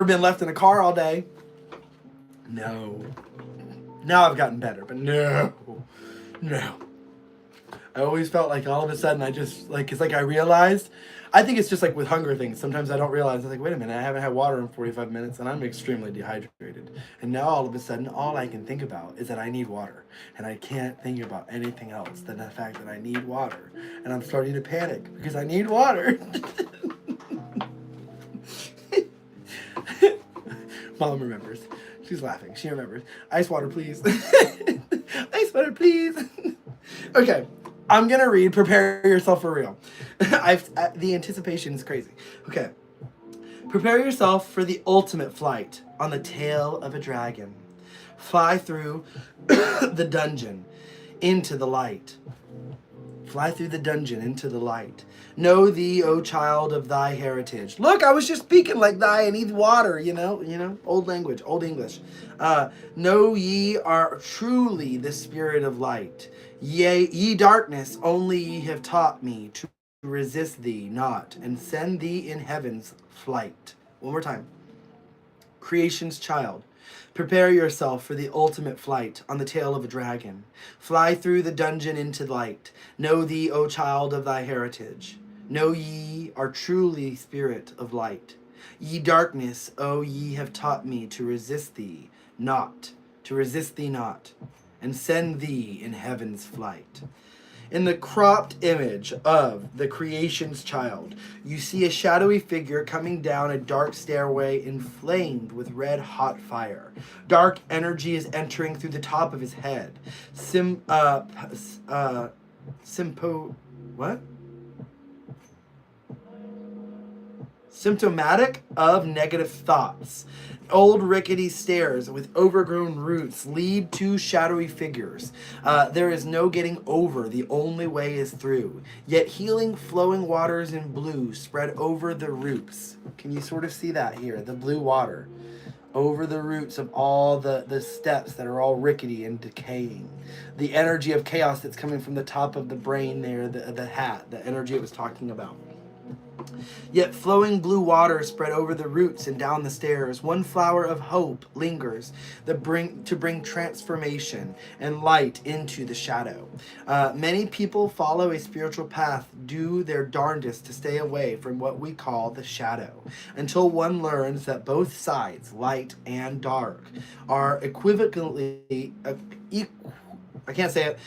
been left in the car all day. No. Now I've gotten better, but no. I always felt like all of a sudden I just, like, it's like I realized, I think it's just like with hunger things. Sometimes I don't realize, I'm like, wait a minute, I haven't had water in 45 minutes and I'm extremely dehydrated. And now all of a sudden, all I can think about is that I need water. And I can't think about anything else than the fact that I need water. And I'm starting to panic because I need water. Mom remembers. She's laughing. She remembers. Ice water, please. Ice water, please. Okay. I'm going to read Prepare Yourself for Real. The anticipation is crazy. Okay. Prepare yourself for the ultimate flight on the tail of a dragon. Fly through the dungeon into the light. Fly through the dungeon into the light. Know thee, O child of thy heritage. Look, I was just speaking like thy, I need water, you know, old language, old English. Know ye are truly the spirit of light. Yea, ye darkness, only ye have taught me to resist thee not, and send thee in heaven's flight. One more time. Creation's child. Prepare yourself for the ultimate flight on the tail of a dragon. Fly through the dungeon into light. Know thee, O child of thy heritage. Know ye are truly spirit of light. Ye darkness, O ye have taught me to resist thee not, and send thee in heaven's flight. In the cropped image of the creation's child, you see a shadowy figure coming down a dark stairway inflamed with red-hot fire. Dark energy is entering through the top of his head. symptomatic of negative thoughts. Old rickety stairs with overgrown roots lead to shadowy figures. There is no getting over, the only way is through. Yet healing flowing waters in blue spread over the roots. Can you sort of see that here? The blue water over the roots of all the steps that are all rickety and decaying. The energy of chaos that's coming from the top of the brain there, the hat, the energy it was talking about. Yet flowing blue water spread over the roots and down the stairs. One flower of hope lingers to bring transformation and light into the shadow. Many people follow a spiritual path, do their darndest to stay away from what we call the shadow, until one learns that both sides, light and dark, are equivocally I can't say it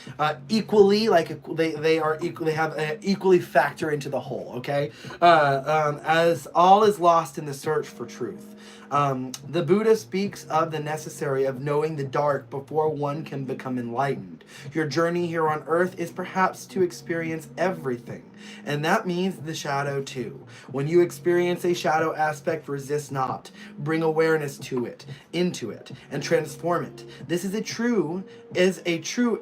equally, like they are equal, they have equally factor into the whole, okay, as all is lost in the search for truth. The Buddha speaks of the necessary of knowing the dark before one can become enlightened. Your journey here on earth is perhaps to experience everything, and that means the shadow too. When you experience a shadow aspect, resist not. Bring awareness to it, into it, and transform it. This is a true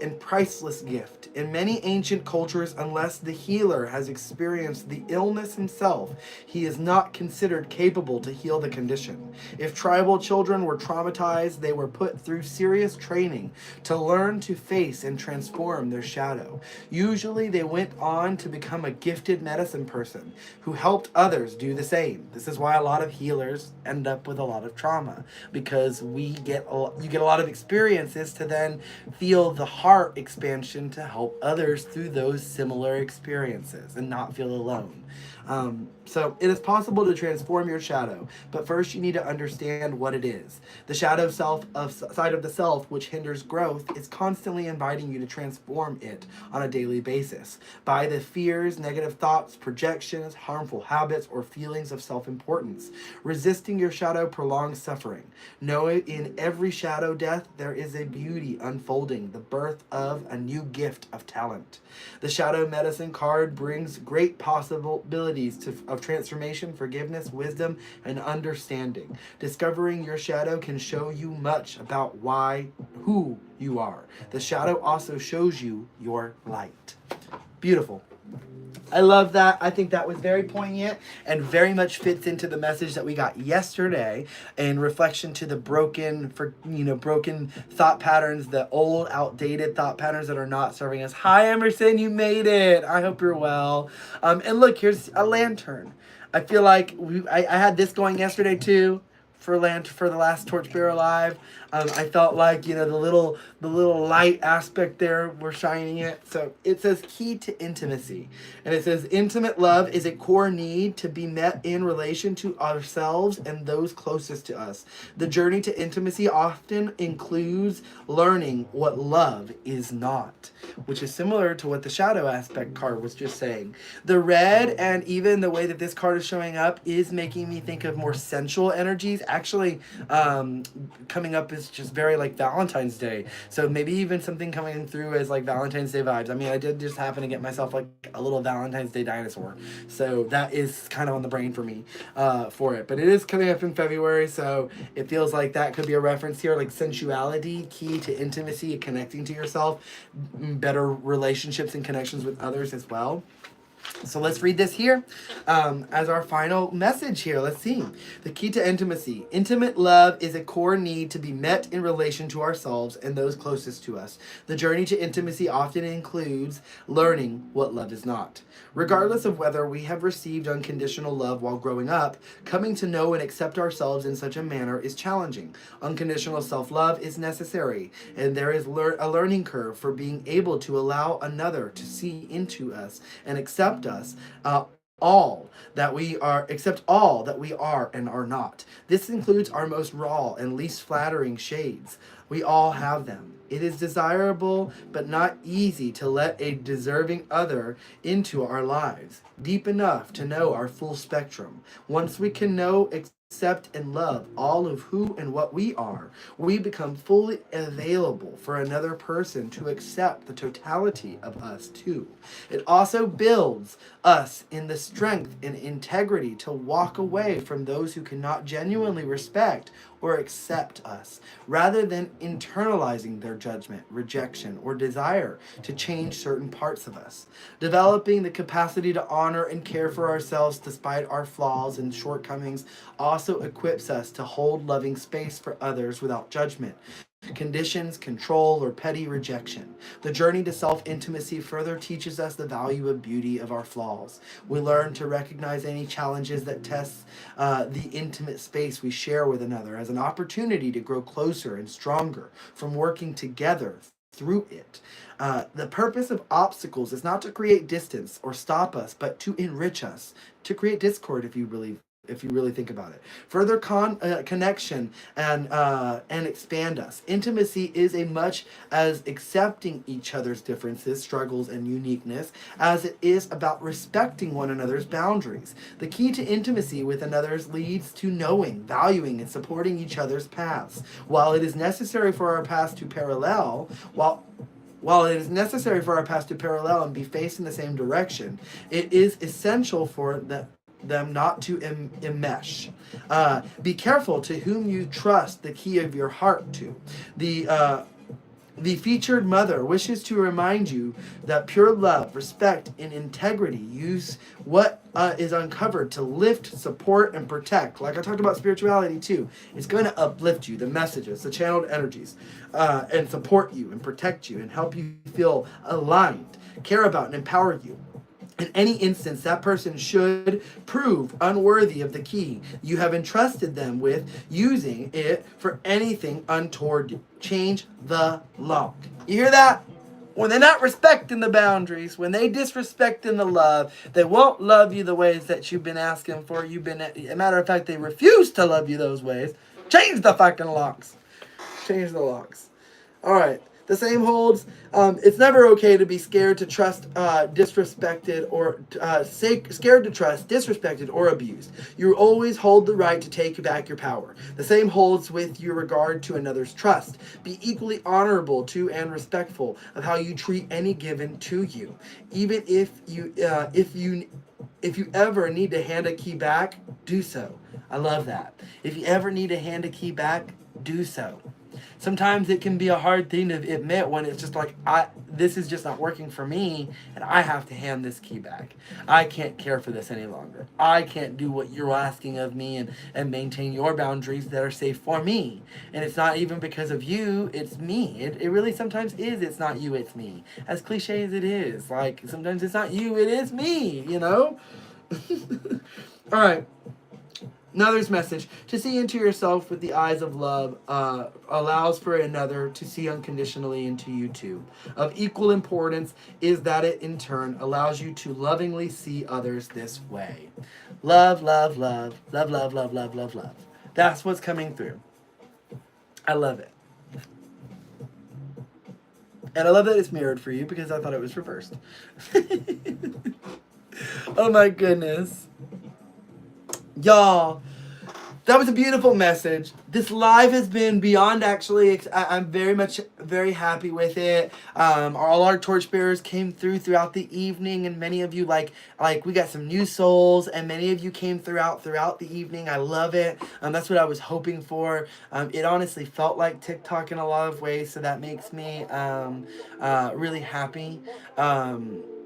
and priceless gift. In many ancient cultures, unless the healer has experienced the illness himself, he is not considered capable to heal the condition. If tribal children were traumatized, they were put through serious training to learn to face and transform their shadow. Usually they went on to become a gifted medicine person who helped others do the same. This is why a lot of healers end up with a lot of trauma, because you get a lot of experiences to then feel the heart expansion to help others through those similar experiences and not feel alone. So it is possible to transform your shadow, but first you need to understand what it is. The shadow side of the self, which hinders growth, is constantly inviting you to transform it on a daily basis by the fears, negative thoughts, projections, harmful habits, or feelings of self-importance. Resisting your shadow prolongs suffering. Know it, in every shadow death there is a beauty unfolding, the birth of a new gift of talent. The shadow medicine card brings great possibilities of transformation, forgiveness, wisdom, and understanding. Discovering your shadow can show you much about who you are. The shadow also shows you your light. Beautiful. I love that. I think that was very poignant and very much fits into the message that we got yesterday in reflection to the broken thought patterns, the old, outdated thought patterns that are not serving us. Hi, Emerson, you made it. I hope you're well. And look, here's a lantern. I feel like I had this going yesterday too. For the last Torchbearer Alive. I felt like, the little light aspect there, we're shining it. So it says key to intimacy. And it says intimate love is a core need to be met in relation to ourselves and those closest to us. The journey to intimacy often includes learning what love is not, which is similar to what the shadow aspect card was just saying. The red and even the way that this card is showing up is making me think of more sensual energies. Actually, coming up is just very like Valentine's Day. So maybe even something coming through as like Valentine's Day vibes. I mean, I did just happen to get myself like a little Valentine's Day dinosaur. So that is kind of on the brain for me for it. But it is coming up in February, so it feels like that could be a reference here, like sensuality, key to intimacy, connecting to yourself, better relationships and connections with others as well. So let's read this here as our final message here. Let's see. The key to intimacy. Intimate love is a core need to be met in relation to ourselves and those closest to us. The journey to intimacy often includes learning what love is not. Regardless of whether we have received unconditional love while growing up, coming to know and accept ourselves in such a manner is challenging. Unconditional self-love is necessary, and there is a learning curve for being able to allow another to see into us and accept us all that we are and are not. This includes our most raw and least flattering shades. We all have them. It is desirable but not easy to let a deserving other into our lives deep enough to know our full spectrum. Once we can know, accept and love all of who and what we are, we become fully available for another person to accept the totality of us too. It also builds us in the strength and integrity to walk away from those who cannot genuinely respect or accept us, rather than internalizing their judgment, rejection, or desire to change certain parts of us. Developing the capacity to honor and care for ourselves despite our flaws and shortcomings also equips us to hold loving space for others without judgment, conditions, control, or petty rejection. The journey to self-intimacy further teaches us the value and beauty of our flaws. We learn to recognize any challenges that test the intimate space we share with another as an opportunity to grow closer and stronger from working together through it. The purpose of obstacles is not to create distance or stop us, but to enrich us, to create discord if you really think about it. Further connection and expand us. Intimacy is as much as accepting each other's differences, struggles, and uniqueness as it is about respecting one another's boundaries. The key to intimacy with another leads to knowing, valuing, and supporting each other's paths. While it is necessary for our paths to parallel, while it is necessary for our paths to parallel and be facing the same direction, it is essential for them not to enmesh. Be careful to whom you trust the key of your heart to. The featured mother wishes to remind you that pure love, respect, and integrity use what is uncovered to lift, support, and protect. Like I talked about spirituality too. It's going to uplift you, the messages, the channeled energies, and support you and protect you and help you feel aligned, care about, and empower you. In any instance, that person should prove unworthy of the key you have entrusted them with, using it for anything untoward. Change the lock. You hear that? When they're not respecting the boundaries, when they disrespecting the love, they won't love you the ways that you've been asking for. As a matter of fact, they refuse to love you those ways. Change the fucking locks. Change the locks. All right. The same holds. It's never okay to be scared to trust, disrespected, or scared to trust, disrespected, or abused. You always hold the right to take back your power. The same holds with your regard to another's trust. Be equally honorable to and respectful of how you treat any given to you. Even if you ever need to hand a key back, do so. I love that. If you ever need to hand a key back, do so. Sometimes it can be a hard thing to admit when it's just like, this is just not working for me, and I have to hand this key back. I can't care for this any longer. I can't do what you're asking of me and maintain your boundaries that are safe for me. And it's not even because of you, it's me. It really sometimes is, it's not you, it's me. As cliche as it is. Like, sometimes it's not you, it is me, you know? All right. Another's message: to see into yourself with the eyes of love allows for another to see unconditionally into you too. Of equal importance is that it in turn allows you to lovingly see others this way. Love, love, love, love, love, love, love, love, love. That's what's coming through. I love it. And I love that it's mirrored for you because I thought it was reversed. Oh my goodness. Y'all, that was a beautiful message. This live has been beyond actually, I'm very happy with it. All our torchbearers came throughout the evening, and many of you, like we got some new souls, and many of you came throughout the evening. I love it. That's what I was hoping for. It honestly felt like TikTok in a lot of ways, so that makes me really happy.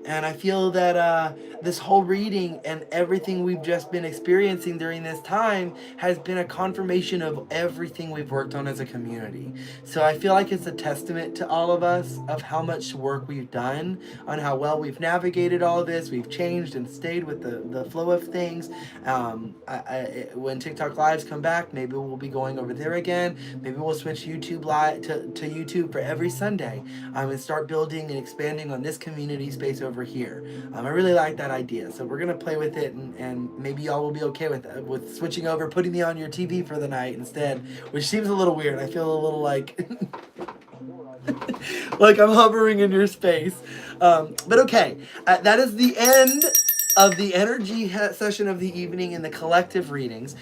And I feel that this whole reading and everything we've just been experiencing during this time has been a confirmation of everything we've worked on as a community. So I feel like it's a testament to all of us of how much work we've done, on how well we've navigated all of this. We've changed and stayed with the flow of things. When TikTok Lives come back, maybe we'll be going over there again. Maybe we'll switch YouTube Live to YouTube for every Sunday and start building and expanding on this community space over here. I really like that idea, so we're gonna play with it, and maybe y'all will be okay with switching over, putting me on your TV for the night instead, which seems a little weird. I feel a little like like I'm hovering in your space, but okay. That is the end of the energy session of the evening and the collective readings.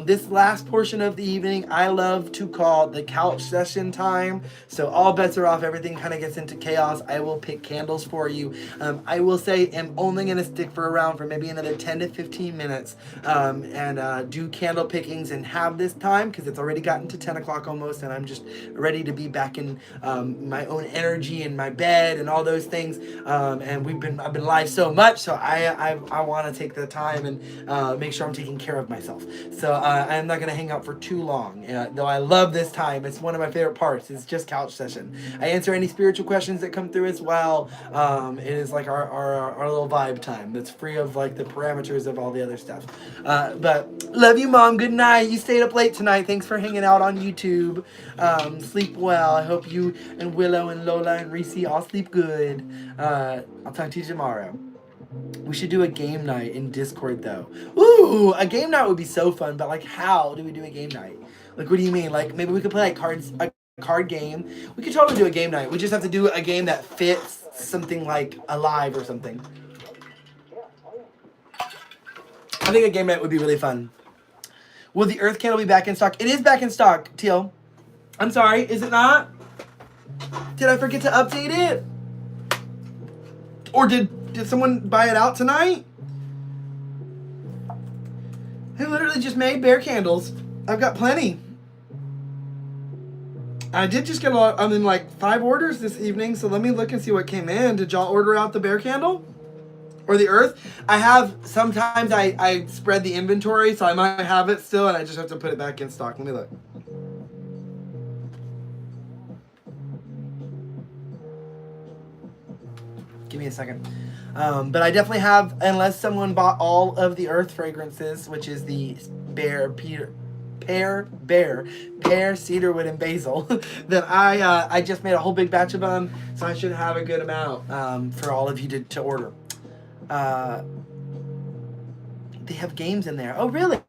This last portion of the evening, I love to call the couch session time. So all bets are off. Everything kind of gets into chaos. I will pick candles for you. I will say I'm only going to stick for around for maybe another 10 to 15 minutes and do candle pickings and have this time because it's already gotten to 10 o'clock almost, and I'm just ready to be back in my own energy and my bed and all those things. And I've been live so much, so I want to take the time and make sure I'm taking care of myself. So I'm not going to hang out for too long, though I love this time. It's one of my favorite parts. It's just couch session. I answer any spiritual questions that come through as well. It is like our little vibe time that's free of like the parameters of all the other stuff. But love you, Mom. Good night. You stayed up late tonight. Thanks for hanging out on YouTube. Sleep well. I hope you and Willow and Lola and Reese all sleep good. I'll talk to you tomorrow. We should do a game night in Discord though. Ooh, a game night would be so fun, but like how do we do a game night? Like what do you mean? Like maybe we could play like a card game. We could totally do a game night. We just have to do a game that fits something like Alive or something. I think a game night would be really fun. Will the Earth Candle be back in stock? It is back in stock, Teal. I'm sorry, is it not? Did I forget to update it? Or did someone buy it out tonight? I literally just made bear candles. I've got plenty. I did just get I'm in like 5 orders this evening, so let me look and see what came in. Did y'all order out the bear candle? Or the earth? I have, sometimes I spread the inventory, so I might have it still, and I just have to put it back in stock. Let me look. Give me a second. But I definitely have, unless someone bought all of the earth fragrances, which is the pear, cedarwood, and basil, then I just made a whole big batch of them, so I should have a good amount for all of you to order. They have games in there. Oh, really?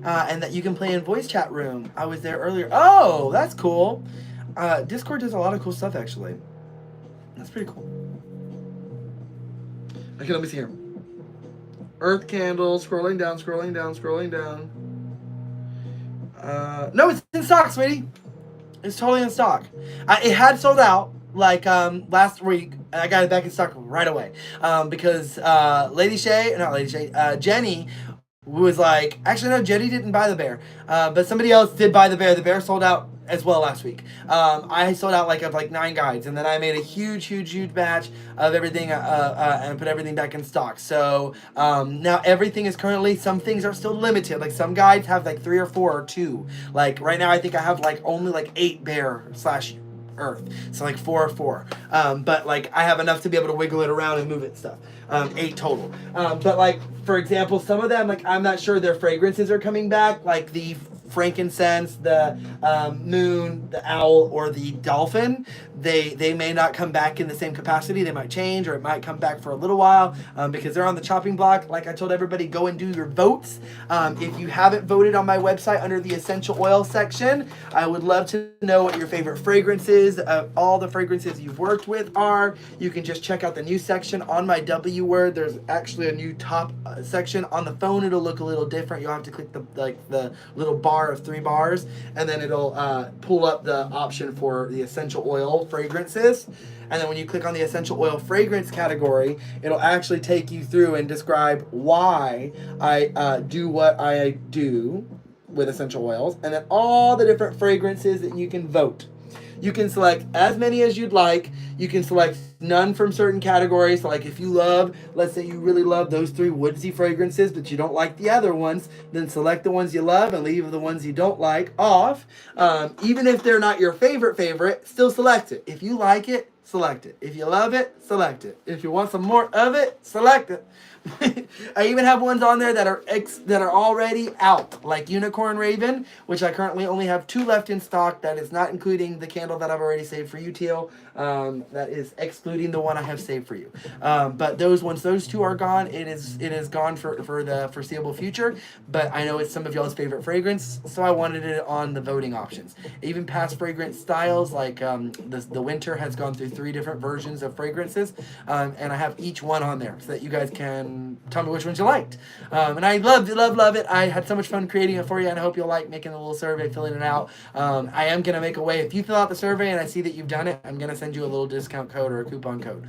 And that you can play in voice chat room. I was there earlier. Oh, that's cool. Discord does a lot of cool stuff, actually. That's pretty cool. Okay, let me see here. Earth candle, scrolling down. No, it's in stock, sweetie. It's totally in stock. It had sold out like last week, and I got it back in stock right away. Because Jenny was like, actually no, Jenny didn't buy the bear, but somebody else did buy the bear. The bear sold out as well last week. I sold out like 9 guides, and then I made a huge batch of everything and put everything back in stock. So now everything is currently, some things are still limited. Like some guides have like 3 or 4 or 2. Like right now I think I have like only like 8 bear / earth, so like 4 or 4, but like I have enough to be able to wiggle it around and move it and stuff. 8 total, but like for example, some of them, like I'm not sure their fragrances are coming back, like the frankincense, the moon, the owl, or the dolphin. They may not come back in the same capacity. They might change, or it might come back for a little while because they're on the chopping block. Like I told everybody, go and do your votes. If you haven't voted on my website under the essential oil section, I would love to know what your favorite fragrances, all the fragrances you've worked with are. You can just check out the new section on my W word. There's actually a new top section. On the phone it'll look a little different. You'll have to click the little bar of 3 bars, and then it'll pull up the option for the essential oil fragrances. And then when you click on the essential oil fragrance category, it'll actually take you through and describe why I do what I do with essential oils, and then all the different fragrances that you can vote. You can select as many as you'd like. You can select none from certain categories. So like if you love, let's say you really love those 3 woodsy fragrances, but you don't like the other ones, then select the ones you love and leave the ones you don't like off. Even if they're not your favorite, still select it. If you like it, select it. If you love it, select it. If you want some more of it, select it. I even have ones on there that are already out, like Unicorn Raven, which I currently only have 2 left in stock. That is not including the candle that I've already saved for you, Teal. That is excluding the one I have saved for you. But those 2 are gone. It is gone for the foreseeable future. But I know it's some of y'all's favorite fragrance, so I wanted it on the voting options. Even past fragrance styles, like the winter has gone through 3 different versions of fragrances, and I have each one on there so that you guys can tell me which ones you liked. And I loved it, love it. I had so much fun creating it for you, and I hope you'll like making a little survey, filling it out. I am going to make a way, if you fill out the survey and I see that you've done it, I'm going to send you a little discount code or a coupon code.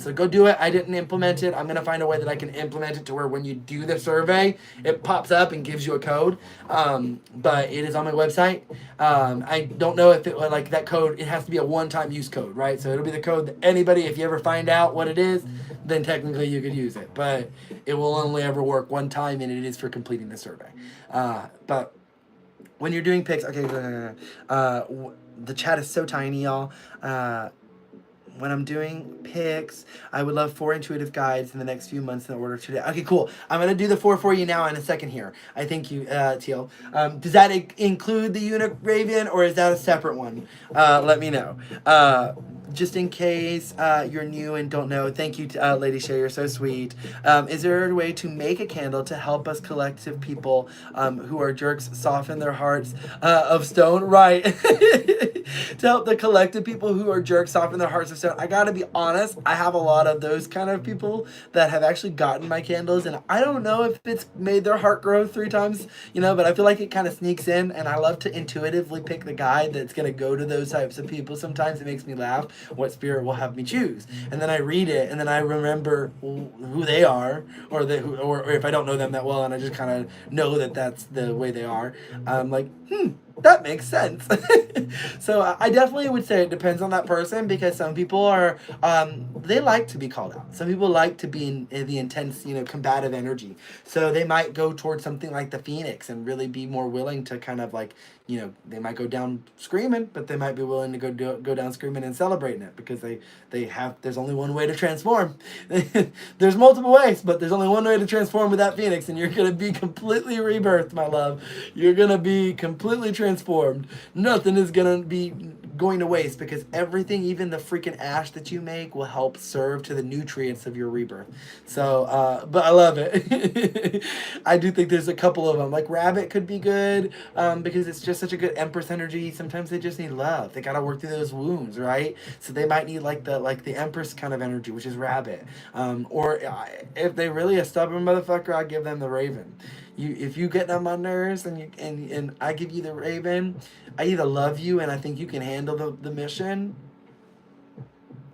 So go do it. I didn't implement it. I'm going to find a way that I can implement it to where when you do the survey, it pops up and gives you a code. But it is on my website. I don't know if it, like that code, it has to be a one-time use code, right? So it'll be the code that anybody, if you ever find out what it is, then technically you could use it. But it will only ever work one time, and it is for completing the survey. But when you're doing picks, okay, the chat is so tiny, y'all. When I'm doing picks, I would love 4 intuitive guides in the next few months in order to... Okay, cool. I'm going to do the 4 for you now in a second here. I thank you, Teal. Does that include the eunuch raven, or is that a separate one? Let me know. Just in case you're new and don't know, thank you, Lady Shay, you're so sweet. Is there a way to make a candle to help us collective people who are jerks soften their hearts of stone? Right. To help the collective people who are jerks soften their hearts of stone. I gotta be honest, I have a lot of those kind of people that have actually gotten my candles, and I don't know if it's made their heart grow 3 times, you know, but I feel like it kind of sneaks in, and I love to intuitively pick the guide that's gonna go to those types of people. Sometimes it makes me laugh what spirit will have me choose, and then I read it, and then I remember who they are, or if I don't know them that well, and I just kind of know that that's the way they are. I'm like, that makes sense. So I definitely would say it depends on that person, because some people are, they like to be called out. Some people like to be in the intense, you know, combative energy. So they might go towards something like the Phoenix and really be more willing to kind of like, you know, they might go down screaming, but they might be willing to go down screaming and celebrating it, because there's only one way to transform. There's multiple ways, but there's only one way to transform with that Phoenix, and you're going to be completely rebirthed, my love. You're going to be completely transformed. Nothing is going to be going to waste, because everything, even the freaking ash that you make, will help serve to the nutrients of your rebirth. So, but I love it. I do think there's a couple of them. Like Rabbit could be good, because it's just such a good Empress energy. Sometimes they just need love. They gotta work through those wounds, right? So they might need like the Empress kind of energy, which is Rabbit. Or if they really a stubborn motherfucker, I give them the Raven. If you get on my nerves and I give you the Raven, I either love you and I think you can handle the mission,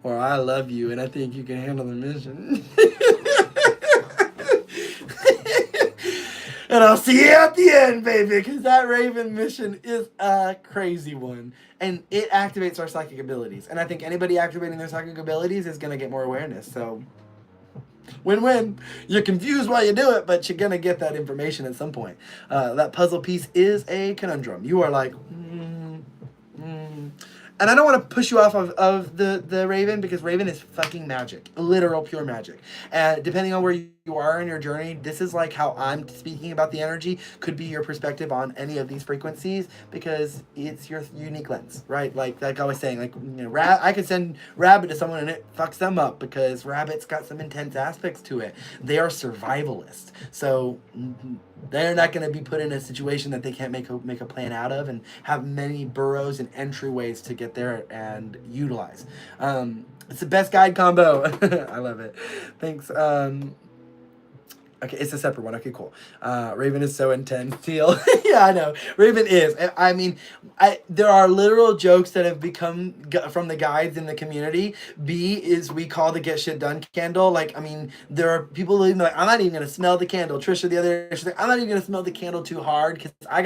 or I love you and I think you can handle the mission. And I'll see you at the end, baby, because that Raven mission is a crazy one. And it activates our psychic abilities. And I think anybody activating their psychic abilities is going to get more awareness. So, win-win. You're confused while you do it, but you're going to get that information at some point. That puzzle piece is a conundrum. You are like, And I don't want to push you off of the Raven, because Raven is fucking magic. Literal pure magic. And depending on where you are in your journey, this is like how I'm speaking about the energy. Could be your perspective on any of these frequencies, because it's your unique lens, right? Like I was saying, like, you know, I could send Rabbit to someone and it fucks them up, because Rabbit's got some intense aspects to it. They are survivalists. So they're not going to be put in a situation that they can't make a plan out of, and have many burrows and entryways to get there and utilize. It's the best guide combo. I love it. Thanks. Okay, it's a separate one. Okay, cool. Raven is so intense. Teal. Yeah, I know. Raven is. I mean, there are literal jokes that have become from the guides in the community. B is we call the Get Shit Done candle. Like, I mean, there are people who like, I'm not even going to smell the candle. Trisha the other day, she's like, I'm not even going to smell the candle too hard, because I've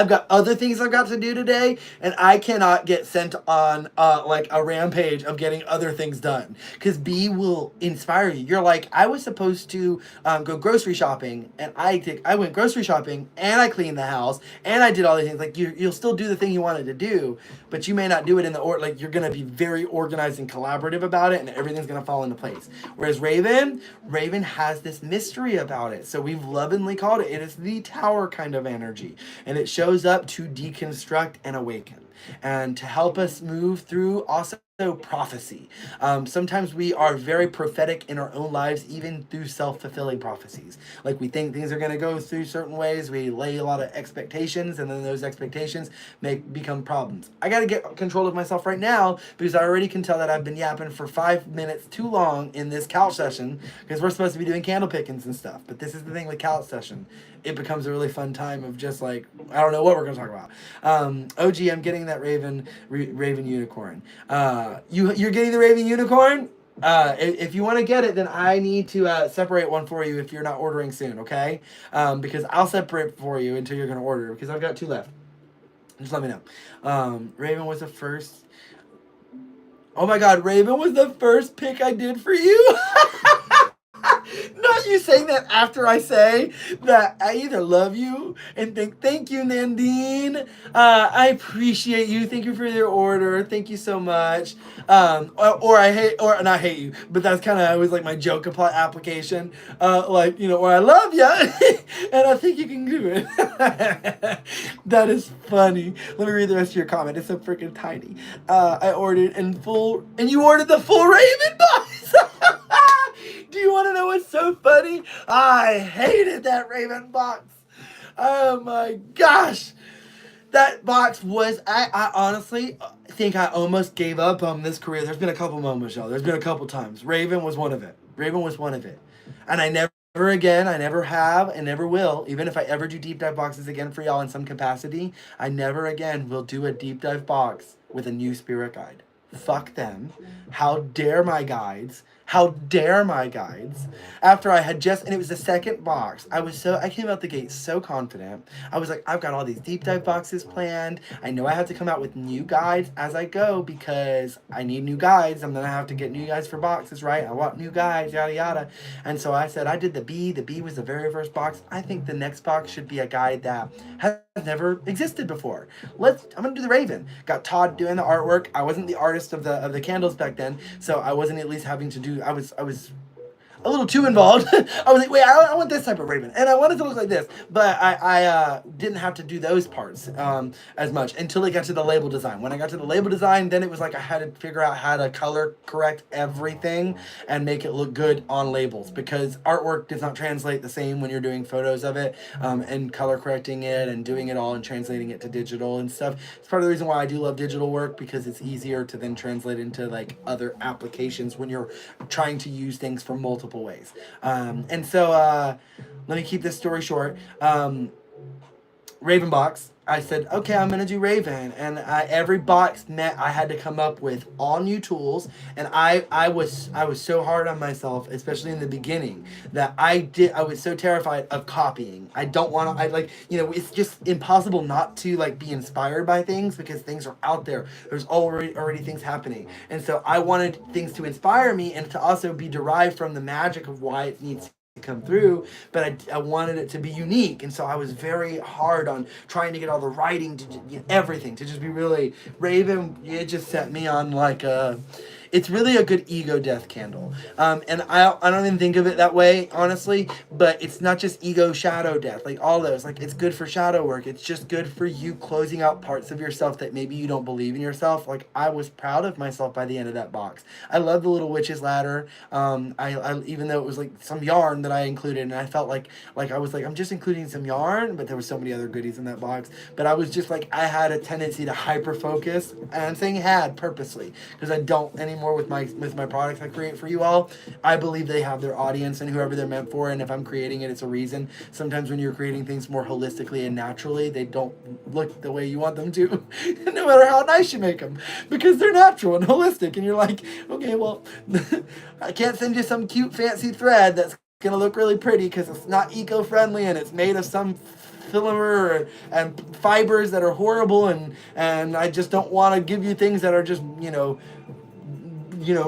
got other things I've got to do today, and I cannot get sent on like a rampage of getting other things done. Because B will inspire you. You're like, I was supposed to go grocery shopping, and I went grocery shopping, and I cleaned the house, and I did all these things. Like, you'll still do the thing you wanted to do, but you may not do it in the like, you're gonna be very organized and collaborative about it, and everything's gonna fall into place. Whereas Raven has this mystery about it, so we've lovingly called it is the Tower kind of energy, and it shows up to deconstruct and awaken, and to help us move through also prophecy. Sometimes we are very prophetic in our own lives, even through self-fulfilling prophecies. Like we think things are going to go through certain ways. We lay a lot of expectations, and then those expectations become problems. I got to get control of myself right now because I already can tell that I've been yapping for 5 minutes too long in this couch session because we're supposed to be doing candle pickings and stuff. But this is the thing with couch session. It becomes a really fun time of just like, I don't know what we're going to talk about. OG, I'm getting that Raven unicorn. You're getting the Raven unicorn? If you want to get it, then I need to separate one for you if you're not ordering soon, okay? Because I'll separate for you until you're going to order, because I've got 2 left. Just let me know. Raven was the first. Oh my God, Raven was the first pick I did for you. Not you saying that after I say that I either love you and thank you, Nandine. I appreciate you. Thank you for your order. Thank you so much. Or I hate, or not hate you, but that's kind of always like my joke application. Like, you know, or I love you and I think you can do it. That is funny. Let me read the rest of your comment. It's so freaking tiny. I ordered in full, and you ordered the full Raven box. Do you want to know what's so funny? I hated that Raven box. Oh my gosh. That box was, I honestly think I almost gave up on this career. There's been a couple moments, y'all. There's been a couple times. Raven was one of it. And I never again, I never have and never will, even if I ever do deep dive boxes again for y'all in some capacity, I never again will do a deep dive box with a new spirit guide. Fuck them. How dare my guides? How dare my guides? After I had just, and it was the second box, I came out the gate so confident. I was like, I've got all these deep dive boxes planned. I know I have to come out with new guides as I go because I need new guides. I'm going to have to get new guides for boxes, right? I want new guides, yada, yada. And so I said, I did the B. The B was the very first box. I think the next box should be a guide that has never existed before. I'm going to do the Raven. Got Todd doing the artwork. I wasn't the artist of the candles back then, so I wasn't at least having to do, I was a little too involved. I was like, wait, I want this type of Raven, and I want it to look like this, but I didn't have to do those parts as much until it got to the label design. When I got to the label design, then it was like I had to figure out how to color correct everything and make it look good on labels, because artwork does not translate the same when you're doing photos of it and color correcting it and doing it all and translating it to digital and stuff. It's part of the reason why I do love digital work, because it's easier to then translate into like other applications when you're trying to use things for multiple ways. And so let me keep this story short. Raven box, I said, okay, I'm gonna do Raven, and every box meant I had to come up with all new tools, and I was so hard on myself, especially in the beginning, that I was so terrified of copying. I don't want to, it's just impossible not to like be inspired by things, because things are out there. There's already things happening, and so I wanted things to inspire me and to also be derived from the magic of why it needs to come through, but I wanted it to be unique, and so I was very hard on trying to get all the writing to everything to just be really Raven. It just set me on like it's really a good ego death candle, and I don't even think of it that way, honestly, but it's not just ego shadow death, like all those, like it's good for shadow work. It's just good for you closing out parts of yourself that maybe you don't believe in yourself. Like I was proud of myself by the end of that box. I love the little witch's ladder. I even though it was like some yarn that I included, and I felt like I was like, I'm just including some yarn, but there were so many other goodies in that box. But I was just like, I had a tendency to hyper focus, and I'm saying had purposely, because I don't anymore with my products I create for you all. I believe they have their audience and whoever they're meant for, and if I'm creating it, it's a reason. Sometimes when you're creating things more holistically and naturally, they don't look the way you want them to, no matter how nice you make them, because they're natural and holistic, and you're like, okay, well, I can't send you some cute fancy thread that's gonna look really pretty because it's not eco-friendly and it's made of some filler and fibers that are horrible, and I just don't want to give you things that are just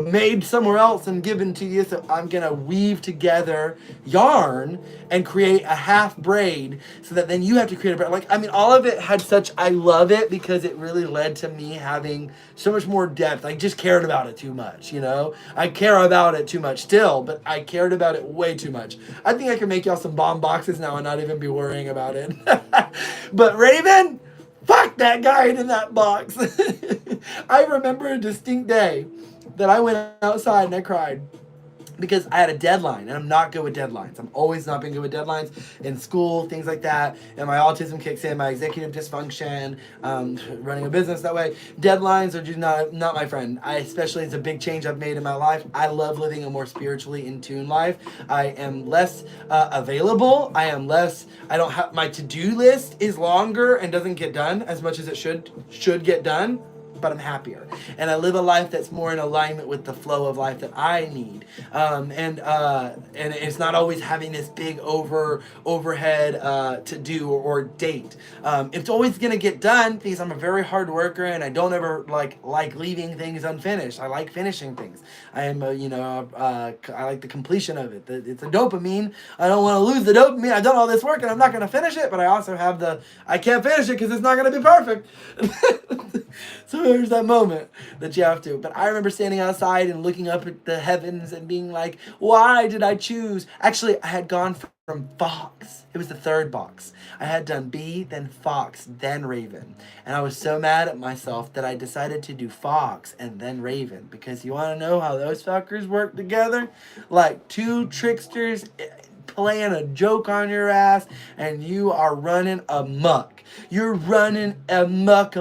made somewhere else and given to you. So I'm gonna weave together yarn and create a half braid, so that then you have to create a braid. Like, I mean, all of it had such, I love it because it really led to me having so much more depth. I just cared about it too much, I care about it too much still, but I cared about it way too much. I think I can make y'all some bomb boxes now and not even be worrying about it. But Raven, fuck that guy in that box. I remember a distinct day that I went outside and I cried because I had a deadline, and I'm not good with deadlines. I'm always not been good with deadlines in school, things like that. And my autism kicks in, my executive dysfunction, running a business that way. Deadlines are just not my friend. Especially it's a big change I've made in my life. I love living a more spiritually in tune life. I am less available. I don't have, my to-do list is longer and doesn't get done as much as it should get done. But I'm happier, and I live a life that's more in alignment with the flow of life that I need. And it's not always having this big overhead to do or date. It's always gonna get done because I'm a very hard worker, and I don't ever like leaving things unfinished. I like finishing things. I am I like the completion of it. It's a dopamine. I don't want to lose the dopamine. I've done all this work and I'm not gonna finish it, but I also have I can't finish it because it's not gonna be perfect. So there's that moment that you have to. But I remember standing outside and looking up at the heavens and being like, why did I choose? Actually, I had gone from Fox. It was the third box. I had done Bee, then Fox, then Raven. And I was so mad at myself that I decided to do Fox and then Raven. Because you want to know how those fuckers work together? Like two tricksters playing a joke on your ass, and you are running amok. You're running amok.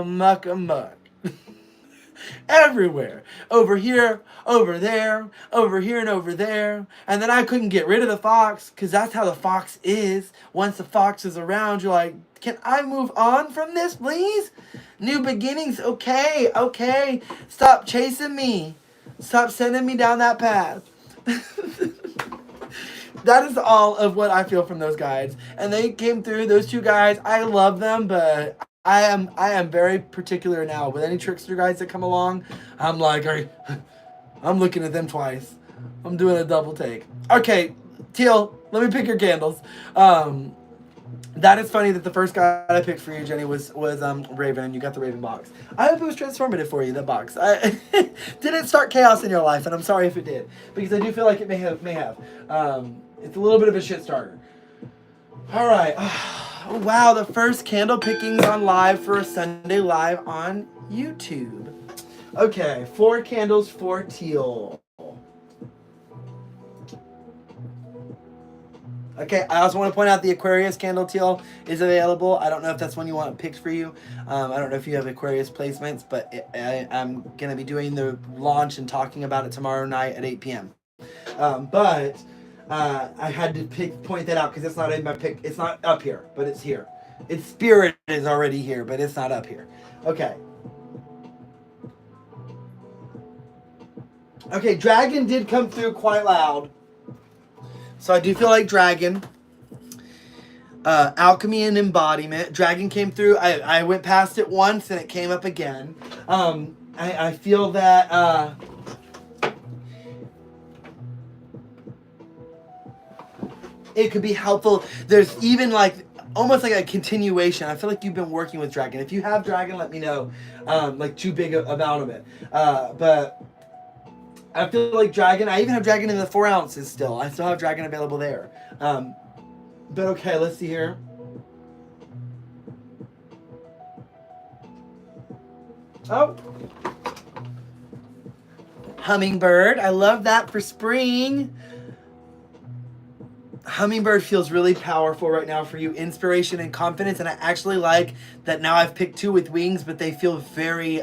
Everywhere. Over here, over there, over here and over there. And then I couldn't get rid of the fox, because that's how the fox is. Once the fox is around, you're like, can I move on from this, please? New beginnings, okay. Stop chasing me. Stop sending me down that path. That is all of what I feel from those guides. And they came through, those two guides. I love them, but I am very particular now. With any trickster guides that come along, I'm like, I'm looking at them twice. I'm doing a double take. Okay, Teal, let me pick your candles. That is funny that the first guy I picked for you, Jenny, was Raven, and you got the Raven box. I hope it was transformative for you, that box. Didn't start chaos in your life, and I'm sorry if it did, because I do feel like it may have. It's a little bit of a shit starter. All right. Oh, wow, the first candle pickings on live for a Sunday live on YouTube. Okay, 4 candles for Teal. Okay, I also want to point out the Aquarius candle, Teal, is available. I don't know if that's one you want picked for you. I don't know if you have Aquarius placements, but I'm going to be doing the launch and talking about it tomorrow night at 8 p.m. I had to point that out because it's not in my pick. It's not up here, but it's here. Its spirit is already here, but it's not up here. Okay. Okay, Dragon did come through quite loud. So I do feel like Dragon. Alchemy and Embodiment. Dragon came through. I went past it once and it came up again. I feel that... it could be helpful. There's even like almost like a continuation. I feel like you've been working with Dragon. If you have Dragon, let me know. Like too big amount of it. But I feel like Dragon. I even have Dragon in the 4 ounces still. I still have Dragon available there. But okay, let's see here. Oh. Hummingbird. I love that for spring. Hummingbird feels really powerful right now for you. Inspiration and confidence. And I actually like that now I've picked 2 with wings, but they feel very,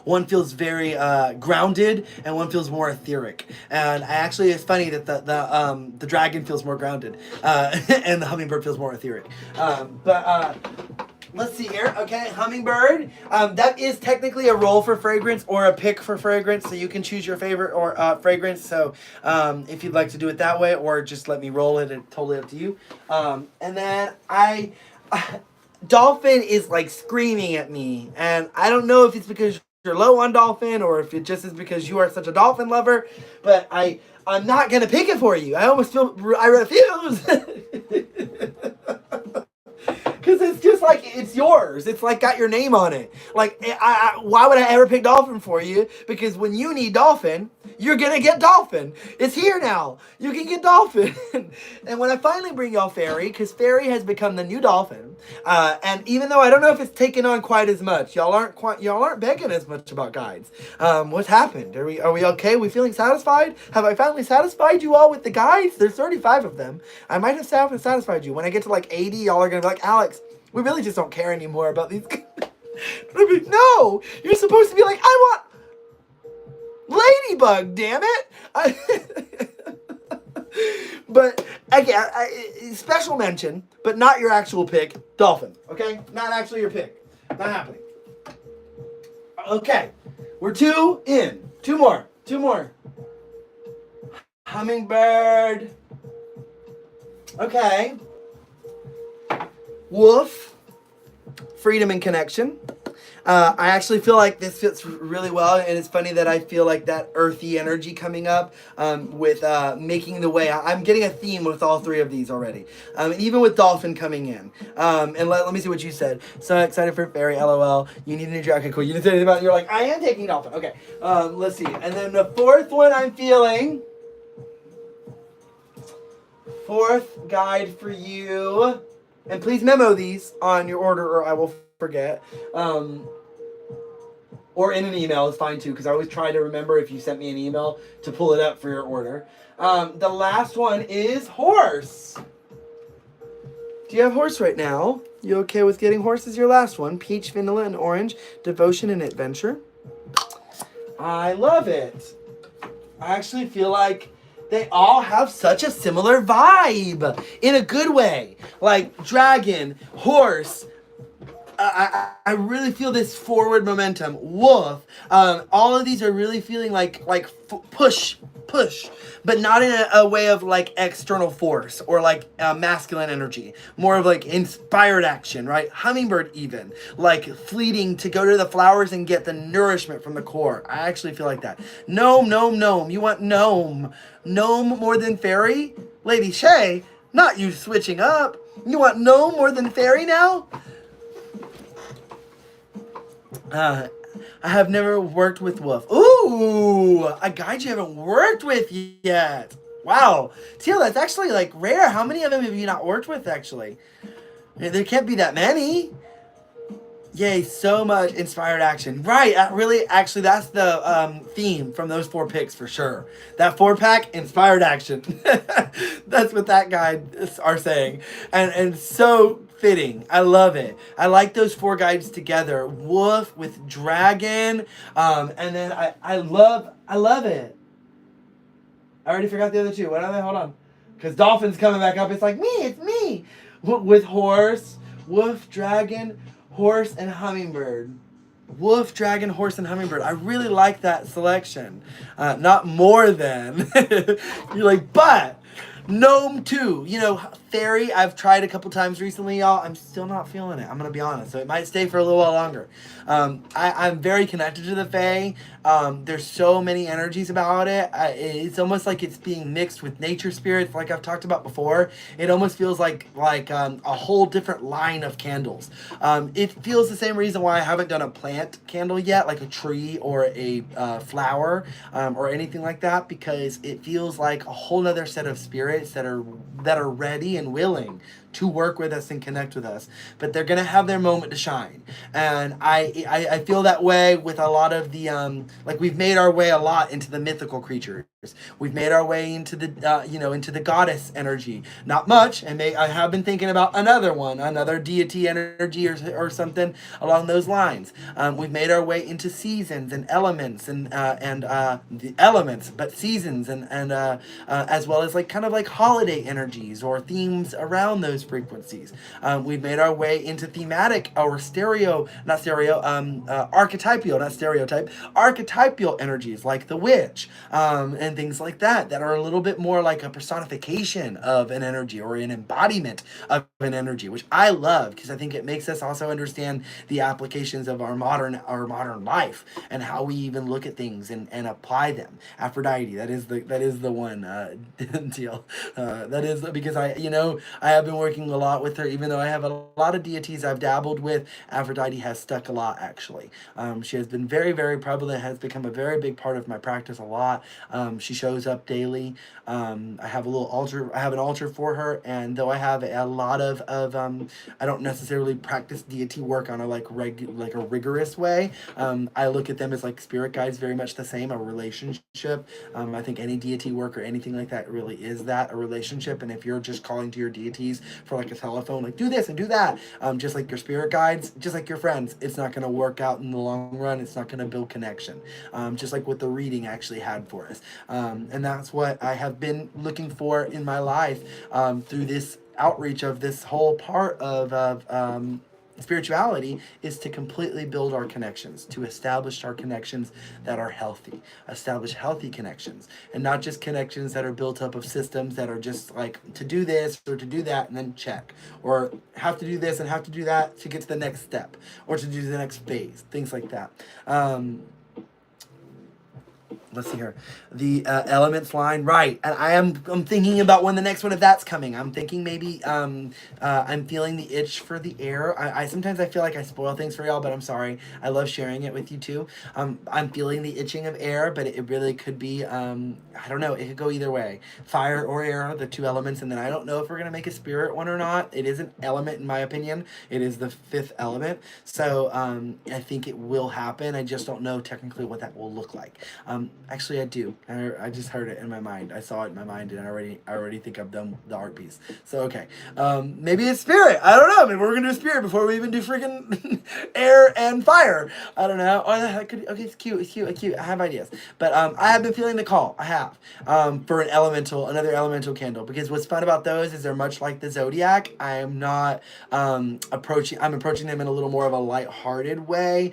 one feels very grounded and one feels more etheric. And actually, it's funny that the dragon feels more grounded and the hummingbird feels more etheric. Let's see here. Okay, hummingbird. That is technically a roll for fragrance or a pick for fragrance, so you can choose your favorite or fragrance. So if you'd like to do it that way, or just let me roll it, it's totally up to you. And then dolphin is like screaming at me, and I don't know if it's because you're low on dolphin or if it just is because you are such a dolphin lover, but I'm not gonna pick it for you. I almost feel I refuse. Because it's just like, it's yours. It's like got your name on it. Like, why would I ever pick dolphin for you? Because when you need dolphin, you're gonna get dolphin. It's here now. You can get dolphin. And when I finally bring y'all fairy, because fairy has become the new dolphin, and even though I don't know if it's taken on quite as much, y'all aren't begging as much about guides. What's happened? Are we okay? We feeling satisfied? Have I finally satisfied you all with the guides? There's 35 of them. I might have satisfied you. When I get to like 80, y'all are gonna be like, Alex, we really just don't care anymore about these guys. No, you're supposed to be like, I want ladybug, damn it. But again, special mention, but not your actual pick, dolphin. Okay, not actually your pick. Not happening. Okay, we're 2 in. Two more. Hummingbird. Okay. Wolf. Freedom and connection. I actually feel like this fits really well, and it's funny that I feel like that earthy energy coming up with making the way. I'm getting a theme with all 3 of these already, even with dolphin coming in. And let me see what you said. So excited for fairy, LOL. You need a new jacket. Cool. You didn't say anything about it. You're like, I am taking dolphin. Okay. Let's see. And then the 4th one I'm feeling. 4th guide for you. And please memo these on your order or I will forget. Or in an email is fine too, because I always try to remember if you sent me an email to pull it up for your order. The last one is horse. Do you have horse right now? You okay with getting horse as your last one? Peach, vanilla, and orange. Devotion and adventure. I love it. I actually feel like they all have such a similar vibe in a good way. Like dragon, horse. I really feel this forward momentum. Wolf. All of these are really feeling like push, but not in a way of like external force or like masculine energy. More of like inspired action, right? Hummingbird even. Like fleeting to go to the flowers and get the nourishment from the core. I actually feel like that. Gnome. You want gnome. Gnome more than fairy? Lady Shay, not you switching up. You want gnome more than fairy now? I have never worked with wolf. Ooh, a guide you haven't worked with yet. Wow. Teal, that's actually like rare. How many of them have you not worked with actually? There can't be that many. Yay, so much inspired action. Right, really, actually, that's the theme from those 4 picks for sure. That 4-pack, inspired action. That's what that guide are saying. And so fitting. I love it. I like those 4 guides together. Wolf with dragon. And then I love it. I already forgot the other 2. What are they? Hold on. Because dolphin's coming back up. It's like, it's me. With horse, wolf, dragon, horse, and hummingbird. Wolf, dragon, horse, and hummingbird. I really like that selection. Not more than. You're like, but gnome too. You know, fairy, I've tried a couple times recently, y'all. I'm still not feeling it. I'm going to be honest. So it might stay for a little while longer. I'm very connected to the fae. There's so many energies about it. It's almost like it's being mixed with nature spirits, like I've talked about before. It almost feels like a whole different line of candles. It feels the same reason why I haven't done a plant candle yet, like a tree or a flower or anything like that, because it feels like a whole nother set of spirits that are ready and willing to work with us and connect with us, but they're gonna have their moment to shine. And I feel that way with a lot of the like we've made our way a lot into the mythical creatures. We've made our way into the into the goddess energy. Not much, and I have been thinking about another deity energy or something along those lines. We've made our way into seasons and elements and the elements, but seasons and as well as like kind of like holiday energies or themes around those frequencies. We've made our way into thematic or archetypal energies like the witch and things like that are a little bit more like a personification of an energy or an embodiment of an energy, which I love because I think it makes us also understand the applications of our modern life and how we even look at things and apply them. Aphrodite, that is the one deal. That is because I have been working working a lot with her, even though I have a lot of deities I've dabbled with. Aphrodite has stuck a lot, actually. She has been very, very prevalent, has become a very big part of my practice a lot. She shows up daily. I have a little altar. I have an altar for her, and though I have a lot of I don't necessarily practice deity work on a like a rigorous way. I look at them as like spirit guides, very much the same, a relationship. I think any deity work or anything like that really is that, a relationship. And if you're just calling to your deities for like a telephone, like do this and do that, just like your spirit guides, just like your friends, it's not going to work out in the long run. It's not going to build connection. Just like what the reading actually had for us. And that's what I have been looking for in my life through this outreach of this whole part of spirituality, is to completely build our connections, to establish our connections that are healthy, establish healthy connections, and not just connections that are built up of systems that are just like to do this or to do that and then check, or have to do this and have to do that to get to the next step, or to do the next phase, things like that. Let's see here, the elements line, right? And I'm thinking about when the next one of that's coming. I'm thinking maybe I'm feeling the itch for the air. I sometimes I feel like I spoil things for y'all, but I'm sorry. I love sharing it with you too. I'm feeling the itching of air, but it really could be I don't know. It could go either way, fire or air, the two elements. And then I don't know if we're gonna make a spirit one or not. It is an element in my opinion. It is the fifth element, so I think it will happen. I just don't know technically what that will look like. Actually, I do. I just heard it in my mind. I saw it in my mind, and I already think I've done the art piece. So okay, maybe it's spirit. I don't know. Maybe we're gonna do spirit before we even do freaking air and fire. I don't know. Oh, that could. Okay, it's cute. It's cute. It's cute. I have ideas, but I have been feeling the call. I have for another elemental candle, because what's fun about those is they're much like the zodiac. I am not approaching. I'm approaching them in a little more of a lighthearted way,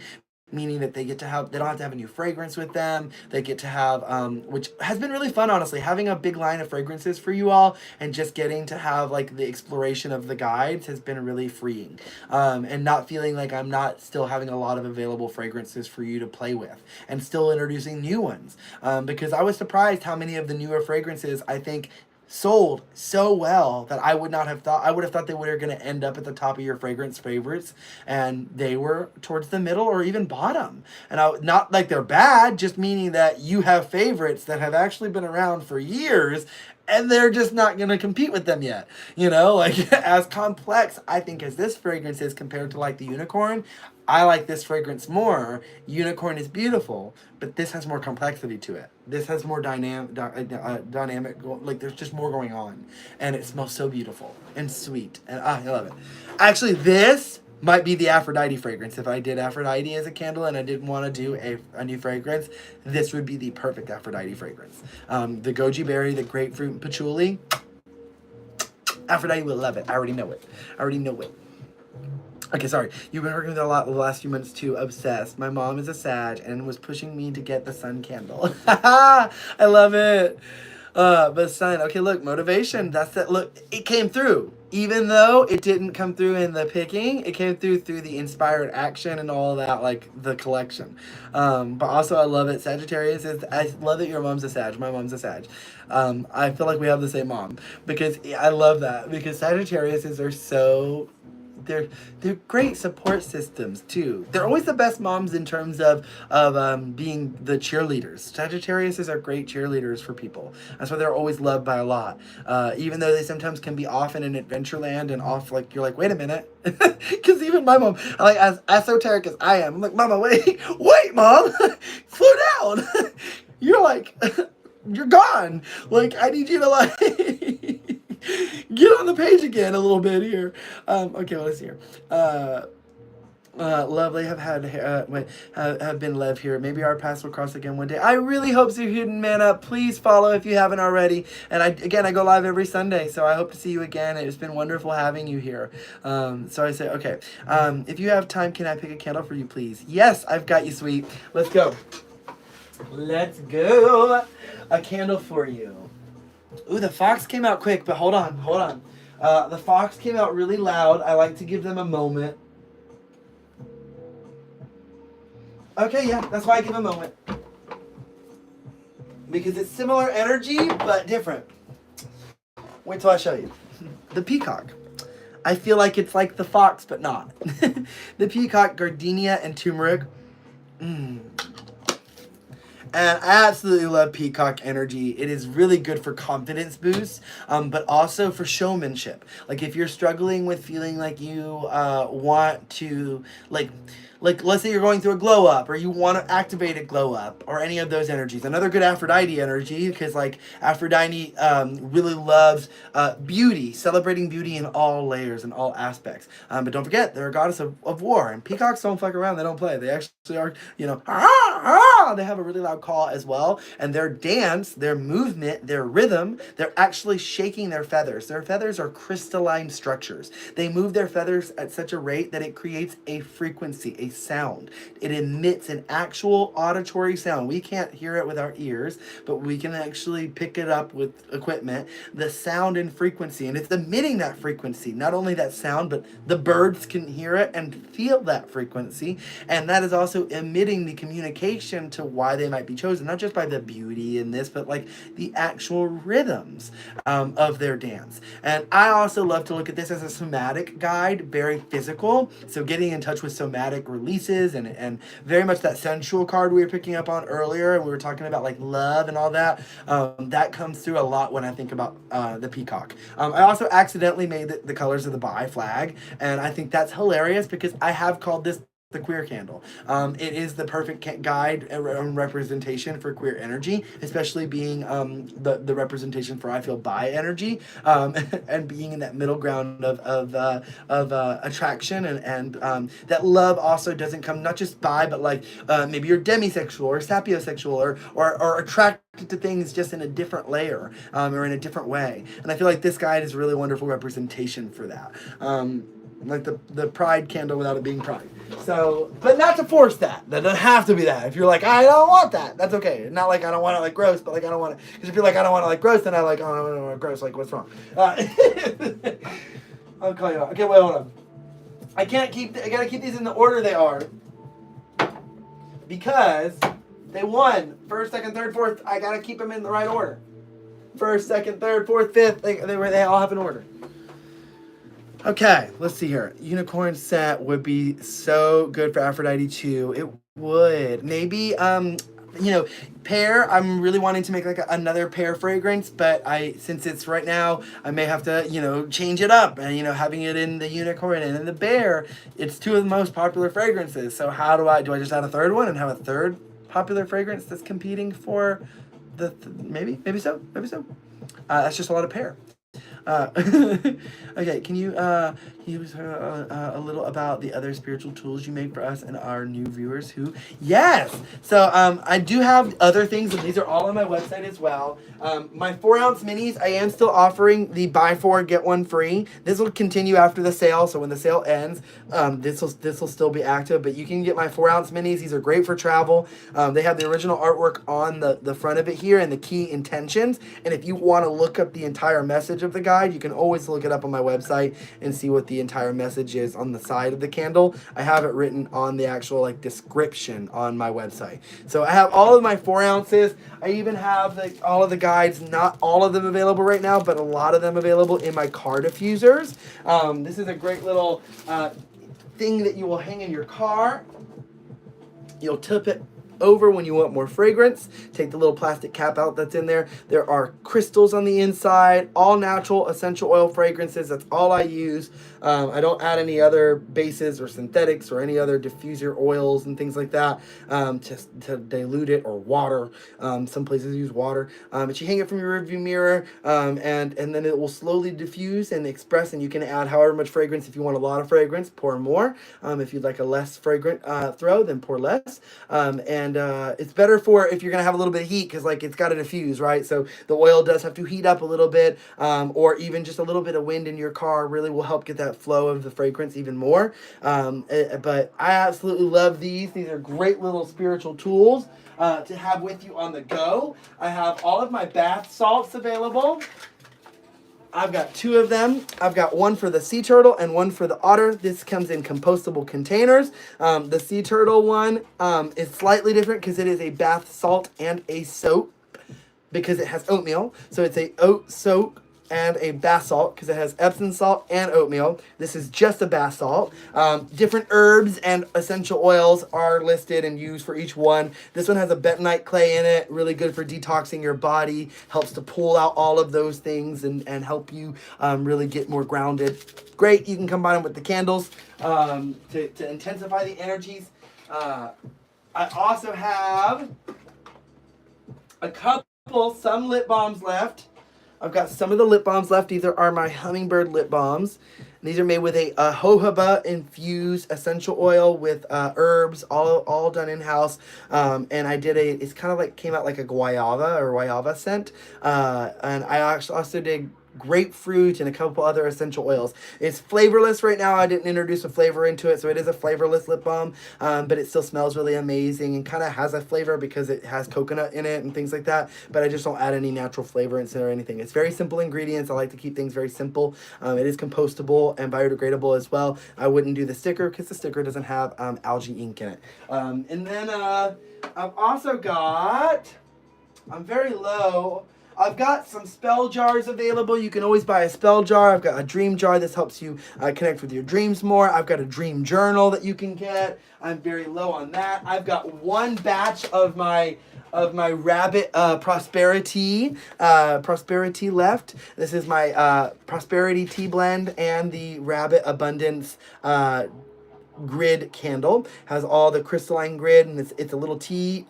meaning that they don't have to have a new fragrance with them. They get to have, which has been really fun, honestly, having a big line of fragrances for you all, and just getting to have like the exploration of the guides has been really freeing. And not feeling like I'm not still having a lot of available fragrances for you to play with, and still introducing new ones. Because I was surprised how many of the newer fragrances, I think, sold so well that I would have thought they were going to end up at the top of your fragrance favorites, and they were towards the middle or even bottom. And not like they're bad, just meaning that you have favorites that have actually been around for years, and they're just not going to compete with them yet. You know, like as complex, I think, as this fragrance is compared to like the unicorn, I like this fragrance more. Unicorn is beautiful, but this has more complexity to it. This has more dynamic, like there's just more going on. And it smells so beautiful and sweet. And I love it. Actually, this might be the Aphrodite fragrance. If I did Aphrodite as a candle and I didn't want to do a new fragrance, this would be the perfect Aphrodite fragrance. The goji berry, the grapefruit, and patchouli. Aphrodite will love it. I already know it. Okay, sorry. You've been working with a lot the last few months too. Obsessed. My mom is a Sag and was pushing me to get the sun candle. I love it. But sun. Okay, look, motivation. That's that. Look, it came through. Even though it didn't come through in the picking, it came through the inspired action and all that, like the collection. But also I love it. Sagittarius is, I love that your mom's a Sag. My mom's a Sag. I feel like we have the same mom, because I love that, because Sagittariuses are so, they're great support systems too. They're always the best moms in terms of being the cheerleaders. Sagittariuses are great cheerleaders for people. That's why they're always loved by a lot. Even though they sometimes can be off in an adventure land and off, like you're like, wait a minute. Because even my mom, like as esoteric as I am, I'm like, Mama, wait, mom, slow down. You're like, you're gone. Like, I need you to like get on the page again a little bit here. Okay, let's see here. Lovely, have been Lev here. Maybe our paths will cross again one day. I really hope so, Hidden Mana. Please follow if you haven't already. And I go live every Sunday, so I hope to see you again. It's been wonderful having you here. So I say, okay. If you have time, can I pick a candle for you, please? Yes, I've got you, sweet. Let's go. Let's go. A candle for you. Ooh, the fox came out quick, but hold on. The fox came out really loud. I like to give them a moment. Okay, yeah, that's why I give a moment. Because it's similar energy, but different. Wait till I show you. The peacock. I feel like it's like the fox, but not. The peacock, gardenia, and turmeric. Mm. And I absolutely love peacock energy. It is really good for confidence boost, but also for showmanship. Like if you're struggling with feeling like you want to like let's say you're going through a glow up or you want to activate a glow up or any of those energies. Another good Aphrodite energy, because like Aphrodite really loves beauty, celebrating beauty in all layers and all aspects. But don't forget, they're a goddess of war, and peacocks don't fuck around. They don't play. They actually are, you know, they have a really loud call as well. And their dance, their movement, their rhythm, they're actually shaking their feathers. Their feathers are crystalline structures. They move their feathers at such a rate that it creates a frequency, a sound. It emits an actual auditory sound. We can't hear it with our ears, but we can actually pick it up with equipment. The sound and frequency, and it's emitting that frequency. Not only that sound, but the birds can hear it and feel that frequency, and that is also emitting the communication to why they might be chosen, not just by the beauty in this, but like the actual rhythms of their dance. And I also love to look at this as a somatic guide, very physical. So getting in touch with somatic releases and very much that sensual card we were picking up on earlier, and we were talking about like love and all that. That comes through a lot when I think about the peacock. I also accidentally made the colors of the bi flag, and I think that's hilarious because I have called this the queer candle. It is the perfect guide and representation for queer energy, especially being the representation for I feel bi energy, and being in that middle ground of attraction and that love also doesn't come not just bi, but like maybe you're demisexual or sapiosexual or attracted to things just in a different layer or in a different way. And I feel like this guide is a really wonderful representation for that. Like the pride candle without it being pride. So, but not to force that. That doesn't have to be that. If you're like, I don't want that, that's okay. Not like I don't want it like gross, but like I don't want it. Because if you're like, I don't want it like gross, then I like, oh, I don't want it gross. Like, what's wrong? I'll call you out. Okay, wait, hold on. I gotta keep these in the order they are. Because they won first, second, third, fourth. I gotta keep them in the right order. First, second, third, fourth, fifth. They all have an order. Okay, let's see here. Unicorn set would be so good for Aphrodite too. It would. Maybe, pear. I'm really wanting to make like another pear fragrance, but since it's right now, I may have to, change it up. And, having it in the unicorn and in the bear, it's two of the most popular fragrances. So how do I just add a third one and have a third popular fragrance that's competing for maybe so. That's just a lot of pear. Okay, can you use a little about the other spiritual tools you make for us and our new viewers who... Yes! So I do have other things, and these are all on my website as well. My 4-ounce minis, I am still offering the buy 4, get 1 free. This will continue after the sale, so when the sale ends, this will still be active, but you can get my 4-ounce minis. These are great for travel. They have the original artwork on the front of it here and the key intentions, and if you want to look up the entire message of the guide, you can always look it up on my website and see what the entire message is on the side of the candle. I have it written on the actual description on my website. So I have all of my 4 ounces. I even have all of the guides, not all of them available right now, but a lot of them available in my car diffusers. This is a great little thing that you will hang in your car. You'll tip it over when you want more fragrance. Take the little plastic cap out that's in there. There are crystals on the inside, all natural essential oil fragrances. That's all I use. I don't add any other bases or synthetics or any other diffuser oils and things like that to dilute it, or water. Some places use water. But you hang it from your rearview mirror, and then it will slowly diffuse and express, and you can add however much fragrance. If you want a lot of fragrance, pour more. If you'd like a less fragrant throw, then pour less. And it's better for if you're going to have a little bit of heat, because it's got to diffuse, right? So the oil does have to heat up a little bit, or even just a little bit of wind in your car really will help get that flow of the fragrance even more. But I absolutely love these. These are great little spiritual tools to have with you on the go. I have all of my bath salts available. I've got 2 of them. I've got one for the sea turtle and one for the otter. This comes in compostable containers. The sea turtle one is slightly different because it is a bath salt and a soap, because it has oatmeal. So it's a oat soak and a bath salt because it has Epsom salt and oatmeal. This is just a bath salt. Different herbs and essential oils are listed and used for each one. This one has a bentonite clay in it, really good for detoxing your body, helps to pull out all of those things and help you really get more grounded. Great, you can combine them with the candles to intensify the energies. I also have some lip balms left. I've got some of the lip balms left. These are my hummingbird lip balms. These are made with a jojoba infused essential oil with herbs, all done in house. And I did it's kind of like came out like a guayaba scent. And I actually also did grapefruit and a couple other essential oils. It's flavorless right now. I didn't introduce a flavor into it, so it is a flavorless lip balm, but it still smells really amazing and kind of has a flavor because it has coconut in it and things like that, but I just don't add any natural flavor into it or anything. It's very simple ingredients. I like to keep things very simple. It is compostable and biodegradable as well. I wouldn't do the sticker because the sticker doesn't have algae ink in it. And then I've also got, I'm very low, I've got some spell jars available. You can always buy a spell jar. I've got a dream jar. This helps you connect with your dreams more. I've got a dream journal that you can get. I'm very low on that. I've got one batch of my rabbit prosperity left. This is my prosperity tea blend and the rabbit abundance grid candle. Has all the crystalline grid, and it's a little tea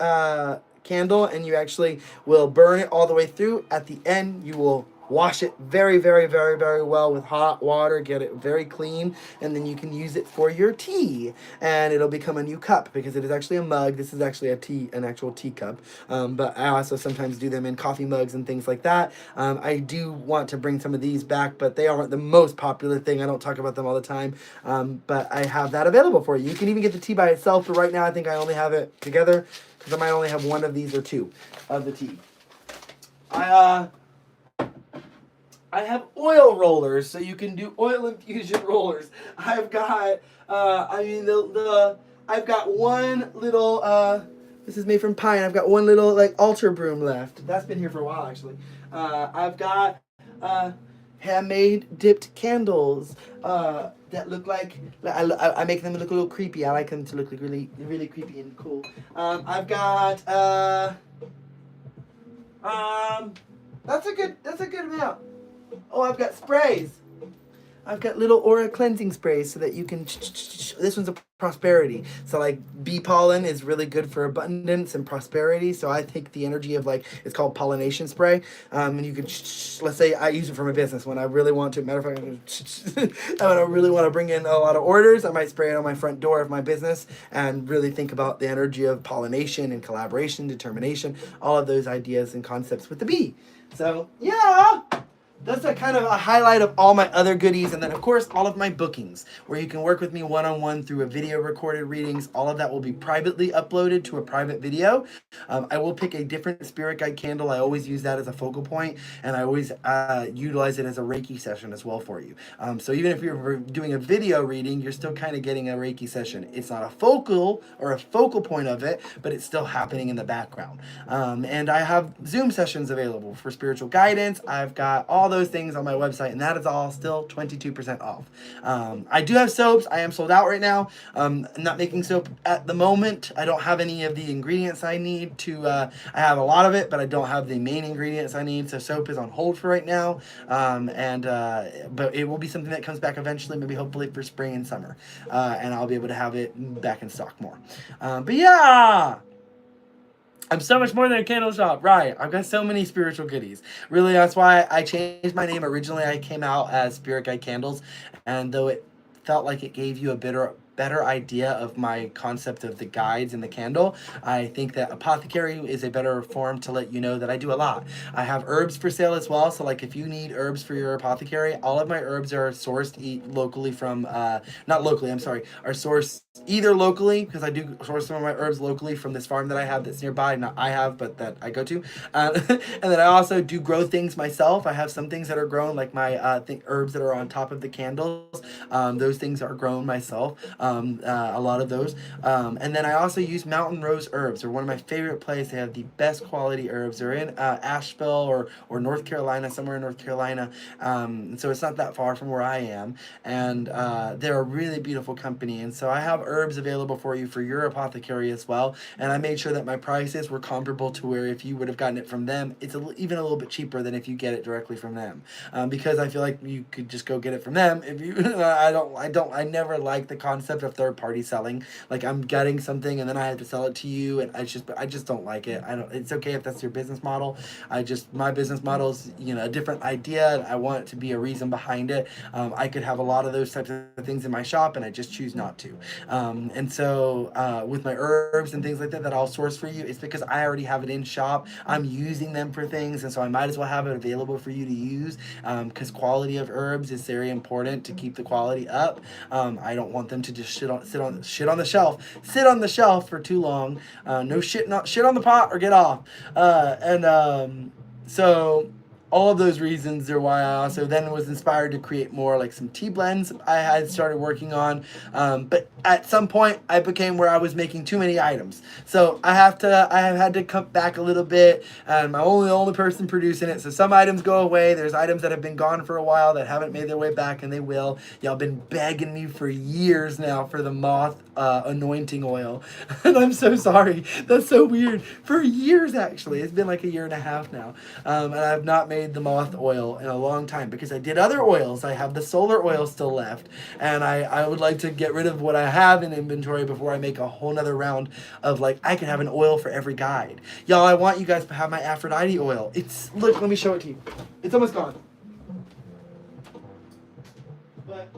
candle, and you actually will burn it all the way through. At the end, you will wash it very, very, very, very well with hot water, get it very clean, and then you can use it for your tea, and it'll become a new cup because it is actually a mug. This is actually an actual teacup, but I also sometimes do them in coffee mugs and things like that. I do want to bring some of these back, but they aren't the most popular thing. I don't talk about them all the time, but I have that available for you. You can even get the tea by itself, but right now I think I only have it together because I might only have one of these or two of the tea. I have oil rollers, so you can do oil infusion rollers. I've got, I've got one little, this is made from pine. I've got one little like altar broom left. That's been here for a while actually. I've got handmade dipped candles that look like, I make them look a little creepy. I like them to look like really, really creepy and cool. I've got, that's a good amount. Oh, I've got sprays. I've got little aura cleansing sprays so that you can, this one's a prosperity. So like bee pollen is really good for abundance and prosperity. So I take the energy of like, it's called pollination spray. And you can, let's say I use it for my business when I really want to, matter of fact, when I really want to bring in a lot of orders, I might spray it on my front door of my business and really think about the energy of pollination and collaboration, determination, all of those ideas and concepts with the bee. So yeah. That's a kind of a highlight of all my other goodies. And then, of course, all of my bookings, where you can work with me one-on-one through a video recorded readings. All of that will be privately uploaded to a private video. I will pick a different spirit guide candle. I always use that as a focal point, and I always utilize it as a Reiki session as well for you. So even if you're doing a video reading, you're still kind of getting a Reiki session. It's not a focal point of it, but it's still happening in the background. And I have Zoom sessions available for spiritual guidance. I've got all those things on my website, and that is all still 22% off. I do have soaps. I am sold out right now. I'm not making soap at the moment. I don't have any of the ingredients I need to, I have a lot of it, but I don't have the main ingredients I need, so soap is on hold for right now. But it will be something that comes back eventually, maybe hopefully for spring and summer. And I'll be able to have it back in stock more. But yeah! I'm so much more than a candle shop, right? I've got so many spiritual goodies. Really, that's why I changed my name. Originally, I came out as Spirit Guide Candles, and though it felt like it gave you a better idea of my concept of the guides and the candle, I think that Apothecary is a better form to let you know that I do a lot. I have herbs for sale as well, so like if you need herbs for your apothecary, all of my herbs are sourced locally from, not locally, I'm sorry, are sourced either locally, because I do source some of my herbs locally from this farm that I have that's nearby, not I have, but that I go to. And then I also do grow things myself. I have some things that are grown, like my herbs that are on top of the candles. Those things are grown myself. a lot of those. And then I also use Mountain Rose Herbs. They're one of my favorite places. They have the best quality herbs. They're in Asheville or North Carolina, somewhere in North Carolina. So it's not that far from where I am. And they're a really beautiful company. And so I have herbs available for you for your apothecary as well. And I made sure that my prices were comparable to where if you would have gotten it from them, it's even a little bit cheaper than if you get it directly from them. Because I feel like you could just go get it from them. If you, I never like the concept of third party selling. Like I'm getting something and then I have to sell it to you, and I just don't like it. I don't. It's okay if that's your business model. My business model is a different idea, and I want it to be a reason behind it. I could have a lot of those types of things in my shop, and I just choose not to. And so with my herbs and things like that I'll source for you, it's because I already have it in shop. I'm using them for things, and so I might as well have it available for you to use, because quality of herbs is very important to keep the quality up. I don't want them to just sit on the shelf for too long. No shit on the pot or get off. So all of those reasons are why I also then was inspired to create more like some tea blends I had started working on. But at some point I became where I was making too many items. So I have had to cut back a little bit, and I'm only the only person producing it. So some items go away. There's items that have been gone for a while that haven't made their way back, and they will. Y'all been begging me for years now for the moth anointing oil. And I'm so sorry. That's so weird. For years, actually. It's been like a year and a half now. And I've not made the moth oil in a long time because I did other oils. I have the solar oil still left, and I would like to get rid of what I have in inventory before I make a whole nother round of like, I can have an oil for every guide. Y'all, I want you guys to have my Aphrodite oil. Look, let me show it to you. It's almost gone. But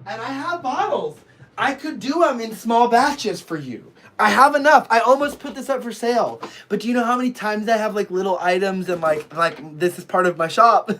and I have bottles. I could do them in small batches for you. I have enough. I almost put this up for sale. But do you know how many times I have like little items and like this is part of my shop?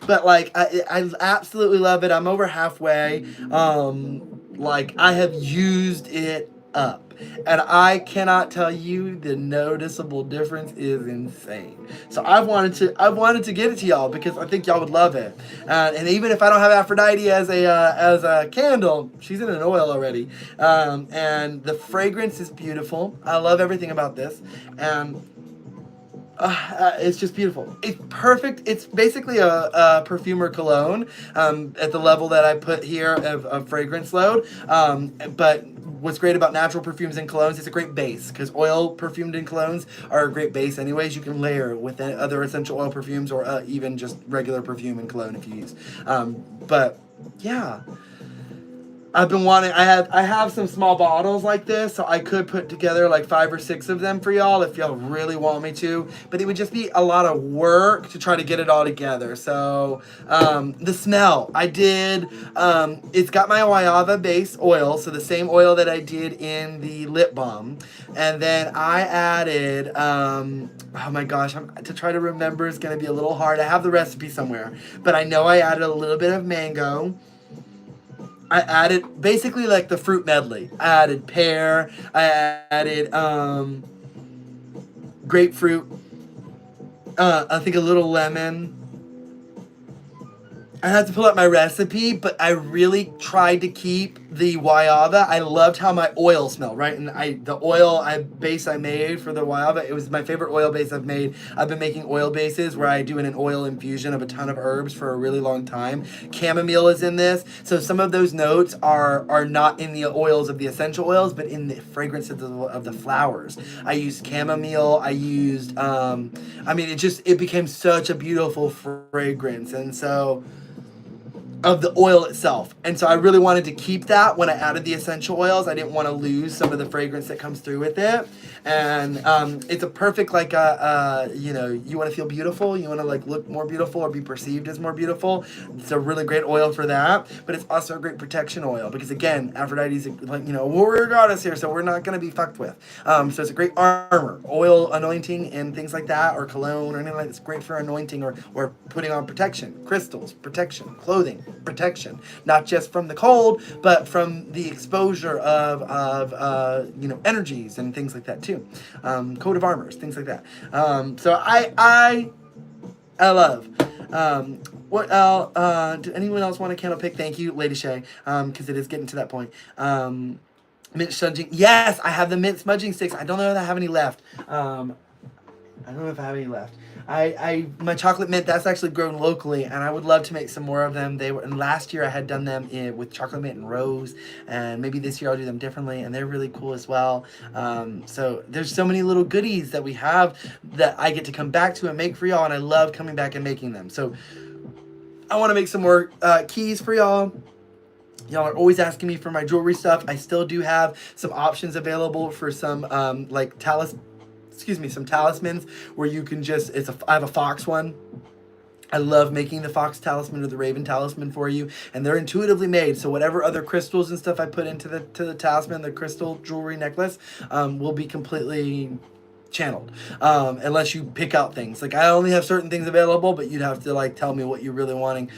But like I absolutely love it. I'm over halfway. I have used it up. And I cannot tell you, the noticeable difference is insane. So I wanted to give it to y'all because I think y'all would love it. And even if I don't have Aphrodite as a candle, she's in an oil already. And the fragrance is beautiful. I love everything about this. And it's just beautiful. It's perfect. It's basically a perfumer cologne at the level that I put here of fragrance load. But what's great about natural perfumes and colognes, it's a great base, because oil perfumed in colognes are a great base anyways. You can layer with other essential oil perfumes or even just regular perfume and cologne if you use. But yeah. I've been wanting, I have some small bottles like this, so I could put together like 5 or 6 of them for y'all if y'all really want me to, but it would just be a lot of work to try to get it all together. So the smell, I did, it's got my Guayaba base oil, so the same oil that I did in the lip balm, and then I added, oh my gosh, to try to remember is going to be a little hard. I have the recipe somewhere, but I know I added a little bit of mango. I added basically like the fruit medley. I added pear. I added grapefruit. I think a little lemon. I have to pull out my recipe, but I really tried to keep the Guayaba. I loved how my oil smelled, right? And the oil base I made for the Guayaba, it was my favorite oil base I've made. I've been making oil bases where I do an oil infusion of a ton of herbs for a really long time. Chamomile is in this, so some of those notes are not in the oils of the essential oils, but in the fragrance of the flowers. I used chamomile. I used, it became such a beautiful fragrance, and so of the oil itself. And so I really wanted to keep that when I added the essential oils. I didn't want to lose some of the fragrance that comes through with it. And it's a perfect, you want to feel beautiful, you want to look more beautiful or be perceived as more beautiful. It's a really great oil for that, but it's also a great protection oil because, again, Aphrodite's a warrior goddess here, so we're not going to be fucked with. So it's a great armor, oil anointing and things like that, or cologne or anything like that. It's great for anointing or putting on protection, crystals, protection, clothing, protection, not just from the cold, but from the exposure of energies and things like that too. Coat of armors, things like that. So I love. What did anyone else want a candle pick? Thank you, Lady Shay, because it is getting to that point. Mint smudging. Yes, I have the mint smudging sticks. I don't know if I have any left. I don't know if I have any left. My chocolate mint, that's actually grown locally, and I would love to make some more of them. And last year I had done them with chocolate mint and rose, and maybe this year I'll do them differently, and they're really cool as well. So there's so many little goodies that we have that I get to come back to and make for y'all, and I love coming back and making them. So I want to make some more keys for y'all. Y'all are always asking me for my jewelry stuff. I still do have some options available for some some talismans where you can just, I have a fox one. I love making the fox talisman or the raven talisman for you, and they're intuitively made. So whatever other crystals and stuff I put into the talisman, the crystal jewelry necklace, will be completely channeled, unless you pick out things. Like, I only have certain things available, but you'd have to like tell me what you're really wanting,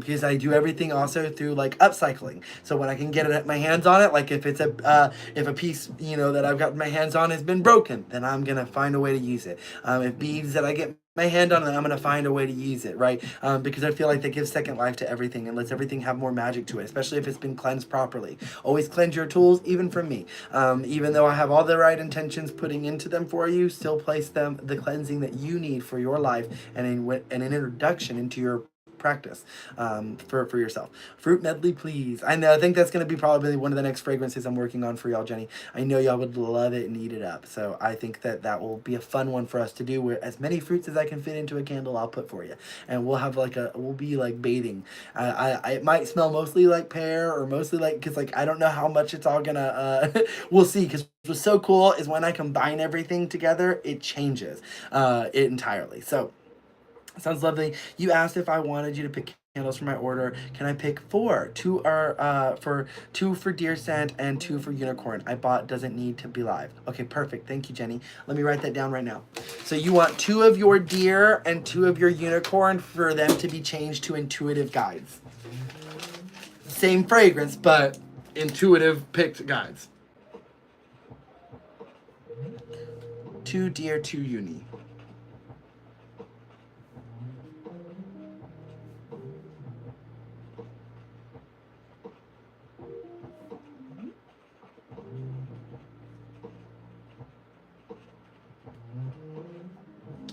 because I do everything also through like upcycling. So when I can get my hands on it, like if it's if a piece, you know, that I've got my hands on has been broken, then I'm gonna find a way to use it. If beads that I get my hand on, and I'm going to find a way to use it, right? Because I feel like that gives second life to everything and lets everything have more magic to it, especially if it's been cleansed properly. Always cleanse your tools, even from me. Even though I have all the right intentions putting into them for you, still place them, the cleansing that you need for your life, and an introduction into your practice for yourself. Fruit medley, please. I think that's going to be probably one of the next fragrances I'm working on for y'all, Jenny. I know y'all would love it and eat it up, so I think that will be a fun one for us to do, where as many fruits as I can fit into a candle I'll put for you, and we'll have we'll be like bathing. It might smell mostly like pear, or mostly like, because like I don't know how much it's all gonna we'll see, because what's so cool is when I combine everything together, it changes it entirely. So sounds lovely. You asked if I wanted you to pick candles for my order. Can I pick 4? 2 are two for deer scent and 2 for unicorn. I bought doesn't need to be live. Okay, perfect. Thank you, Jenny. Let me write that down right now. So you want 2 of your deer and 2 of your unicorn for them to be changed to intuitive guides. Same fragrance, but intuitive picked guides. 2 deer, 2 uni.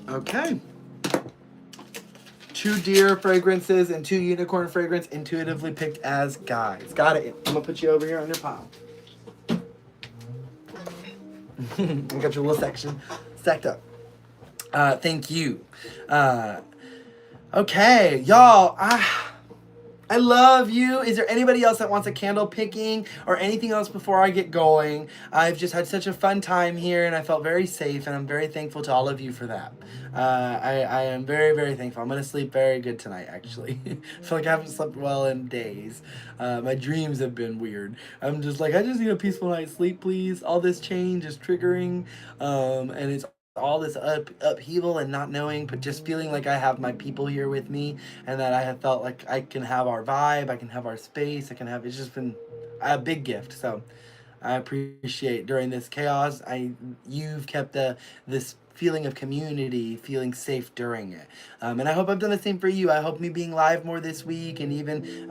Okay. 2 deer fragrances and 2 unicorn fragrance intuitively picked as guides. Got it. I'm gonna put you over here on your pile. I got your little section stacked up. Thank you. Okay, y'all. I love you. Is there anybody else that wants a candle picking or anything else before I get going? I've just had such a fun time here, and I felt very safe, and I'm very thankful to all of you for that. I am very, very thankful. I'm going to sleep very good tonight, actually. I feel like I haven't slept well in days. My dreams have been weird. I'm just like, I just need a peaceful night's sleep, please. All this change is triggering, and it's all this upheaval and not knowing, but just feeling like I have my people here with me, and that I have felt like I can have our vibe, I can have our space, it's just been a big gift. So I appreciate during this chaos, you've kept this feeling of community, feeling safe during it. And I hope I've done the same for you. I hope me being live more this week, and even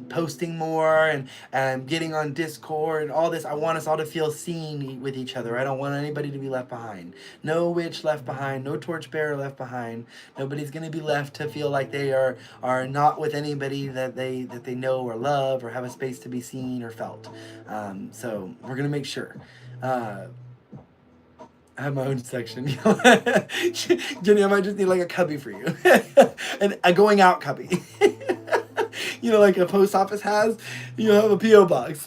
posting more, and getting on Discord and all this, I want us all to feel seen with each other. I don't want anybody to be left behind. No witch left behind, no torchbearer left behind. Nobody's going to be left to feel like they are not with anybody that they know or love, or have a space to be seen or felt. So we're going to make sure. I have my own section. Jenny, I might just need like a cubby for you. And a going out cubby. Like a post office has. You have a P.O. box.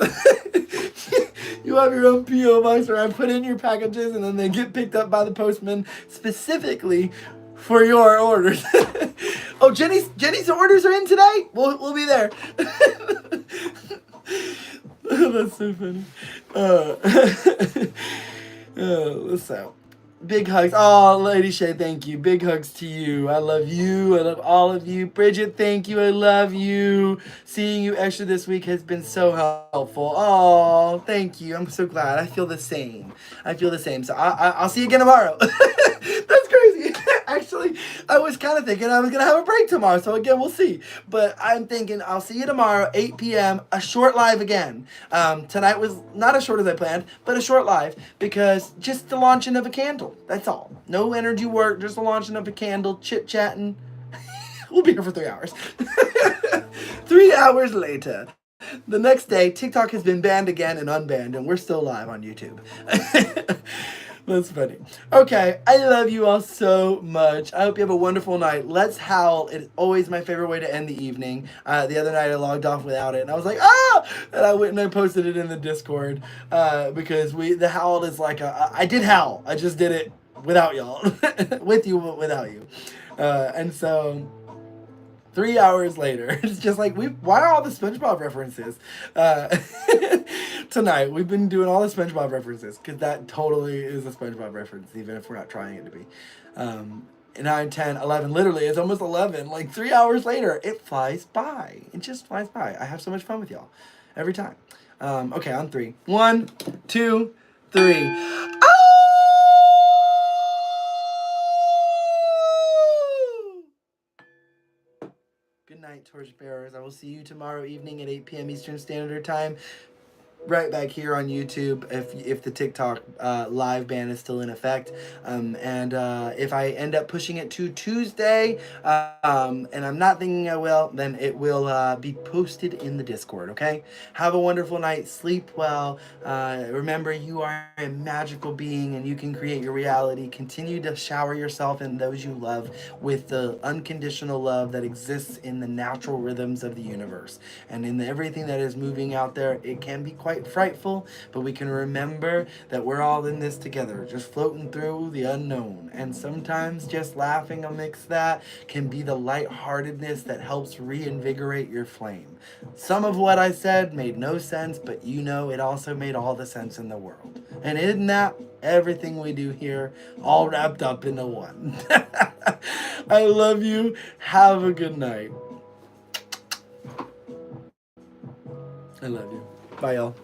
You have your own P.O. box where I put in your packages, and then they get picked up by the postman specifically for your orders. Oh, Jenny's orders are in today? We'll be there. That's so funny. So, big hugs. Oh, Lady Shay, thank you. Big hugs to you. I love you. I love all of you. Bridget, thank you. I love you. Seeing you extra this week has been so helpful. Oh, thank you. I'm so glad. I feel the same. So I'll see you again tomorrow. That's crazy. I Actually, I was kind of thinking I was going to have a break tomorrow. So again, we'll see. But I'm thinking I'll see you tomorrow, 8 p.m., a short live again. Tonight was not as short as I planned, but a short live because just the launching of a candle. That's all. No energy work, just the launching of a candle, chit-chatting. We'll be here for 3 hours. 3 hours later. The next day, TikTok has been banned again and unbanned, and we're still live on YouTube. That's funny. Okay, I love you all so much. I hope you have a wonderful night. Let's howl. It's always my favorite way to end the evening. The other night I logged off without it, and I was like, ah! And I went and I posted it in the Discord because the howl is like I did howl. I just did it without y'all. With you, but without you. And so 3 hours later, it's just like, why are all the SpongeBob references? Tonight, we've been doing all the SpongeBob references, because that totally is a SpongeBob reference, even if we're not trying it to be. 9, 10, 11, literally, it's almost 11. Like, 3 hours later, it flies by. It just flies by. I have so much fun with y'all, every time. Okay, on 3. 1, 2, 3. Good night, torchbearers. I will see you tomorrow evening at 8 p.m. Eastern Standard Time. Right back here on YouTube if the TikTok live ban is still in effect. And if I end up pushing it to Tuesday, and I'm not thinking I will, then it will be posted in the Discord, okay? Have a wonderful night. Sleep well. Remember, you are a magical being and you can create your reality. Continue to shower yourself and those you love with the unconditional love that exists in the natural rhythms of the universe. And in everything that is moving out there, it can be quite frightful, but we can remember that we're all in this together, just floating through the unknown. And sometimes just laughing amidst that can be the lightheartedness that helps reinvigorate your flame. Some of what I said made no sense, but you know it also made all the sense in the world. And isn't that everything we do here, all wrapped up into one? I love you. Have a good night. I love you. Bye, y'all.